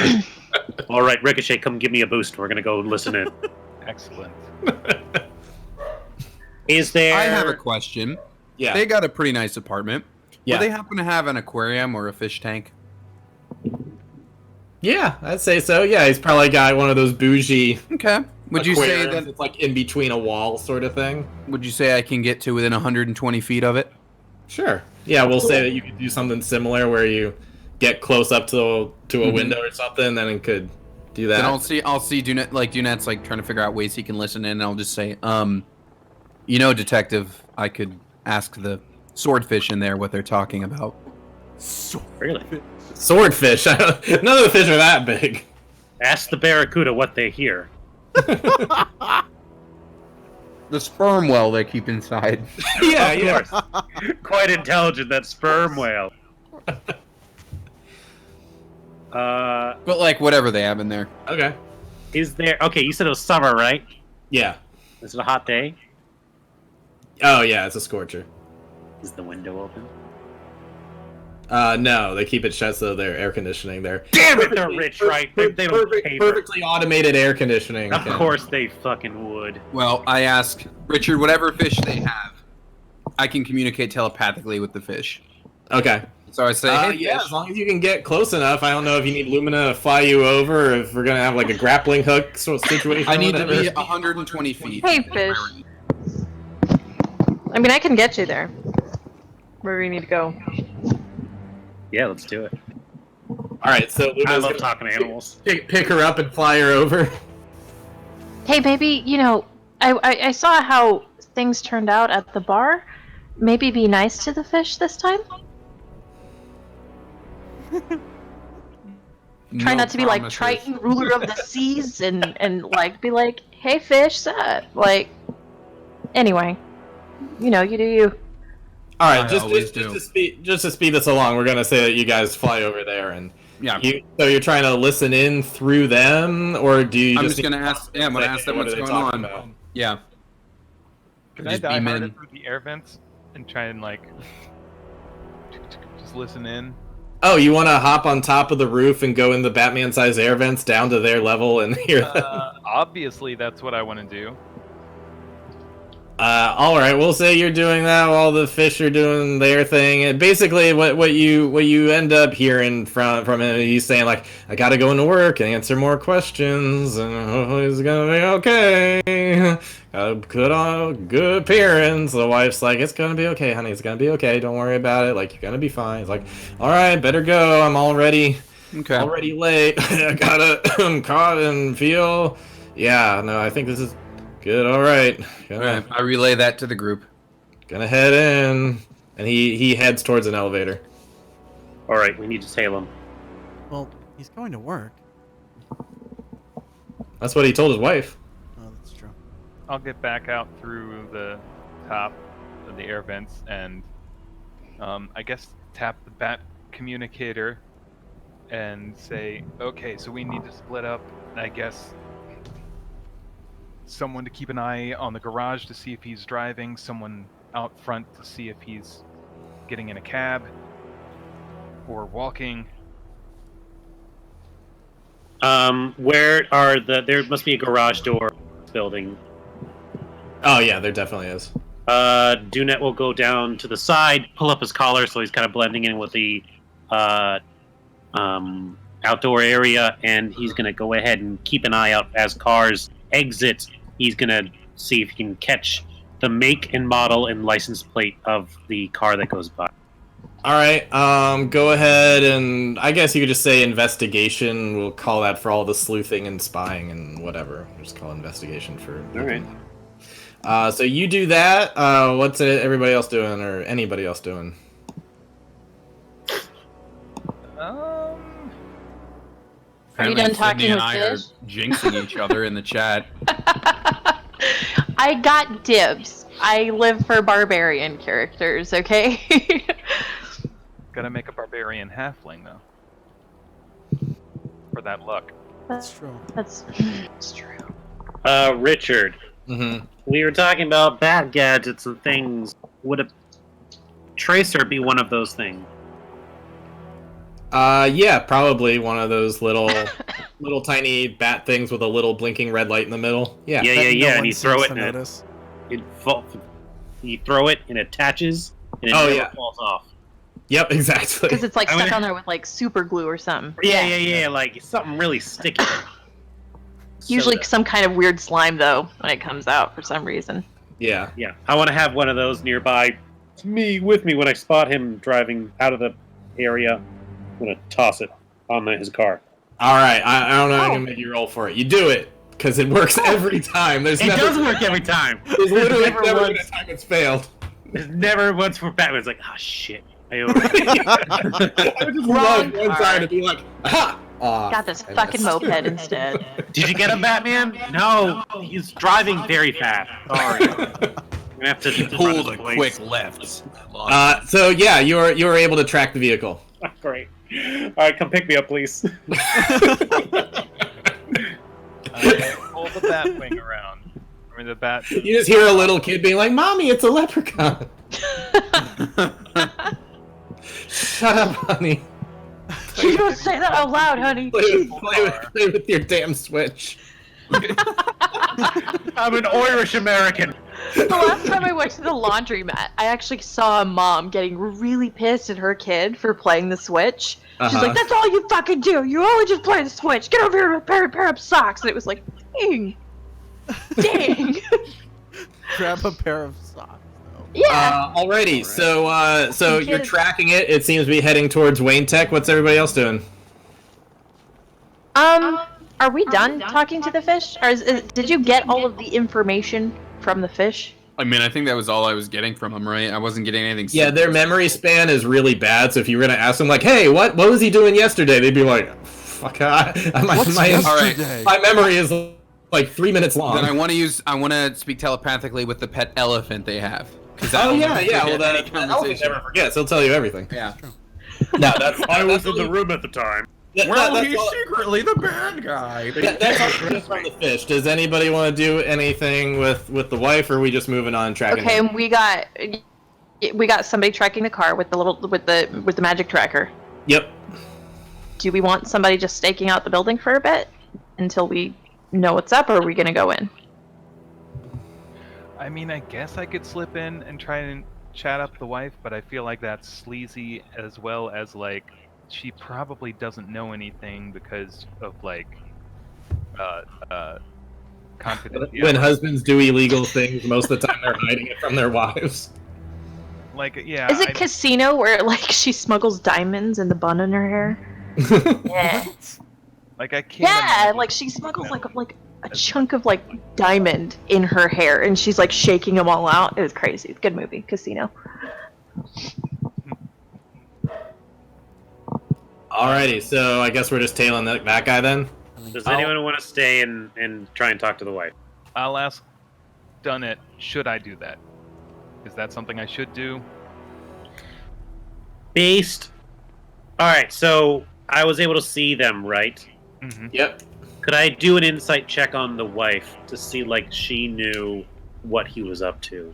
All right, Ricochet, come give me a boost. We're gonna go listen in. Excellent. Is there? I have a question. Yeah. They got a pretty nice apartment. Yeah. Do they happen to have an aquarium or a fish tank? Yeah, I'd say so. Yeah, he's probably got one of those bougie. Okay. Would you say aquariums. that? It's like in between a wall sort of thing? Would you say I can get to within 120 feet of it? Sure. Yeah, we'll say that you could do something similar where you get close up to a window or something, then it could do that. Then I'll see Dunet's like trying to figure out ways he can listen in, and I'll just say, detective, I could ask the swordfish in there what they're talking about. Really? Swordfish. None of the fish are that big. Ask the barracuda what they hear. The sperm well they keep inside. Yeah. Of course. Quite intelligent, that sperm whale. But like whatever they have in there. Okay. Is there? Okay, you said it was summer, right? Yeah. Is it a hot day? Oh yeah, it's a scorcher. Is the window open? No, they keep it shut so they're air conditioning there. Damn it, they're rich, right? They don't pay for it. Perfectly automated air conditioning. Of course they fucking would. Well, I ask Richard, whatever fish they have, I can communicate telepathically with the fish. Okay. So I say, hey, yeah, fish. as long as you can get close enough. I don't know if you need Lumina to fly you over, or if we're gonna have like a grappling hook sort of situation. I need to whatever. be 120 feet. Hey, fish. I mean, I can get you there. Where you need to go. Yeah, let's do it. All right, so I Lumina's love gonna talking to animals. pick her up and fly her over. Hey, maybe, I saw how things turned out at the bar. Maybe be nice to the fish this time? Try not to be like Triton, ruler of the seas, and like be like, hey, fish, sup? Like, anyway, you do you. All right, I just always to speed this along, we're gonna say that you guys fly over there, and Yeah. so you're trying to listen in through them, or do you? I'm just just gonna ask. Yeah, I'm gonna ask them what what's are they going talking on. about? Yeah. Can I Just die beam harder in. through the air vents and try and like just listen in? Oh, you want to hop on top of the roof and go in the Batman-sized air vents down to their level and hear them? Obviously, that's what I want to do. All right, we'll say you're doing that while the fish are doing their thing. And basically, what you end up hearing from him, he's saying like, "I gotta go into work and answer more questions, and hopefully it's gonna be okay. Got a good appearance." The wife's like, "It's gonna be okay, honey. It's gonna be okay. Don't worry about it. Like, you're gonna be fine." He's like, "All right, better go. I'm already late. I gotta caught and feel. Yeah, no, I think this is." Good, all right. Alright, I relay that to the group. Gonna head in. And he heads towards an elevator. Alright, we need to tail him. Well, he's going to work. That's what he told his wife. Oh, that's true. I'll get back out through the top of the air vents and I guess tap the bat communicator and say, okay, so we need to split up. I guess someone to keep an eye on the garage to see if he's driving, someone out front to see if he's getting in a cab or walking. Where are there must be a garage door in this building. Oh yeah, there definitely is. Dunet will go down to the side, pull up his collar so he's kind of blending in with the outdoor area, and he's going to go ahead and keep an eye out as cars exit. He's going to see if he can catch the make and model and license plate of the car that goes by. All right, go ahead and I guess you could just say investigation. We'll call that for all the sleuthing and spying and whatever. We'll just call investigation for. All right. So you do that. What's everybody else doing, or anybody else doing? Are you done talking Sydney with and I fish? are jinxing each other in the chat. I got dibs. I live for barbarian characters, okay? Gotta make a barbarian halfling, though. For that luck. That's true. That's true. Richard, Mm-hmm. we were talking about bat gadgets and things. Would a tracer be one of those things? Yeah, probably one of those little tiny bat things with a little blinking red light in the middle. Yeah. Yeah, That no and one you throw seems it to and it, notice. you throw it and it attaches and it Oh, never yeah. falls off. Yep, exactly. Because it's like I stuck mean- on there with like super glue or something. Yeah, like something really sticky. Usually So, some kind of weird slime though when it comes out for some reason. Yeah. yeah, I want to have one of those nearby with me when I spot him driving out of the area. I'm gonna toss it on his car. All right. I don't know. I'm Oh. gonna make you roll for it. You do it because it works every time. There's It never, does work every time. There's literally never never been once- a time it's failed. There's never once for Batman. It's like, ah, shit. I I would just love one side to be like, aha! Got this fucking moped instead. Did you get him, Batman? No, he's driving very fast. Sorry. I'm gonna have to Pull the quick left. So yeah, you're able to track the vehicle. Great. All right, come pick me up, please. Pull the bat wing around. I mean, the bat. You just hear a little kid being like, "Mommy, it's a leprechaun." Shut up, honey. You don't say that out loud, honey. Play with your damn Switch. I'm an Irish American. The last time I went to the laundromat, I actually saw a mom getting really pissed at her kid for playing the Switch. She's like, "That's all you fucking do. You only just play the Switch. Get over here and pair up socks." And it was like, dang. Dang. Grab a pair of socks. Yeah. Alrighty, so you're Kids. tracking it. It seems to be heading towards Wayne Tech. What's everybody else doing? Are we done talking to the fish? Or did you get all of the information from the fish? I mean, I think that was all I was getting from him, right? I wasn't getting anything. Yeah, their memory span is really bad. So if you were gonna ask them, like, "Hey, what was he doing yesterday?" They'd be like, "Fuck, my memory is like 3 minutes long." Then I want to speak telepathically with the pet elephant they have. Oh yeah. Well, that elephant never forgets. He'll tell you everything. Yeah. No, that's I was in the room at the time. secretly the bad guy. That's all just from the fish. Does anybody want to do anything with the wife, or are we just moving on tracking? Okay, her? and we got somebody tracking the car with the magic tracker. Yep. Do we want somebody just staking out the building for a bit until we know what's up, or are we gonna go in? I mean, I guess I could slip in and try and chat up the wife, but I feel like that's sleazy, as well as like she probably doesn't know anything because of like confidentiality. When husbands do illegal things, most of the time they're hiding it from their wives. Like, yeah. Is it casino where like she smuggles diamonds in the bun in her hair? Yeah. Like I can't. Yeah, imagine- like she smuggles like a chunk of like diamond in her hair, and she's like shaking them all out. It was crazy. It's a good movie, Casino. Alrighty, so I guess we're just tailing that guy then. Does anyone want to stay and try and talk to the wife? I'll ask Dunnett, should I do that? Is that something I should do? Based. Alright, so I was able to see them, right? Mm-hmm. Yep. Could I do an insight check on the wife to see, like, she knew what he was up to?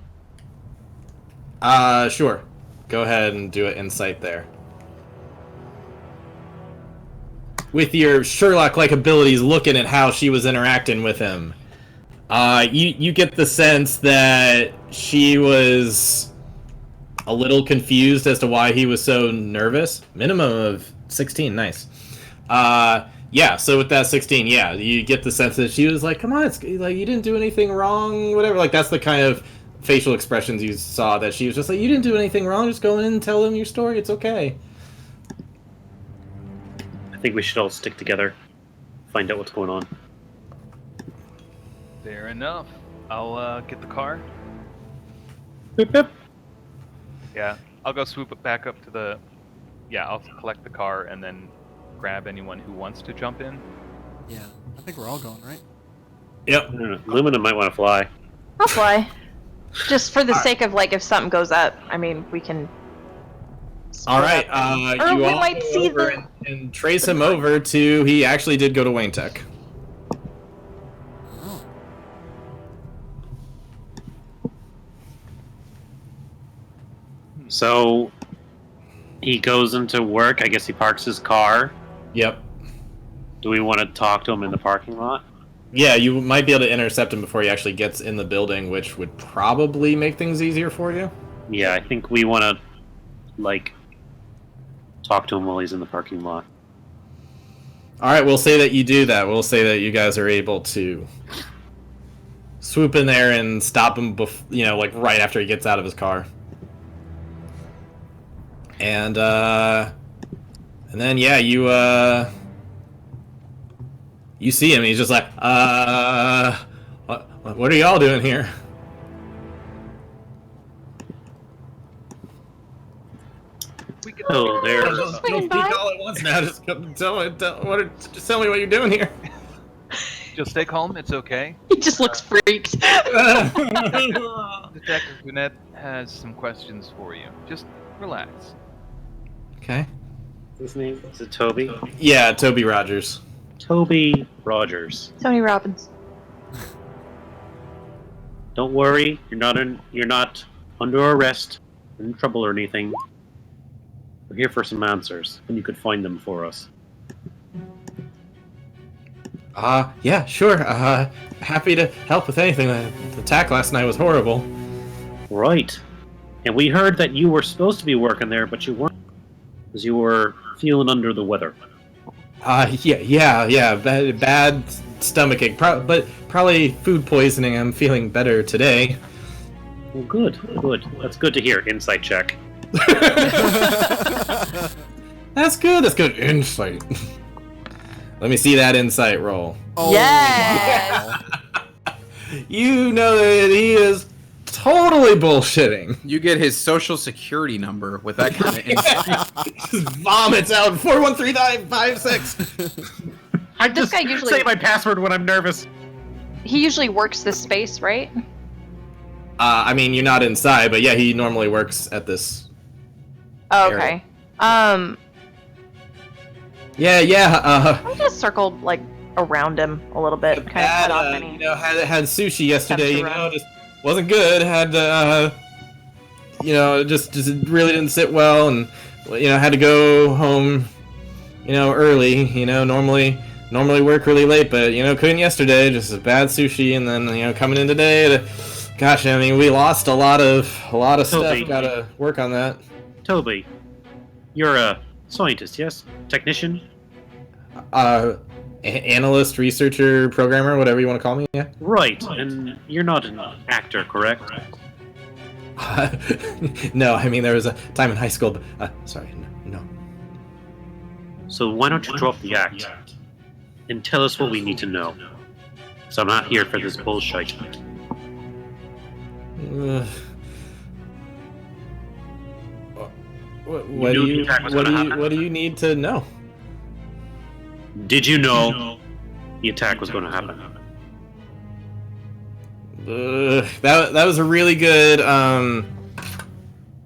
Sure. Go ahead and do an insight there. With your Sherlock-like abilities, looking at how she was interacting with him, you get the sense that she was a little confused as to why he was so nervous. Minimum of 16, nice. Yeah, so with that 16, yeah, you get the sense that she was like, "Come on, it's like you didn't do anything wrong, whatever." Like that's the kind of facial expressions you saw, that she was just like, "You didn't do anything wrong. Just go in and tell him your story. It's okay." I think we should all stick together, find out what's going on. Fair enough. I'll get the car. Boop, boop. Yeah, I'll go swoop it back up to the. Yeah, I'll collect the car and then grab anyone who wants to jump in. Yeah, I think we're all going, right? Yep. I don't know. Lumina might want to fly. I'll fly. Just for the sake of like, if something goes up, I mean, we can. All right. Or You we all might go see over the- and trace him over to. He actually did go to Wayne Tech. Oh. So he goes into work. I guess he parks his car. Yep. Do we want to talk to him in the parking lot? Yeah, you might be able to intercept him before he actually gets in the building, which would probably make things easier for you. Yeah, I think we want to, like, talk to him while he's in the parking lot. All right, we'll say that you do that. We'll say that you guys are able to swoop in there and stop him, like right after he gets out of his car. And then yeah, you see him. He's just like, what are y'all doing here? We can. Oh, there. Don't speak all at once now. Just just tell me what you're doing here. Just stay calm. It's okay. He just looks freaked. Detective Gwinnett has some questions for you. Just relax. Okay. His name is it Toby? Yeah, Toby Rogers. Toby Rogers. Tony Robbins. Don't worry, you're not under arrest, in trouble or anything. We're here for some answers, and you could find them for us. Yeah, sure. Happy to help with anything. The attack last night was horrible. Right. And we heard that you were supposed to be working there, but you weren't, because you were feeling under the weather. Yeah. Bad stomachache, but probably food poisoning. I'm feeling better today. Well, good. That's good to hear. Insight check. That's good. Insight. Let me see that insight roll. Oh, Yes! You know that he is totally bullshitting. You get his social security number with that kind of insight. Just vomits out 413956. I This just guy usually- say my password when I'm nervous. He usually works this space, right? I mean, you're not inside, but yeah, he normally works at this. Oh, okay. Yeah. I'm just circled like around him a little bit, kind of cut off any. Had sushi yesterday. Steps around. Just wasn't good. Had just really didn't sit well, and had to go home, early. Normally work really late, but couldn't yesterday. Just bad sushi, and then coming in today. Gosh, I mean, we lost a lot of stuff. Toby. Gotta work on that. Toby, you're a scientist, yes? Technician? Analyst, researcher, programmer, whatever you want to call me. Yeah. Right, and you're not an actor, correct? No, I mean there was a time in high school, but sorry, no. So why don't you drop the act and tell us what we need to know? So I'm not here for this bullshit. What knew the attack was gonna happen? What do you need to know? Did you know the attack was going to happen? That was a really good that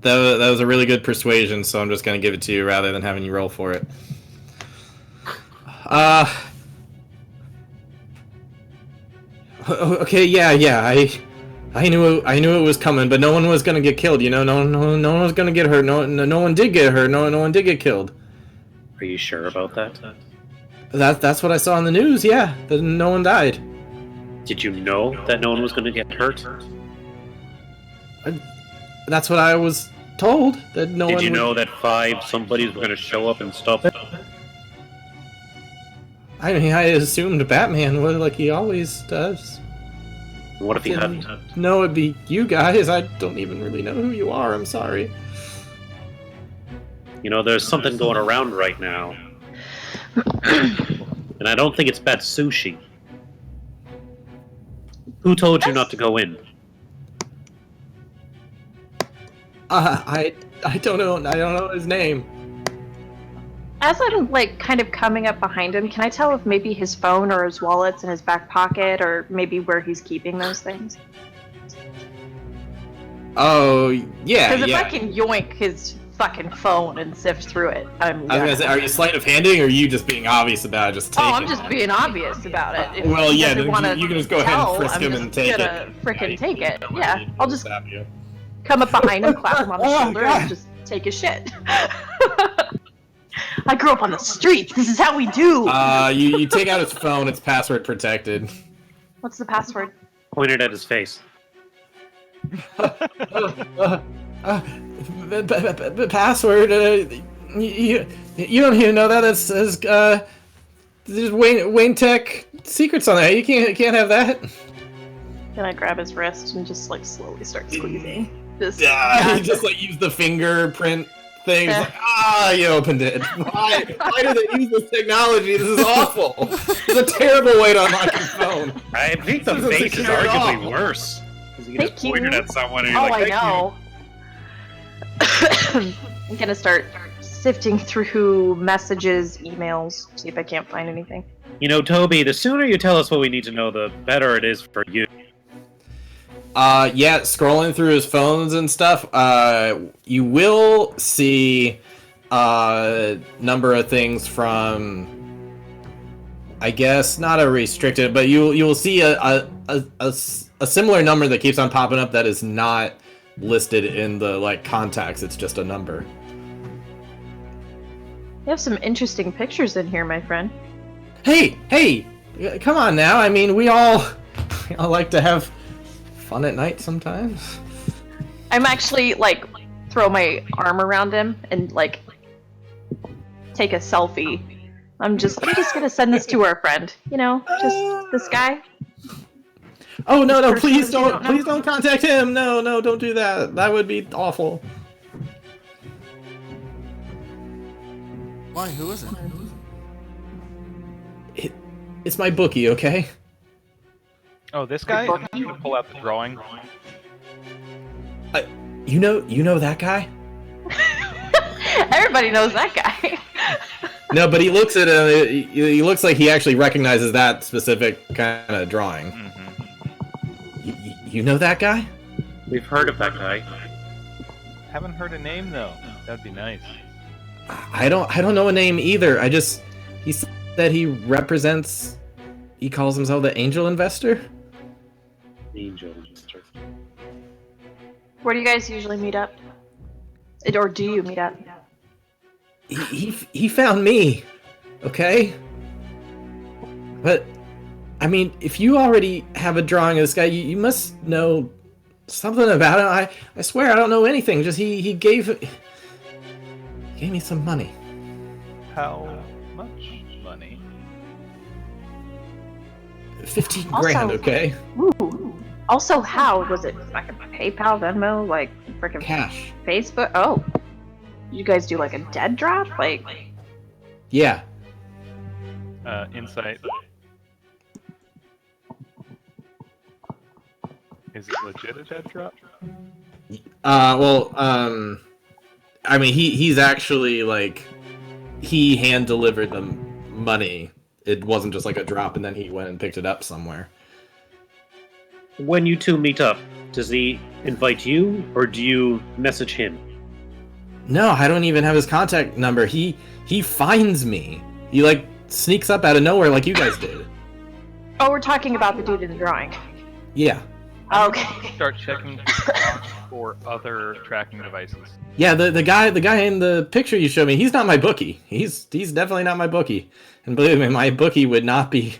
was a really good persuasion. So I'm just gonna give it to you rather than having you roll for it. Okay, yeah. I knew it was coming, but no one was gonna get killed. No one was gonna get hurt. No one did get hurt. No one did get killed. Are you sure about that? That's what I saw on the news. Yeah, that no one died. Did you know that no one was going to get hurt? That's what I was told. That no one. Did you would... know that somebody was going to show up and stop it? I mean, I assumed Batman would, like he always does. What if he hadn't? No, it'd be you guys. I don't even really know who you are. I'm sorry. There's something going around right now. And I don't think it's bad sushi. Who told you not to go in? I don't know. I don't know his name. As I'm kind of coming up behind him, can I tell if maybe his phone or his wallet's in his back pocket, or maybe where he's keeping those things? Oh yeah. Because if I can yoink his fucking phone and sift through it, I was gonna say, are you sleight of handing, or are you just being obvious about it? Just take it. I'm just being obvious about it. If Well, he yeah, doesn't wanna you can just go ahead and tell, frisk I'm him just and take gonna it. frickin' take it. Nobody Yeah, I'll just stab you. come up behind him, clap him on the Oh, shoulder, God. and just take his shit. I grew up on the streets. This is how we do. You take out his phone. It's password protected. What's the password? Pointed at his face. Password. You don't even know that. It says there's Wayne Tech secrets on there. You can't have that. Can I grab his wrist and just slowly start squeezing? Just Just use the fingerprint thing. It's you opened it. Why do they use this technology? This is awful. It's a terrible way to unlock your phone. I think the Doesn't face is secure at arguably all. worse. Because you Thank just pointed you. at someone and you're Oh, like, I "Thank you." know. I'm gonna start sifting through messages, emails, see if I can't find anything. Toby, the sooner you tell us what we need to know, the better it is for you. Yeah, scrolling through his phones and stuff, you will see a number of things from, I guess, not a restricted, but you'll see a similar number that keeps on popping up that is not listed in the contacts. It's just a number. You have some interesting pictures in here, my friend. Hey, come on now. I mean, we all like to have fun at night sometimes. I'm actually like throw my arm around him and like take a selfie. I'm just gonna send this to our friend. You know, just this guy. Oh no, Person please that you don't, don't know? please don't contact him. No, don't do that. That would be awful. Why? Who is it? It's my bookie, okay? Oh, this guy? I'm just gonna pull out the drawing. You know that guy? Everybody knows that guy. No, but he looks at he looks like he actually recognizes that specific kind of drawing. Mm-hmm. You know that guy? We've heard of that guy. Haven't heard a name though. That'd be nice. I don't know a name either. He said he represents. He calls himself the angel investor. Angel investor. Where do you guys usually meet up? Or do you meet up? He found me, okay? But I mean, if you already have a drawing of this guy, you must know something about it. I swear I don't know anything. Just he gave me some money. How much money? 15 Also- grand, okay? Ooh. Also, how was it? Like a PayPal, Venmo, like freaking Cash. Facebook? Oh, you guys do like a dead drop? Like, Yeah. Insight. Is it legit a dead drop? I mean, he's actually like, he hand delivered the money. It wasn't just like a drop and then he went and picked it up somewhere. When you two meet up, does he invite you, or do you message him? No, I don't even have his contact number. He finds me. He like sneaks up out of nowhere like you guys did. oh, we're talking about the dude in the drawing. Yeah. Okay. Start checking for other tracking devices. Yeah, the guy in the picture you showed me, he's not my bookie. He's definitely not my bookie. And believe me, my bookie would not be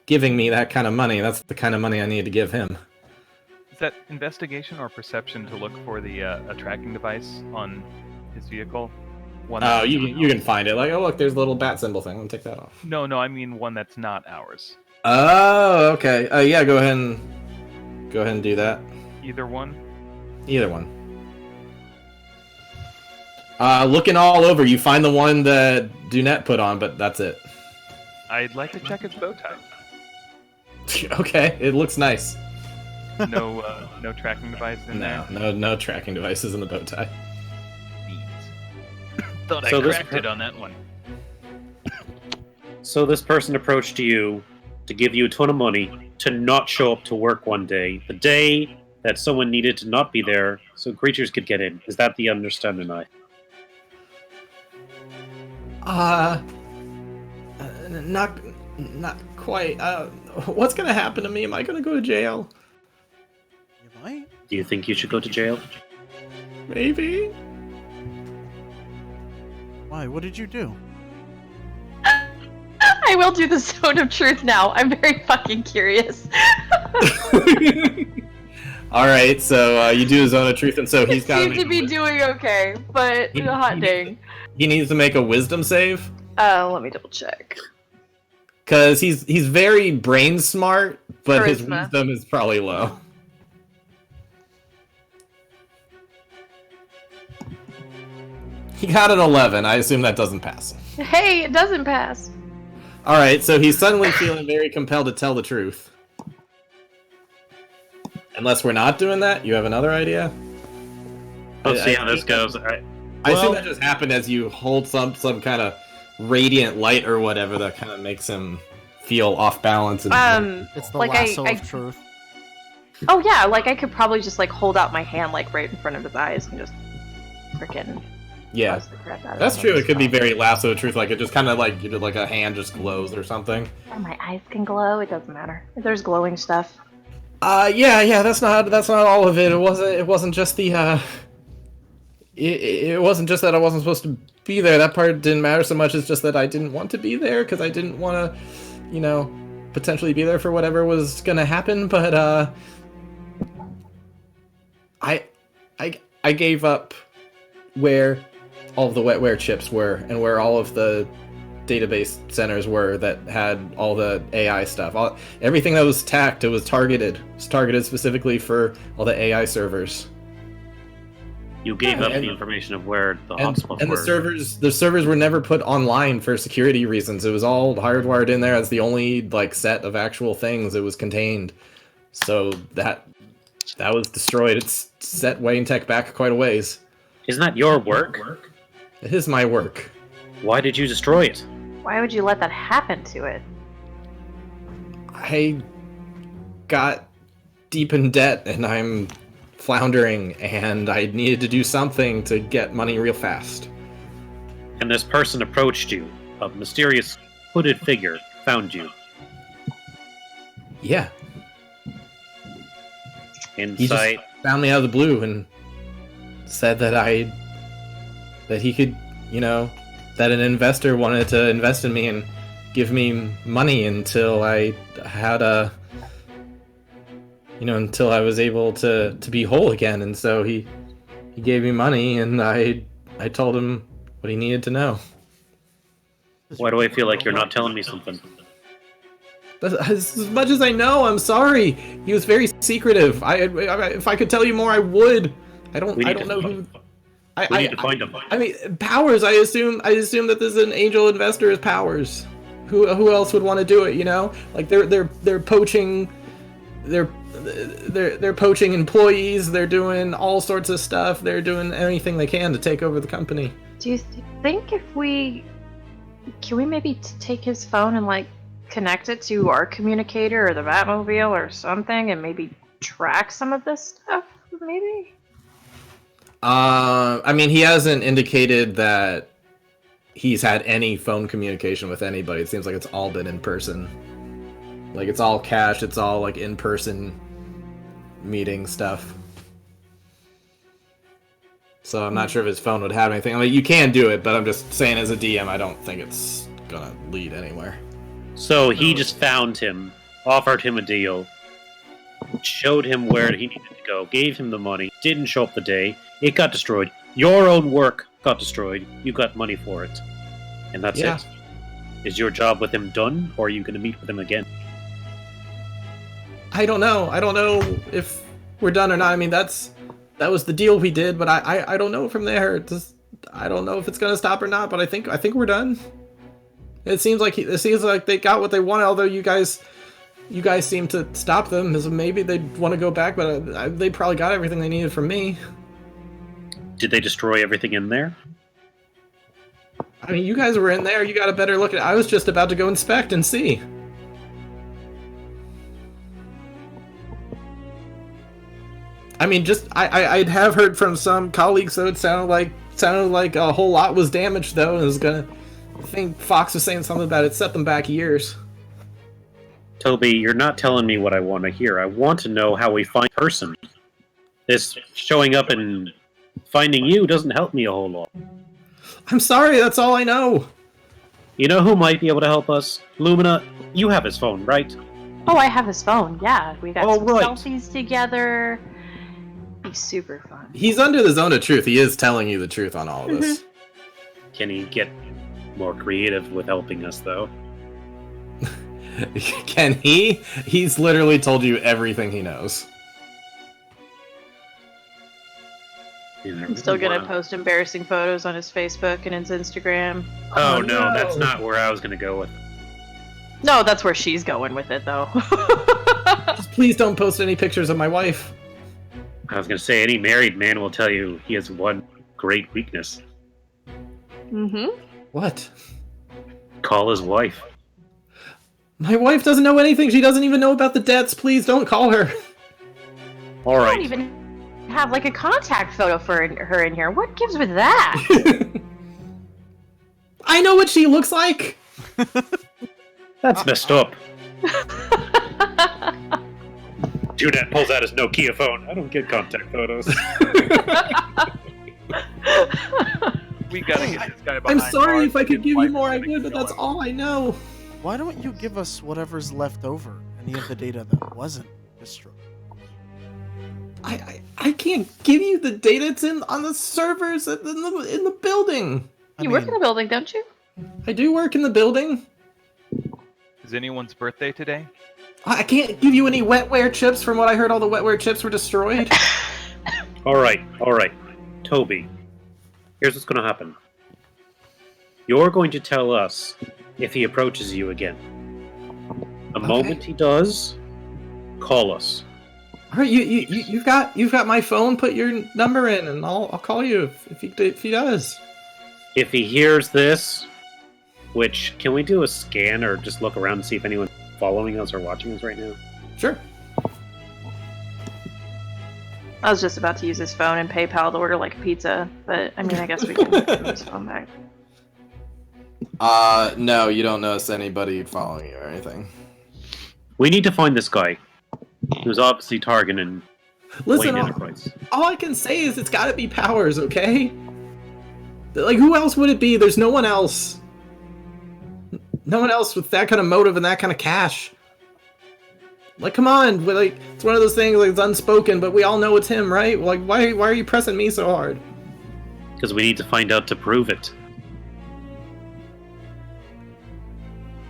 giving me that kind of money. That's the kind of money I need to give him. Is that investigation or perception to look for the a tracking device on his vehicle? One Oh, that's you not can ours. find it. Like, oh look, there's a little bat symbol thing. I'm gonna take that off. No, I mean one that's not ours. Oh, okay. Yeah, go ahead and do that. Either one. Either one. Looking all over, you find the one that Dunette put on, but that's it. I'd like to check its bow tie. Okay, it looks nice. No tracking device in there. No tracking devices in the bow tie. Neat. Thought So I this cracked it on that one. So this person approached you to give you a ton of money to not show up to work one day, the day that someone needed to not be there so creatures could get in. Is that the understanding I? Not quite. What's gonna happen to me? Am I gonna go to jail? You might. Do you think you should go to jail? Maybe. Why? What did you do? I will do the zone of truth now. I'm very fucking curious. All right, so you do a zone of truth, and so he's got Seem to be doing okay, but hot dang. He needs to make a wisdom save Let me double check. because he's very brain smart, but his Charisma. wisdom is probably low. He got an 11. I assume that doesn't pass. Hey, it doesn't pass. All right, so he's suddenly feeling very compelled to tell the truth. Unless we're not doing that, you have another idea? Let's see I- how this goes. I Well- assume that just happened as you hold some kind of radiant light or whatever that kind of makes him feel off balance. And It's the Like, lasso I- of truth. Oh yeah, like I could probably just like hold out my hand like right in front of his eyes and just freaking yeah, buzz the crap out of that's him. true. It could be very lasso of truth. Like it just kind of like you did like a hand just glows or something. Oh, my eyes can glow. It doesn't matter. If there's glowing stuff. Yeah. That's not all of it. It wasn't just the it wasn't just that I wasn't supposed to be there. That part didn't matter so much. It's just that I didn't want to be there because I didn't want to, potentially be there for whatever was gonna happen. But I gave up where all of the wetware chips were and where all of the database centers were that had all the AI stuff. Everything that was tacked, it was targeted. It was targeted specifically for all the AI servers. You gave up the information of where the hotspots and were. the servers were never put online for security reasons. It was all hardwired in there as the only set of actual things it was contained. So that was destroyed. It's set Wayne Tech back quite a ways. Isn't that your work? It is my work. Why did you destroy it? Why would you let that happen to it? I got deep in debt and I'm floundering and I needed to do something to get money real fast. And this person approached you. A mysterious hooded figure found you. Yeah. Inside. He just found me out of the blue and said that he could, that an investor wanted to invest in me and give me money until I had until I was able to be whole again. And so he gave me money and I told him what he needed to know. Why do I feel like you're not telling me something? As much as I know, I'm sorry. He was very secretive. If I could tell you more, I would. I don't know who. We need to find him. I mean, Powers. I assume that this is an angel investor is Powers. Who else would want to do it? Like they're poaching. They're poaching employees. They're doing all sorts of stuff. They're doing anything they can to take over the company. Do you think if can we maybe take his phone and connect it to our communicator or the Batmobile or something and maybe track some of this stuff? Maybe. I mean, he hasn't indicated that he's had any phone communication with anybody. It seems like it's all been in person. Like, it's all cached, it's all, in-person meeting stuff. So I'm not sure if his phone would have anything. I mean, you can do it, but I'm just saying as a DM, I don't think it's gonna lead anywhere. So he just found him, offered him a deal, showed him where he needed to go, gave him the money, didn't show up the day, it got destroyed. Your own work got destroyed, you got money for it. And that's it. Is your job with him done, or are you going to meet with him again? I don't know. I don't know if we're done or not. I mean, that was the deal we did, but I don't know from there. I don't know if it's going to stop or not, but I think we're done. It seems like they got what they wanted, although you guys seem to stop them. So maybe they'd want to go back, but they probably got everything they needed from me. Did they destroy everything in there? I mean, you guys were in there. You got a better look at it. I was just about to go inspect and see. I mean, I'd have heard from some colleagues, so it sounded like a whole lot was damaged, though, and I think Fox was saying something about it set them back years. Toby, you're not telling me what I want to hear. I want to know how we find a person. This showing up and finding you doesn't help me a whole lot. I'm sorry, that's all I know. You know who might be able to help us? Lumina, you have his phone, right? Oh, I have his phone, yeah. We got some right. selfies together. He's super fun. He's under the zone of truth. He is telling you the truth on all of this. Can he get more creative with helping us, though? Can he? He's literally told you everything he knows. I'm still gonna post embarrassing photos on his Facebook and his Instagram. Oh no, that's not where I was gonna go with. No, that's where she's going with it, though. Please don't post any pictures of my wife. I was gonna say, any married man will tell you he has one great weakness. Mm-hmm. What? Call his wife. My wife doesn't know anything. She doesn't even know about the debts. Please don't call her. All I right. don't even have a contact photo for her in here. What gives with that? I know what she looks like. That's messed up. Junet pulls out his Nokia phone. I don't get contact photos. We gotta get this guy behind I'm sorry. bars. If I could His give wife you is more, I gonna would, but kill that's him. all I know. Why don't you give us whatever's left over? Any of the data that wasn't destroyed? I can't give you the data. It's on the servers in the building. You work in the building, don't you? I do work in the building. Is anyone's birthday today? I can't give you any wetware chips. From what I heard, all the wetware chips were destroyed. All right. Toby, here's what's going to happen. You're going to tell us if he approaches you again. The moment he does, call us. All right, you've got my phone. Put your number in, and I'll call you if he does. If he hears this, which can we do a scan or just look around and see if anyone's following us or watching us right now? Sure. I was just about to use his phone and PayPal to order like pizza, but I mean, I guess we can give his phone back. No, you don't notice anybody following you or anything. We need to find this guy who's obviously targeting Listen, Wayne Enterprise. all I can say is it's got to be Powers, okay? Like, who else would it be? There's no one else. No one else with that kind of motive and that kind of cash. Like, come on, like, it's one of those things, like, it's unspoken, but we all know it's him, right? Like, why are you pressing me so hard? Because we need to find out to prove it.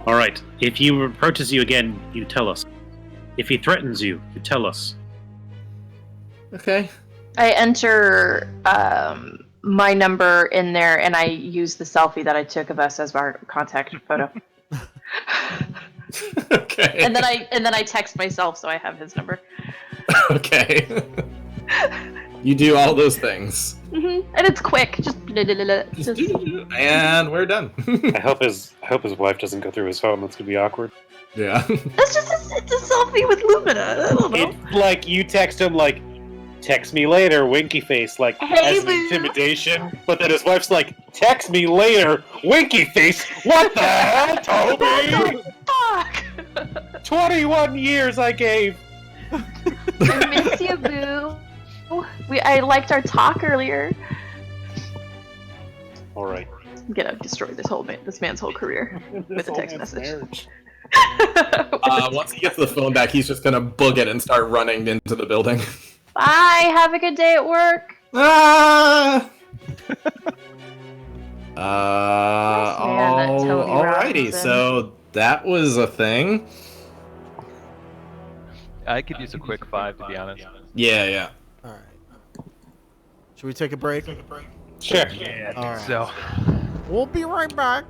Alright, if he approaches you again, you tell us. If he threatens you, you tell us. Okay. I enter my number in there, and I use the selfie that I took of us as our contact photo. Okay. And then I text myself, so I have his number. Okay. You do all those things. And it's quick. Just And we're done. I hope his wife doesn't go through his phone. That's gonna be awkward. Yeah. That's just it's a selfie with Lumina. I don't know. It's like you text him like, text me later, winky face, like Hey, as an boo. intimidation. But then his wife's like, text me later, winky face. What the hell, Toby? Fuck! 21 years I gave. I miss you, boo. I liked our talk earlier. All right. I'm gonna destroy this man's whole career with a text message. Once he gets the phone back, he's just gonna book it and start running into the building. Bye. Have a good day at work. Ah! Man, that Toby Alrighty, Robinson. so that was a thing. I could use a quick 5, to be honest. Yeah. All right. Should we take a break? Sure. Yeah, All right. so. We'll be right back.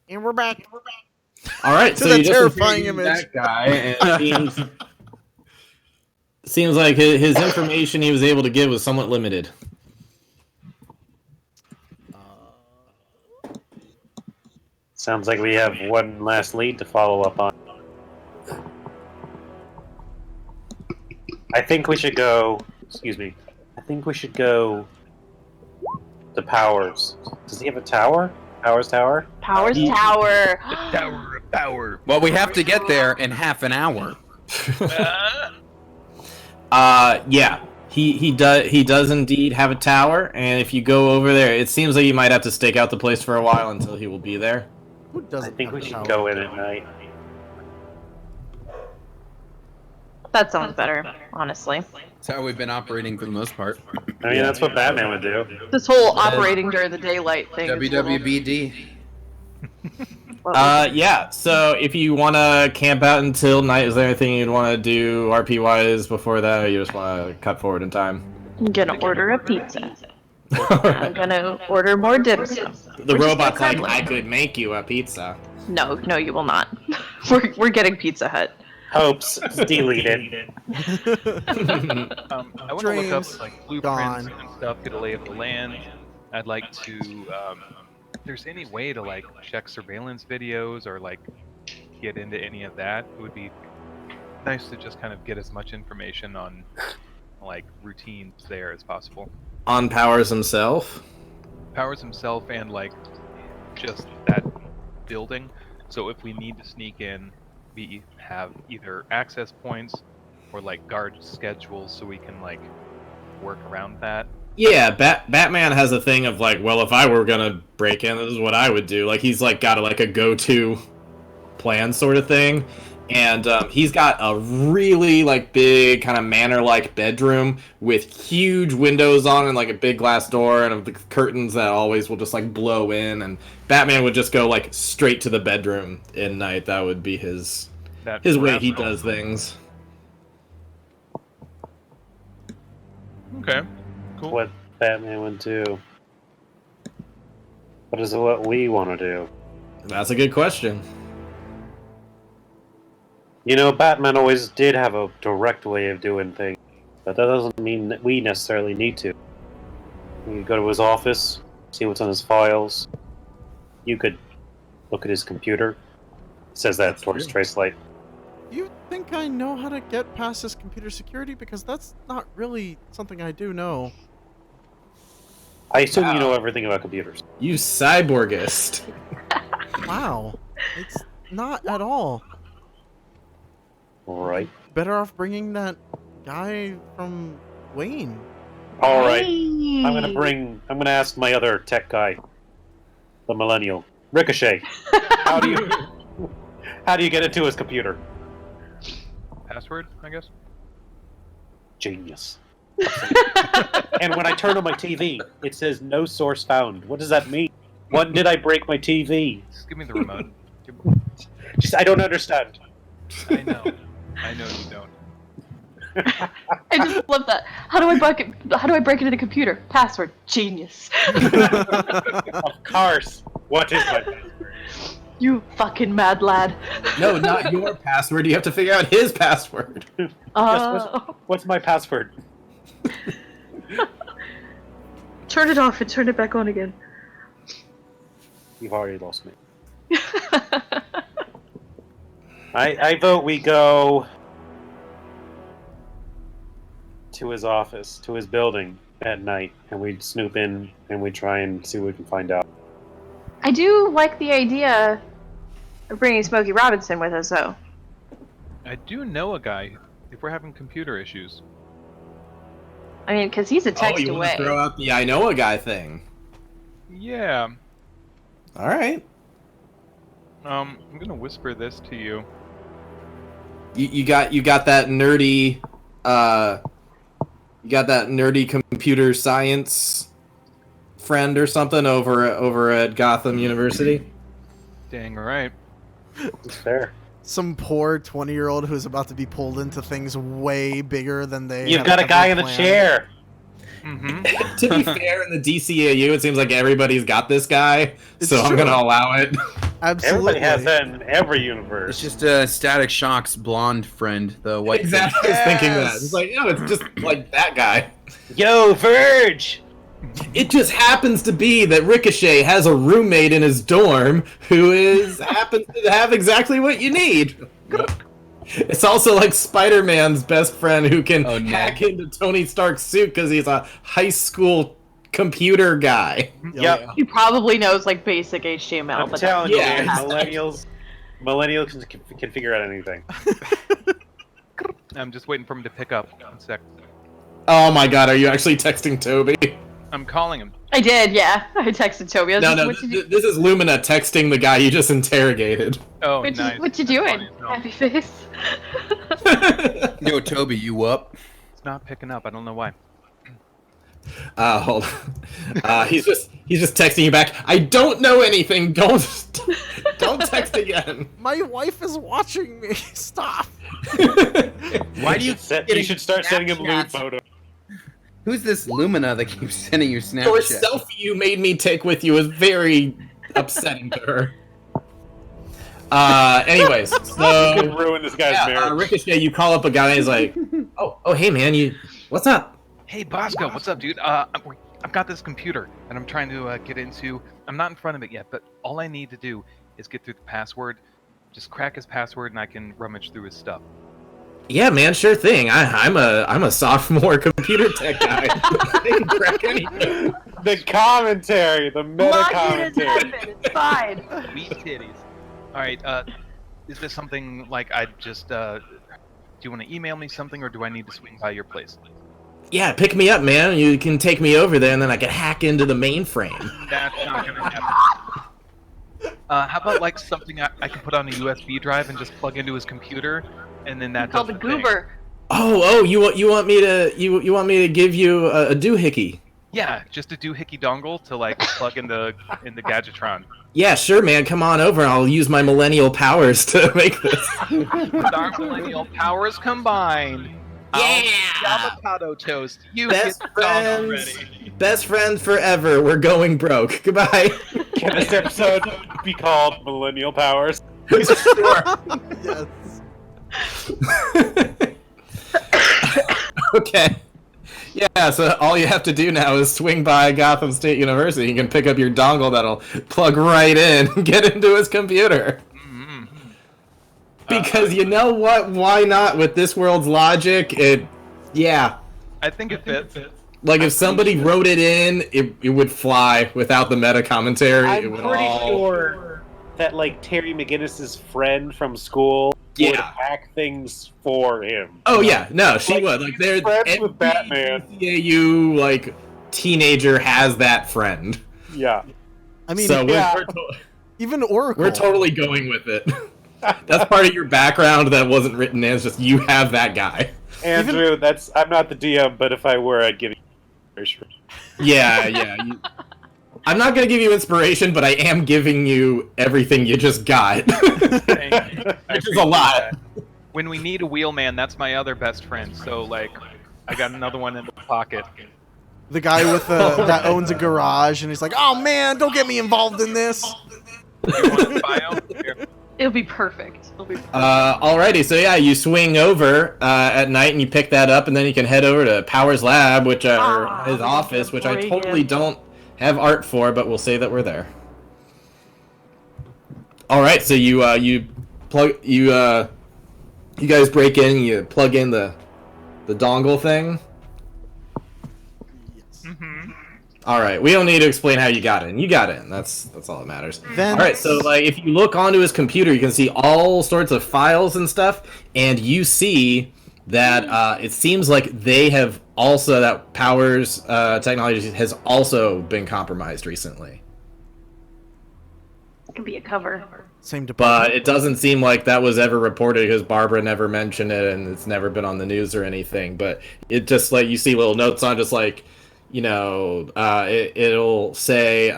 And we're back. All right, To so the you just terrifying interrogated image. that guy, and it seems like his information he was able to give was somewhat limited. Sounds like we have one last lead to follow up on. I think we should go. Excuse me. I think we should go to Powers. Does he have a tower? Powers Tower? Powers Tower. The Tower of Power. Well, we have to get there in half an hour. Yeah. He does indeed have a tower, and if you go over there, it seems like you might have to stake out the place for a while until he will be there. Who I doesn't think have we the should power? go in at night. That sounds better, honestly. That's how we've been operating for the most part. I mean, that's what Batman would do. This whole operating during the daylight thing. is a little- WWBD. Yeah, so if you want to camp out until night, is there anything you'd want to do RP-wise before that, or you just want to cut forward in time? I'm gonna order a pizza. I'm gonna order more dim sum. The We're just robot's gonna like, crab I leg. could make you a pizza. No, you will not. We're getting Pizza Hut. Hopes deleted. I want to look up Dreams like blueprints gone. and stuff, get a lay of the land. I'd like to, if there's any way to like check surveillance videos or like get into any of that, it would be nice to just kind of get as much information on like routines there as possible. On Powers himself? Powers himself and like just that building. So if we need to sneak in, we have either access points or like guard schedules so we can like work around that. Yeah, Batman has a thing of like, well, if I were gonna break in, this is what I would do. Like, he's like got a go-to plan sort of thing, and he's got a really like big kind of manor-like bedroom with huge windows on and like a big glass door and the curtains that always will just like blow in. And Batman would just go like straight to the bedroom at night. That would be his way he does things. Okay. Cool. What Batman would do. What is what we want to do? That's a good question. You know, Batman always did have a direct way of doing things, but that doesn't mean that we necessarily need to. You could go to his office, see what's on his files. You could look at his computer. It says that towards Tracelight. You think I know how to get past this computer security? Because that's not really something I do know. I assume you know everything about computers. You cyborgist. Wow. It's not at all. Right. Better off bringing that guy from Wayne. All right. I'm gonna ask my other tech guy, the Millennial, Ricochet. How do you get into his computer? Password, I guess. Genius. And when I turn on my TV, it says no source found. What does that mean? When did I break my TV? Just give me the remote. I don't understand. I know you don't. I just love that. How do I break into the computer? Password. Genius. Of course. What is my password? You fucking mad lad. No, not your password. You have to figure out his password. What's my password? Turn it off and turn it back on again. You've already lost me. I vote we go to his office, to his building at night, and we snoop in and we try and see what we can find out. I do like the idea of bringing Smokey Robinson with us, though. I do know a guy if we're having computer issues. I mean, because he's a text you want away. to throw out the I know a guy thing. Yeah. All right. I'm gonna whisper this to you. You got that nerdy computer science friend or something over at Gotham University. Dang right. It's fair. Some poor 20-year-old who's about to be pulled into things way bigger than they You've have got a ever guy in the planned. chair. Mm-hmm. To be fair, in the DCAU, it seems like everybody's got this guy, It's so I'm true. gonna allow it. Absolutely. Everybody has that in every It's universe. just Static Shock's blonde friend, the white. Exactly. I was thinking that. Yes! It's like, no, it's just like that guy. Yo, Verge! It just happens to be that Ricochet has a roommate in his dorm who happens to have exactly what you need. It's also like Spider-Man's best friend who can Oh, no. hack into Tony Stark's suit because he's a high school computer guy. Yep. He probably knows like basic HTML. I'm but telling you, Yeah, man, exactly. millennials can figure out anything. I'm just waiting for him to pick up. 1 sec. Oh my god, are you actually texting Toby? I'm calling him. I did, yeah. I texted Toby. I was No, just, no, what you, this is Lumina texting the guy you just interrogated. Oh, what, nice. you, what you That's doing? funny as hell. Happy face. Yo, Toby, you up? It's not picking up. I don't know why. Hold on. He's just texting you back. I don't know anything. Don't text again. My wife is watching me. Stop. Why do you? You should start sending him lewd Snapchats? photos. Who's this Lumina that keeps sending you Your Snapchat? selfie you made me take with you is very upsetting to her. Anyways, You could so ruin this guy's yeah, marriage. Ricochet, you call up a guy and he's like, oh, hey man, what's up? Hey, Bosco, what's up, dude? I've got this computer, and I'm trying to get into. I'm not in front of it yet, but all I need to do is get through the password. Just crack his password, and I can rummage through his stuff. Yeah, man, sure thing. I'm a sophomore computer tech guy. They can crack anything. The commentary, the meta Log in and commentary. happen. It's fine. Sweet titties. All right. Is this something like I just? Do you want to email me something, or do I need to swing by your place? Yeah, pick me up, man. You can take me over there, and then I can hack into the mainframe. That's not gonna happen. How about like something I can put on a USB drive and just plug into his computer, and then that Called does the the thing? goober. Oh, you want me to give you a doohickey? Yeah, just a doohickey dongle to like plug in the Gadgetron. Yeah, sure, man. Come on over. I'll use my millennial powers to make this. With our millennial powers combined. Avocado toast. You Best get the dongle friends, ready. best friends forever. We're going broke. Goodbye. Can this episode be called Millennial Powers? Yes. Okay. Yeah, so all you have to do now is swing by Gotham State University. You can pick up your dongle that'll plug right in and get into his computer. Mm-hmm. Because you know what? Why not? With this world's logic, yeah. I think it fits. Like, if somebody wrote it in, it would fly without the meta commentary. It I'm would pretty all... sure that like Terry McGinnis's friend from school would Yeah. hack things for him. Oh, yeah. No, she Like, would. Like, they're... friends with every Batman. DCAU, like, teenager has that friend. Yeah. I mean, So yeah. even Oracle. we're totally going with it. That's part of your background that wasn't written in. It's just you have that guy. Andrew, I'm not the DM, but if I were, I'd give you inspiration. Yeah. I'm not going to give you inspiration, but I am giving you everything you just got. Thank you. I Which is a appreciate lot. that. When we need a wheelman, that's my other best friend. So like, I got another one in the pocket. The guy with that owns a garage, and he's like, "Oh man, don't get me involved in this." You want the bio? Here. It'll be perfect. It'll be perfect. Alrighty, so yeah, you swing over at night and you pick that up, and then you can head over to Powers Lab, which his office, which I totally don't have art for, but we'll say that we're there. All right, so you guys break in, you plug in the dongle thing. Yes. All right, we don't need to explain how you got in. You got in. That's all that matters. Then, All right, so like if you look onto his computer, you can see all sorts of files and stuff, and you see that it seems like they have also that Powers Technologies has also been compromised recently. It could be a cover. same department. But it doesn't seem like that was ever reported because Barbara never mentioned it, and it's never been on the news or anything. But it just like you see little notes on just like, you know, it'll say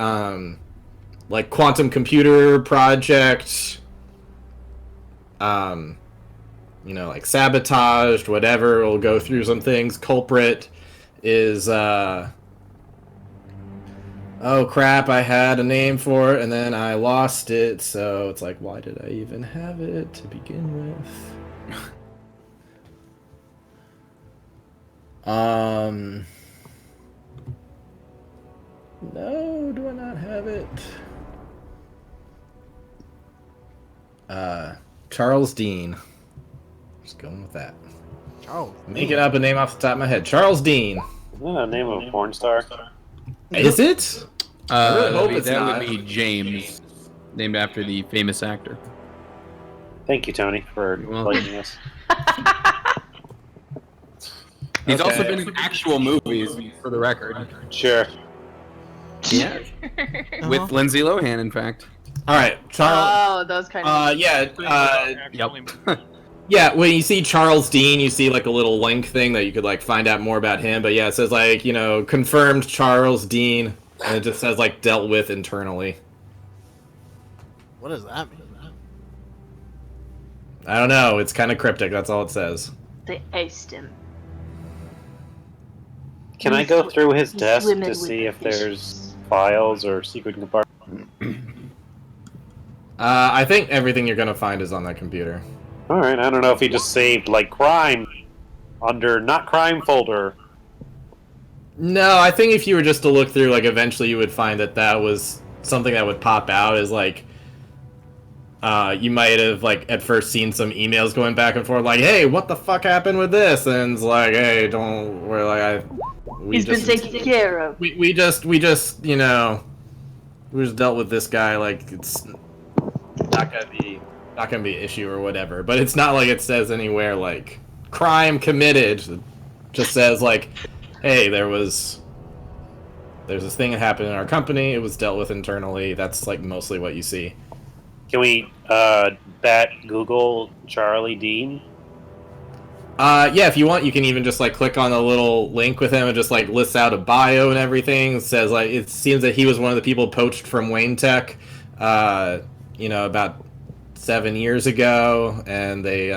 like quantum computer project, you know, like sabotaged, whatever. It'll go through some things. Culprit is Oh crap, I had a name for it and then I lost it, so it's like, why did I even have it to begin with? No, do I not have it? Charles Dean. Just going with that. Charles. Making up a name off the top of my head. Charles Dean. Isn't that the name of a porn star? Is it? I really hope it's that not. would be James, named after the famous actor. Thank you, Tony, for You're welcome. enlightening us. He's also Okay. been in actual movies, for the record. Sure. Yeah, with Lindsay Lohan, in fact. All right, Charles. Oh, those kind of. Yeah, when you see Charles Dean, you see like a little link thing that you could like find out more about him. But yeah, it says like, confirmed Charles Dean, and it just says like dealt with internally. What does that mean? I don't know. It's kind of cryptic. That's all it says. They aced him. Can I go through his He's desk swimming to with see the if there's fishes. files or secret compartments? I think everything you're gonna find is on that computer. All right. I don't know if he just saved like crime under not crime folder. No, I think if you were just to look through, like eventually you would find that that was something that would pop out as like. You might have like at first seen some emails going back and forth, like, "Hey, what the fuck happened with this?" And it's like, "Hey, don't." We're like, He's been taken care of. we just we just dealt with this guy. Like it's not gonna be an issue or whatever. But it's not like it says anywhere like crime committed. It just says like, "Hey, there's this thing that happened in our company. It was dealt with internally." That's like mostly what you see. Can we Google Charlie Dean? Yeah, if you want, you can even just like click on a little link with him and just like lists out a bio and everything. It says like it seems that he was one of the people poached from Wayne Tech, about 7 years ago, and they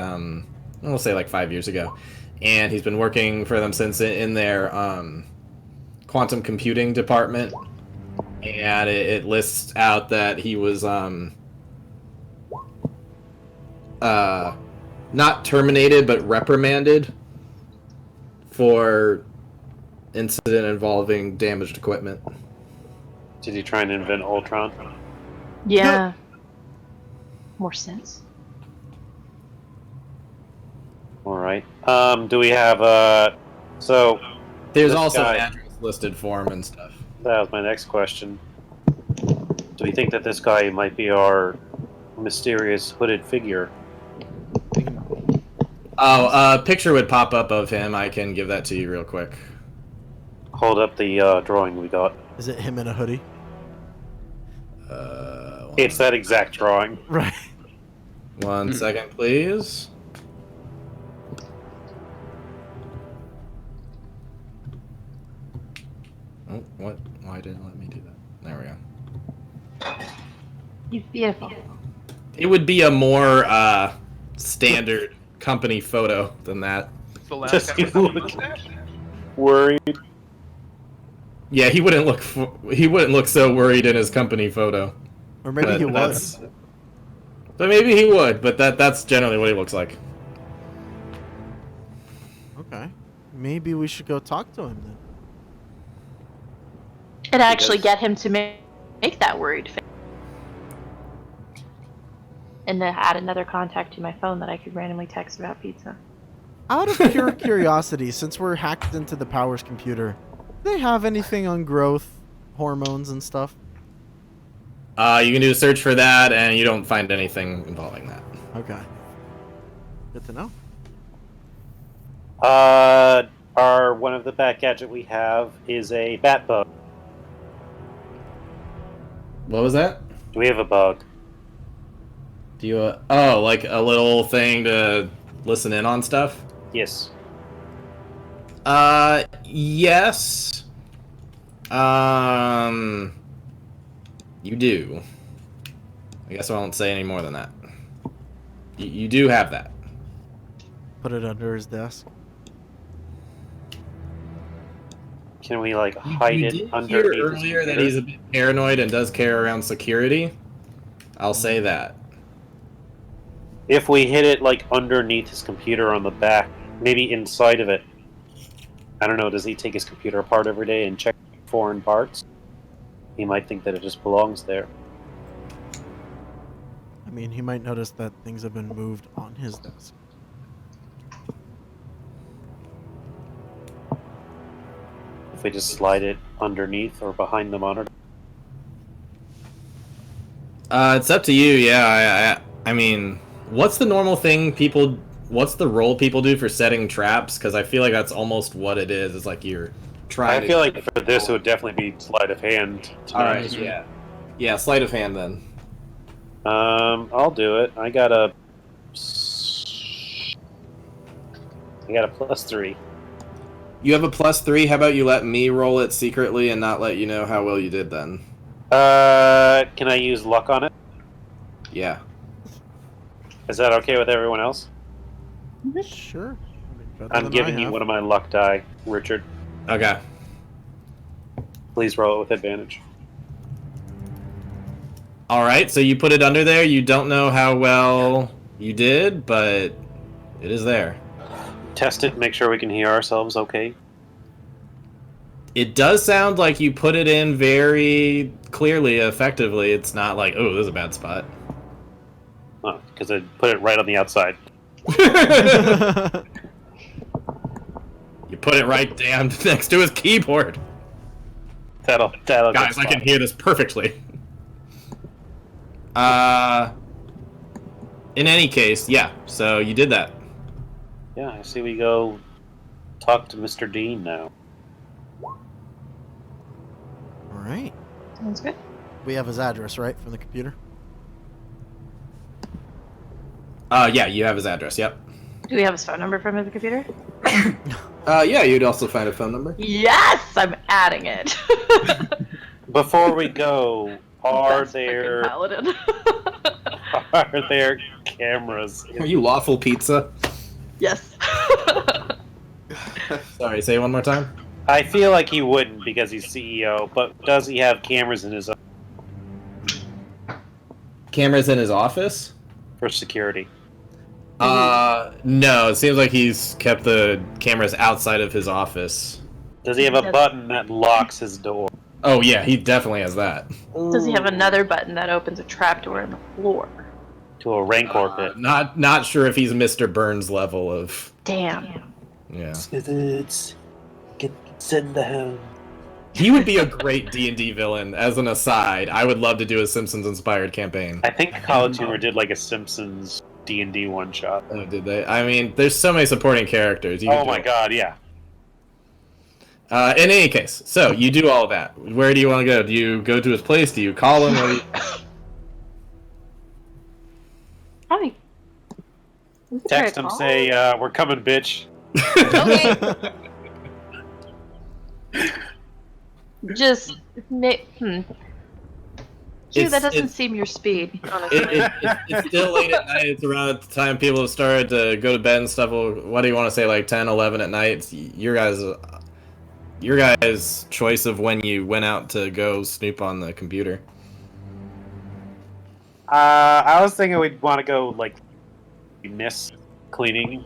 we'll say like 5 years ago, and he's been working for them since in their quantum computing department, and it lists out that he was not terminated, but reprimanded for incident involving damaged equipment. Did he try and invent Ultron? Yeah. More sense. All right. Do we have So There's This also guy- an address listed for him and stuff. that was my next question. Do we think that this guy might be our mysterious hooded figure? Oh, a picture would pop up of him. I can give that to you real quick. Hold up the drawing we got. Is it him in a hoodie? It's that exact drawing. Right. 1 second, please. Oh, what? Why didn't it let me do that? There we go. He's beautiful. It would be a more standard company photo than that. It's the last Just guy with the look- mustache? Worried. Yeah, he wouldn't look so worried in his company photo. Or maybe But he was. that's- But maybe he would. But that's generally what he looks like. Okay. Maybe we should go talk to him then. And actually Because- get him to make that worried face. And then add another contact to my phone that I could randomly text about pizza. Out of pure curiosity, since we're hacked into the Powers computer, do they have anything on growth, hormones, and stuff? You can do a search for that, and you don't find anything involving that. Okay. Good to know. One of the bat gadget we have is a bat bug. What was that? Do we have a bug? Do you? Like a little thing to listen in on stuff? Yes. Yes. You do. I guess I won't say any more than that. You do have that. Put it under his desk. Can we like You hide did it hear underneath his earlier that computer? he's a bit paranoid and does care around security. I'll say that. If we hit it like underneath his computer on the back, maybe inside of it. I don't know. Does he take his computer apart every day and check foreign parts? He might think that it just belongs there. I mean, he might notice that things have been moved on his desk. If we just slide it underneath or behind the monitor. It's up to you. Yeah, I mean, what's the normal thing people? What's the role people do for setting traps? Because I feel like that's almost what it is. It's like you're trying. I feel like for this, it would definitely be sleight of hand. All right. Yeah. Sleight of hand then. I'll do it. I got a +3. You have a +3. How about you let me roll it secretly and not let you know how well you did then? Can I use luck on it? Yeah. Is that okay with everyone else? Sure. I mean, better I'm than giving I you have. one of my luck die, Richard. Okay. Please roll it with advantage. All right. So you put it under there. You don't know how well you did, but it is there. Test it. Make sure we can hear ourselves. Okay. It does sound like you put it in very clearly, effectively. It's not like, oh, this is a bad spot. Oh, because I put it right on the outside. You put it right down next to his keyboard. That'll Guys, I can hear this perfectly. In any case, yeah. So you did that. Yeah, I see. We go talk to Mr. Dean now. All right. Sounds good. We have his address, right, from the computer? Yeah, you have his address. Yep. Do we have his phone number from his computer? Yeah, you'd also find a phone number. Yes, I'm adding it. Before we go, are Best freaking there paladin. cameras? Are you lawful pizza? Yes. Sorry, say it one more time. I feel like he wouldn't because he's CEO, but does he have cameras in his Cameras in his office? for security? No. It seems like he's kept the cameras outside of his office. Does he have a button that locks his door? Oh yeah, he definitely has that. Does he have another button that opens a trapdoor in the floor? To a rancor pit. Not sure if he's Mr. Burns level of. Damn. Yeah. Send the home. He would be a great D&D villain. As an aside, I would love to do a Simpsons-inspired campaign. I think College Humor did like a Simpsons D&D one shot. Oh, did they? I mean, there's so many supporting characters. You Oh could do my it. god, yeah. In any case, so you do all of that. Where do you want to go? Do you go to his place? Do you call him? What do you... Hi. We could try Text to him, call say, we're coming, bitch. Okay. Just Gee, that doesn't seem your speed, honestly. It's still late at night. It's around the time people have started to go to bed and stuff. Well, what do you want to say, like 10, 11 at night? It's your guys' choice of when you went out to go snoop on the computer. I was thinking we'd want to go, like, miss cleaning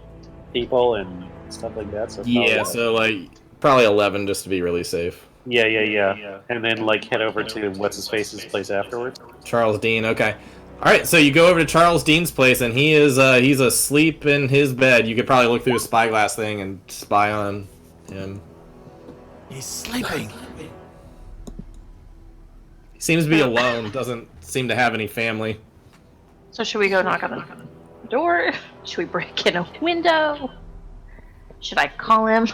people and stuff like that. So Yeah, so like probably 11 just to be really safe. Yeah. And then, like, head over to What's-His-Face's place afterwards. Charles Dean, okay. Alright, so you go over to Charles Dean's place, and he is he's asleep in his bed. You could probably look through a spyglass thing and spy on him. He's sleeping. He seems to be alone, doesn't seem to have any family. So should we go knock on the door? Should we break in a window? Should I call him?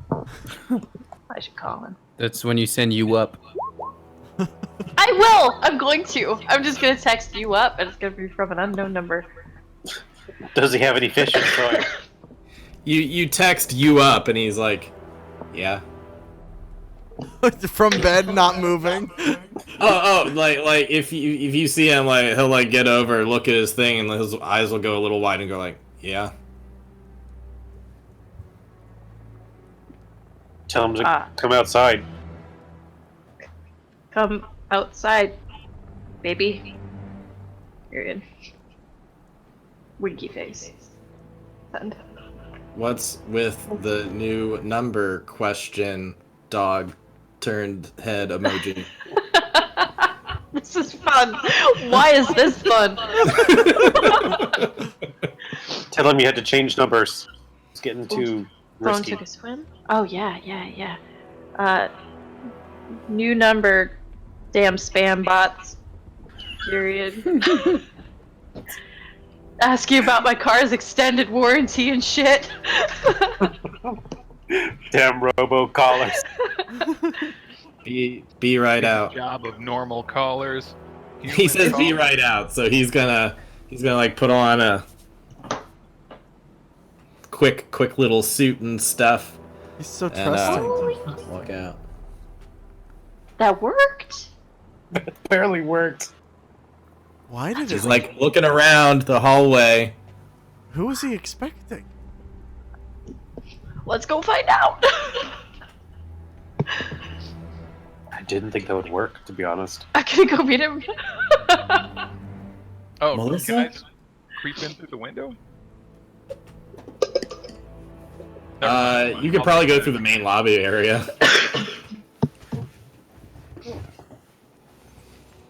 I should call him. That's when you send you up. I will! I'm going to. I'm just going to text you up, and it's going to be from an unknown number. Does he have any fishing toy? You text you up, and he's like, yeah. From bed, not moving. Like if you see him, like he'll like get over, look at his thing, and his eyes will go a little wide and go like, yeah. Tell him to Ah. come outside. Come outside, baby. Period. Winky face. Send. What's with the new number question? Dog turned head emoji. This is fun. Why is this fun? Tell him you had to change numbers. It's getting too Phone risky. took a swim? Oh, yeah. New number. Damn spam bots. Period. Ask you about my car's extended warranty and shit. Damn robocallers. Be right out. Job of normal callers. He says be right out, so he's gonna like put on a quick little suit and stuff He's so and trusting. walk out. That worked? Barely worked. Why did He's it? like looking around the hallway. Who was he expecting? Let's go find out. I didn't think that would work, to be honest. I'm gonna go meet him. Oh, Melissa? can I creep in through the window? You could probably go through the main lobby area.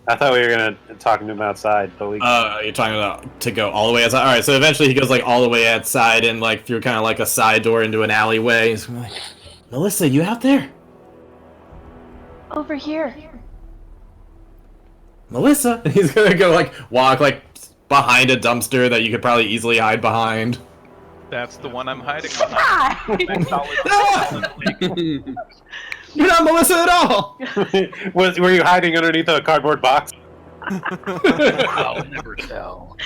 I thought we were gonna talking to him outside, but we. You're talking about to go all the way outside. All right, so eventually he goes like all the way outside and like through kind of like a side door into an alleyway. He's like, Melissa, you out there? Over here. Melissa? And he's gonna go like walk like behind a dumpster that you could probably easily hide behind. That's the one I'm hiding behind. You're not Melissa at all. Were you hiding underneath a cardboard box? I'll never tell.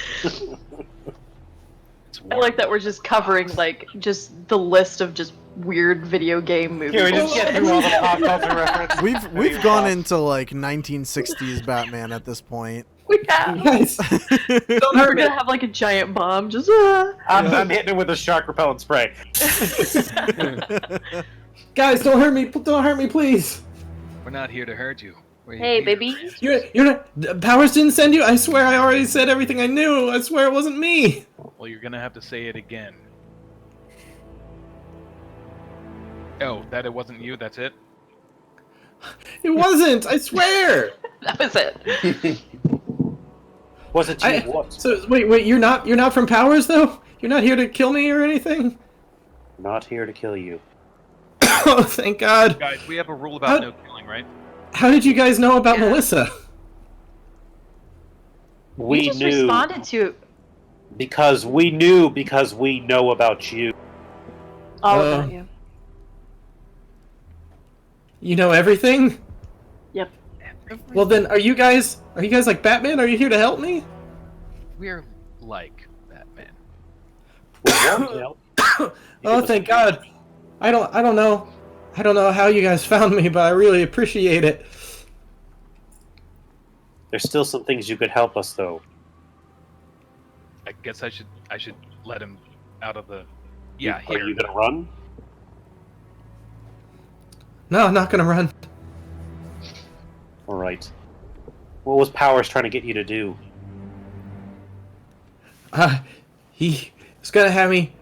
I like that we're just covering like just the list of just weird video game movies. Yeah, we just get through all the pop culture references. We've gone into like 1960s Batman at this point. We have. Guys, don't We're hurt me. gonna have like a giant bomb. Just. I'm hitting it with a shark repellent spray. Guys, don't hurt me. Don't hurt me, please. We're not here to hurt you. We're Hey, here. baby. You're not. Powers didn't send you. I swear, I already said everything I knew. I swear it wasn't me. Well, you're gonna have to say it again. Oh, that it wasn't you. That's it. It wasn't. I swear. That was it. Was it you? What? So wait. You're not from Powers though. You're not here to kill me or anything. Not here to kill you. Oh, thank God. Guys, we have a rule about How- no killing, right? How did you guys know about Yeah. Melissa? We You just knew responded to because we knew because we know about you. all Uh, about you. You know everything? Yep. Well then, are you guys like Batman? Are you here to help me? We're like Batman. We won't help. Oh, thank God. I don't know how you guys found me, but I really appreciate it. There's still some things you could help us though. I guess I should let him out of the. Yeah, Are here. you gonna run? No, I'm not gonna run. All right. What was Powers trying to get you to do? He's gonna have me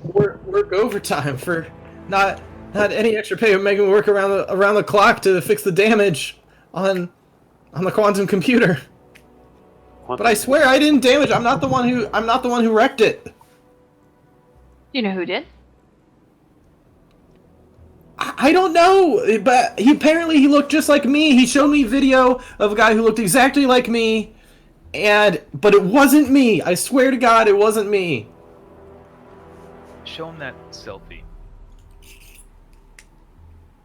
work overtime for not any extra pay, but making me work around the clock to fix the damage on the quantum computer. But I swear I didn't damage. I'm not the one who wrecked it. You know who did? I don't know, but he looked just like me. He showed me video of a guy who looked exactly like me, but it wasn't me. I swear to God, it wasn't me. Show him that selfie.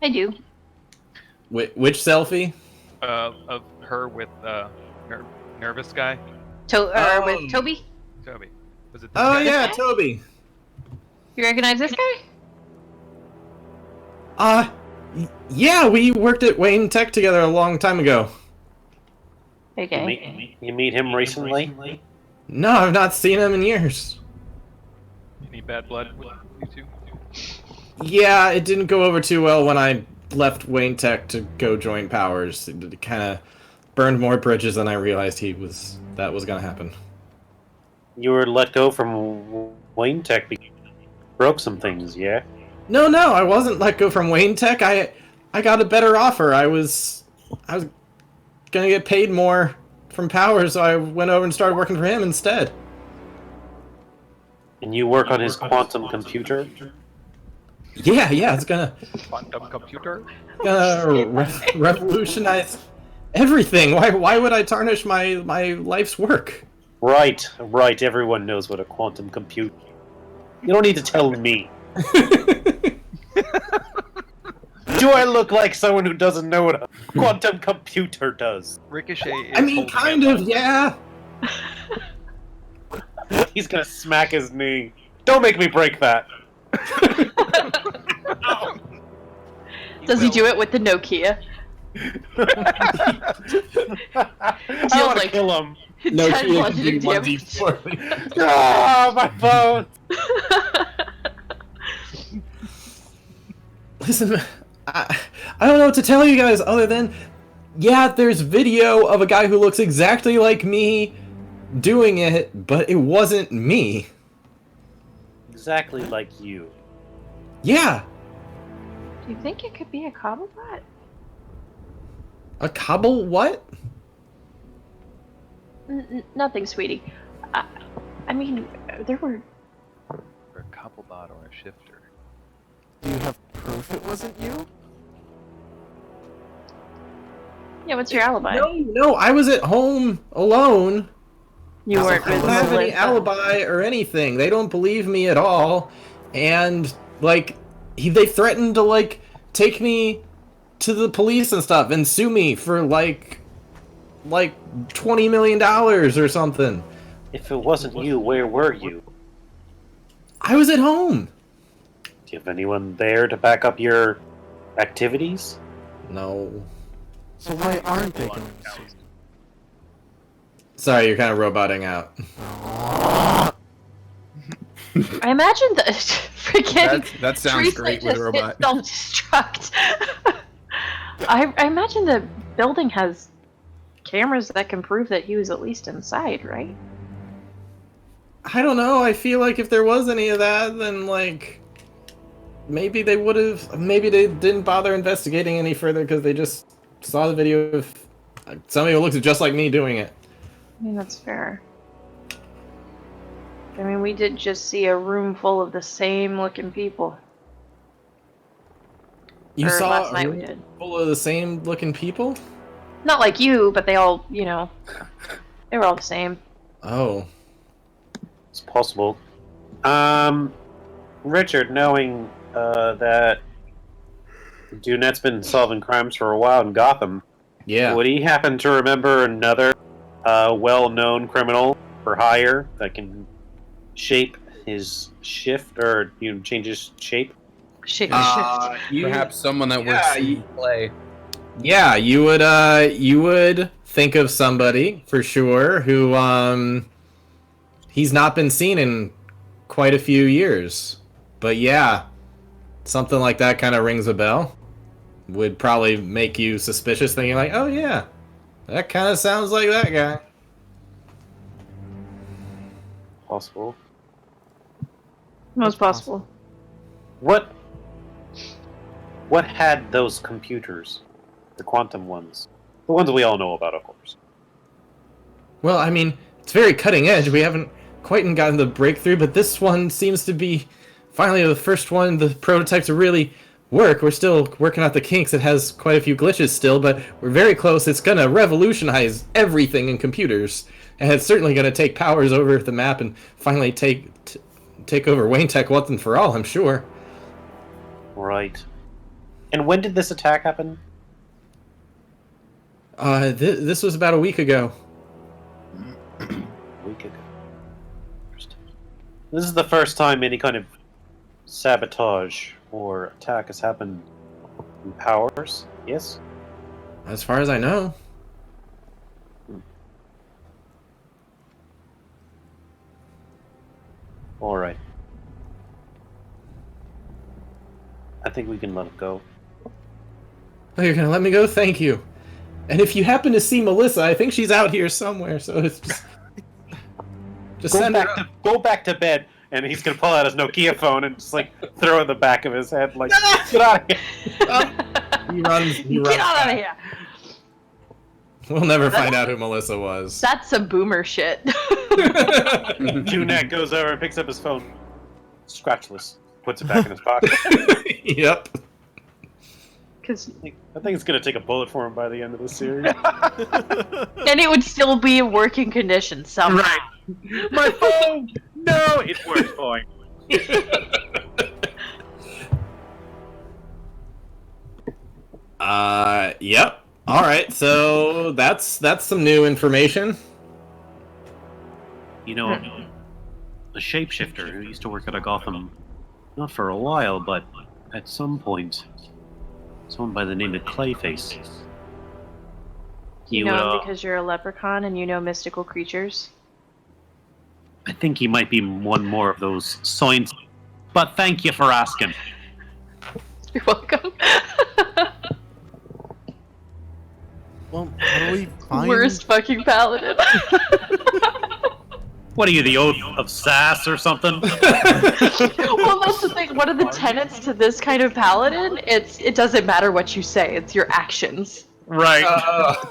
I do. Which selfie? Of her with nervous guy. Oh. With Toby. Toby. Was it? This Oh guy? yeah, Toby. You recognize this guy? Yeah, we worked at Wayne Tech together a long time ago. Okay. You meet him recently? No, I've not seen him in years. Any bad blood with you two? Yeah, it didn't go over too well when I left Wayne Tech to go join Powers. It kind of burned more bridges than I realized that was gonna happen. You were let go from Wayne Tech because you broke some things, yeah? No, I wasn't let go from Wayne Tech. I got a better offer. I was gonna get paid more from Powers, so I went over and started working for him instead. And you work on his quantum computer? Yeah, it's Quantum computer. gonna revolutionize everything. Why would I tarnish my life's work? Right. Everyone knows what a quantum computer. You don't need to tell me. Do I look like someone who doesn't know what a quantum computer does? Ricochet. I mean, kind of, yeah. He's gonna smack his knee. Don't make me break that. Does he do it with the Nokia? I want to like- kill him. No, 10 bludgeoning damage. Ah, my phone. Listen, I don't know what to tell you guys other than, yeah, there's video of a guy who looks exactly like me doing it, but it wasn't me. Exactly like you. Yeah, Do you think it could be a Cobblepot? a cobble what? Nothing, sweetie. I mean, there were. Or a Cobblebot or a shifter. Do you have proof it wasn't you? Yeah, what's your alibi? No, I was at home alone. You weren't I with don't have any Melissa. alibi or anything. They don't believe me at all, and like they threatened to like take me to the police and stuff and sue me for like $20 million or something. If it wasn't you, where were you? I was at home. Do you have anyone there to back up your activities? No. So why aren't they going to sue? Sorry, you're kind of roboting out. I imagine the freaking. That sounds Teresa great with a just robot. hit self-destruct. I imagine the building has cameras that can prove that he was at least inside, right? I don't know. I feel like if there was any of that, then like maybe they would have. Maybe they didn't bother investigating any further because they just saw the video of somebody who looks just like me doing it. I mean, that's fair. I mean, we did just see a room full of the same looking people. You Or saw last a night we room did. full of the same looking people? Not like you, but they all, they were all the same. Oh. It's possible. Richard, knowing that Dunette's been solving crimes for a while in Gotham, Yeah. would he happen to remember another well-known criminal for hire that can shape his shift or change his shape? Shit, Perhaps someone that works in play. Yeah, you would think of somebody for sure who he's not been seen in quite a few years. But yeah, something like that kind of rings a bell. Would probably make you suspicious, thinking like, "Oh yeah, that kind of sounds like that guy." Possible. Most possible. What had those computers? The quantum ones. The ones we all know about, of course. Well, I mean, it's very cutting edge. We haven't quite gotten the breakthrough, but this one seems to be finally the first one, the prototype to really work. We're still working out the kinks. It has quite a few glitches still, but we're very close. It's going to revolutionize everything in computers, and it's certainly going to take Powers over the map and finally take over Wayne Tech once and for all, I'm sure. Right. And when did this attack happen? This was about a week ago. A week ago. Interesting. This is the first time any kind of sabotage or attack has happened in Powers, yes? As far as I know. Alright. I think we can let it go. Oh, you're gonna let me go? Thank you. And if you happen to see Melissa, I think she's out here somewhere. So it's just Go send back her. to go back to bed, and he's gonna pull out his Nokia phone and just like throw it in the back of his head, like get out of here. He runs. He runs. Get out of here! We'll never find out who Melissa was. That's some boomer shit. Junet goes over and picks up his phone, scratchless, puts it back in his pocket. Yep. Because I think it's gonna take a bullet for him by the end of the series. and it would still be in working condition somehow. Right. My phone! No! It works fine. Yep. All right. So that's some new information. You know, a shapeshifter who used to work at a Gotham, not for a while, but at some point, someone by the name of Clayface. You know him because you're a leprechaun and you know mystical creatures. I think he might be one more of those signs. But thank you for asking. You're welcome. Well, how do we find... Worst fucking paladin. What are you, the Oath of Sass or something? Well, that's the thing. One of the tenets to this kind of paladin, it doesn't matter what you say, it's your actions. Right.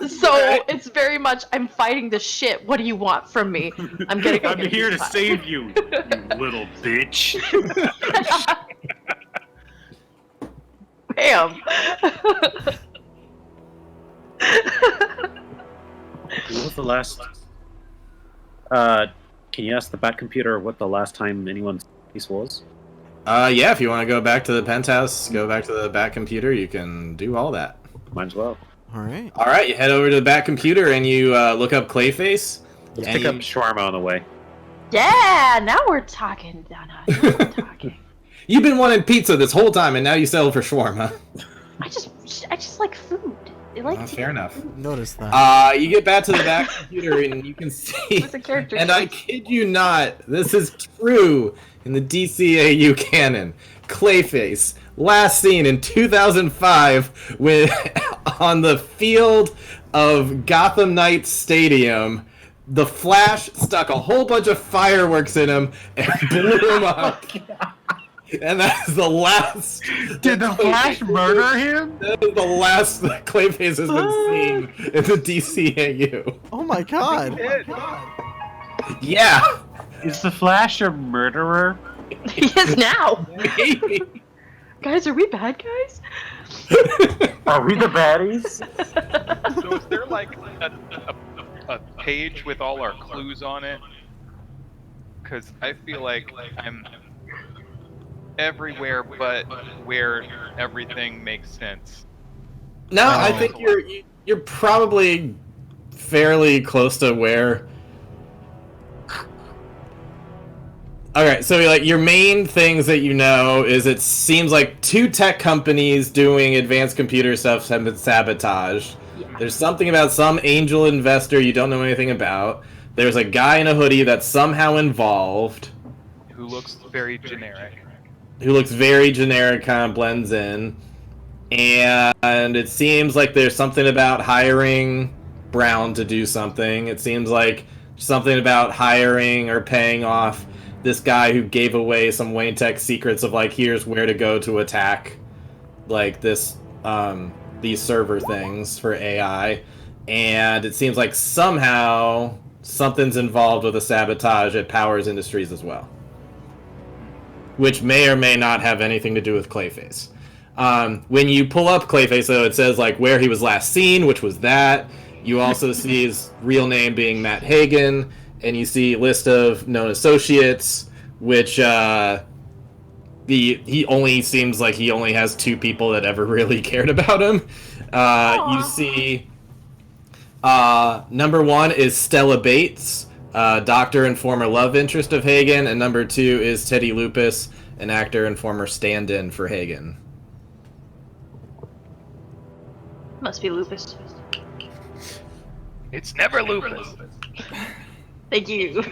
So it's very much, I'm fighting the shit. What do you want from me? I'm gonna go. I'm get here to this save you, you little bitch. Bam. What was the last? Can you ask the Bat Computer what the last time anyone's piece was? Yeah. If you want to go back to the penthouse, go back to the Bat Computer. You can do all that. Might as well. All right. All right. You head over to the Bat Computer and you look up Clayface. Let's and pick up shawarma on the way. Yeah, now we're talking, Donna. Now we're talking. You've been wanting pizza this whole time, and now you settle for shawarma. I just like food. I like to Fair eat enough. food. Notice that. You get back to the Bat Computer and you can see. It's a character And I sheet. kid you not, this is true in the DCAU canon. Clayface, last seen in 2005 when on the field of Gotham Knights Stadium, the Flash stuck a whole bunch of fireworks in him and blew him up. And that's the last. Did the Flash murder him? That is the last that Clayface has been seen in the DCAU. Oh my god. Yeah. Is the Flash a murderer? He is now. Maybe. Guys, are we bad guys? Are we the baddies? So is there like a page with all our clues on it? Because I feel like I'm everywhere but where everything makes sense. No, I think you're probably fairly close to where. Okay, so like your main things that you know is it seems like 2 tech companies doing advanced computer stuff have been sabotaged. Yeah. There's something about some angel investor you don't know anything about. There's a guy in a hoodie that's somehow involved. Who looks very generic. Who looks very generic, kind of blends in. And it seems like there's something about hiring Brown to do something. It seems like something about hiring or paying off this guy who gave away some Wayne Tech secrets of like, here's where to go to attack like this these server things for AI. And it seems like somehow something's involved with a sabotage at Powers Industries as well, which may or may not have anything to do with Clayface. When you pull up Clayface, though, it says like where he was last seen, which was that. You also see his real name being Matt Hagen, and you see a list of known associates, which he only seems like he only has 2 people that ever really cared about him. You see number 1 is Stella Bates, doctor and former love interest of Hagen, and number 2 is Teddy Lupus, an actor and former stand-in for Hagen. Must be lupus. It's never lupus. Thank you.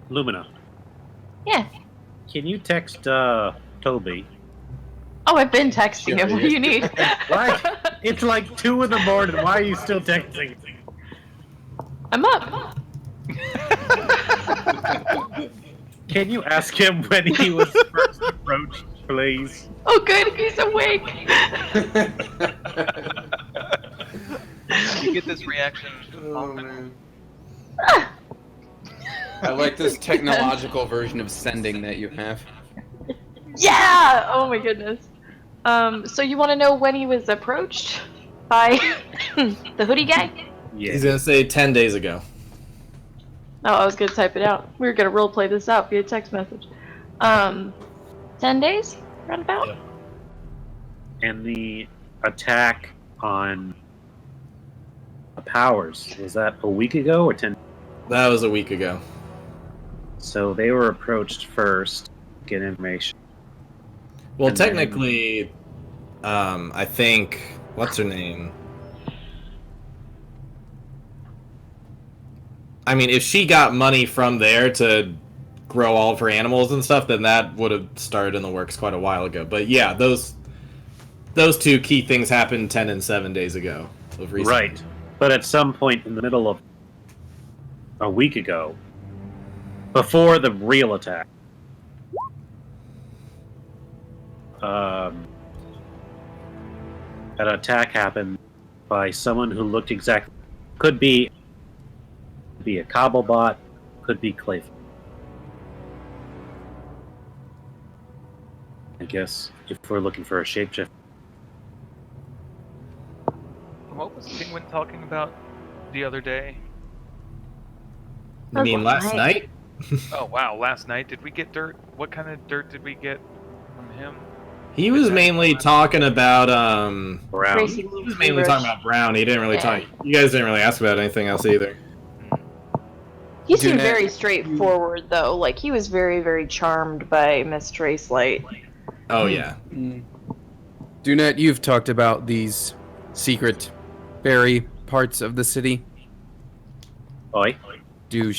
Lumina, Yeah. can you text Toby. Oh, I've been texting him. Sure, What do you need? Why? It's like 2 in the morning. Why are you still texting? I'm up. Can you ask him when he was first approached, please? Oh, good. He's awake. You get this reaction Oh, often. man. I like this technological version of sending that you have. Yeah. Oh my goodness. So you want to know when he was approached by the hoodie guy? Yeah. He's gonna say 10 days ago. Oh, I was gonna type it out. We were gonna role play this out via text message. 10 days, roundabout. Yeah. And the attack on Powers, was that a week ago or 10? That was a week ago. So they were approached first, get information. Well, And then- technically, I think what's her name? I mean, if she got money from there to grow all of her animals and stuff, then that would have started in the works quite a while ago. But yeah, those two key things happened 10 and 7 days ago. Of recent. Right. But at some point in the middle of a week ago, before the real attack, an attack happened by someone who looked exactly, could be a Cobblebot, could be Clayface. I guess if we're looking for a shapeshifter. What was Penguin talking about the other day? You mean last night? Oh wow, last night did we get dirt? What kind of dirt did we get from him? He was mainly talking about Brown. Gracie he was mainly talking about Brown. He didn't really Yeah. talk. You guys didn't really ask about anything else either. He seemed Dunette- very straightforward, though. Like, he was very, very charmed by Miss Tracelight. Oh yeah. Dunette, you've talked about these secret fairy parts of the city. Oi. Do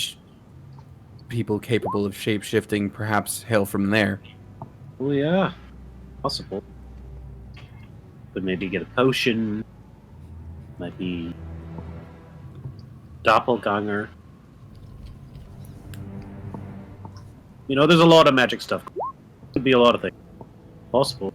people capable of shape-shifting perhaps hail from there? Oh yeah, possible. But maybe get a potion. Might be doppelganger. You know, there's a lot of magic stuff. Could be a lot of things. Possible.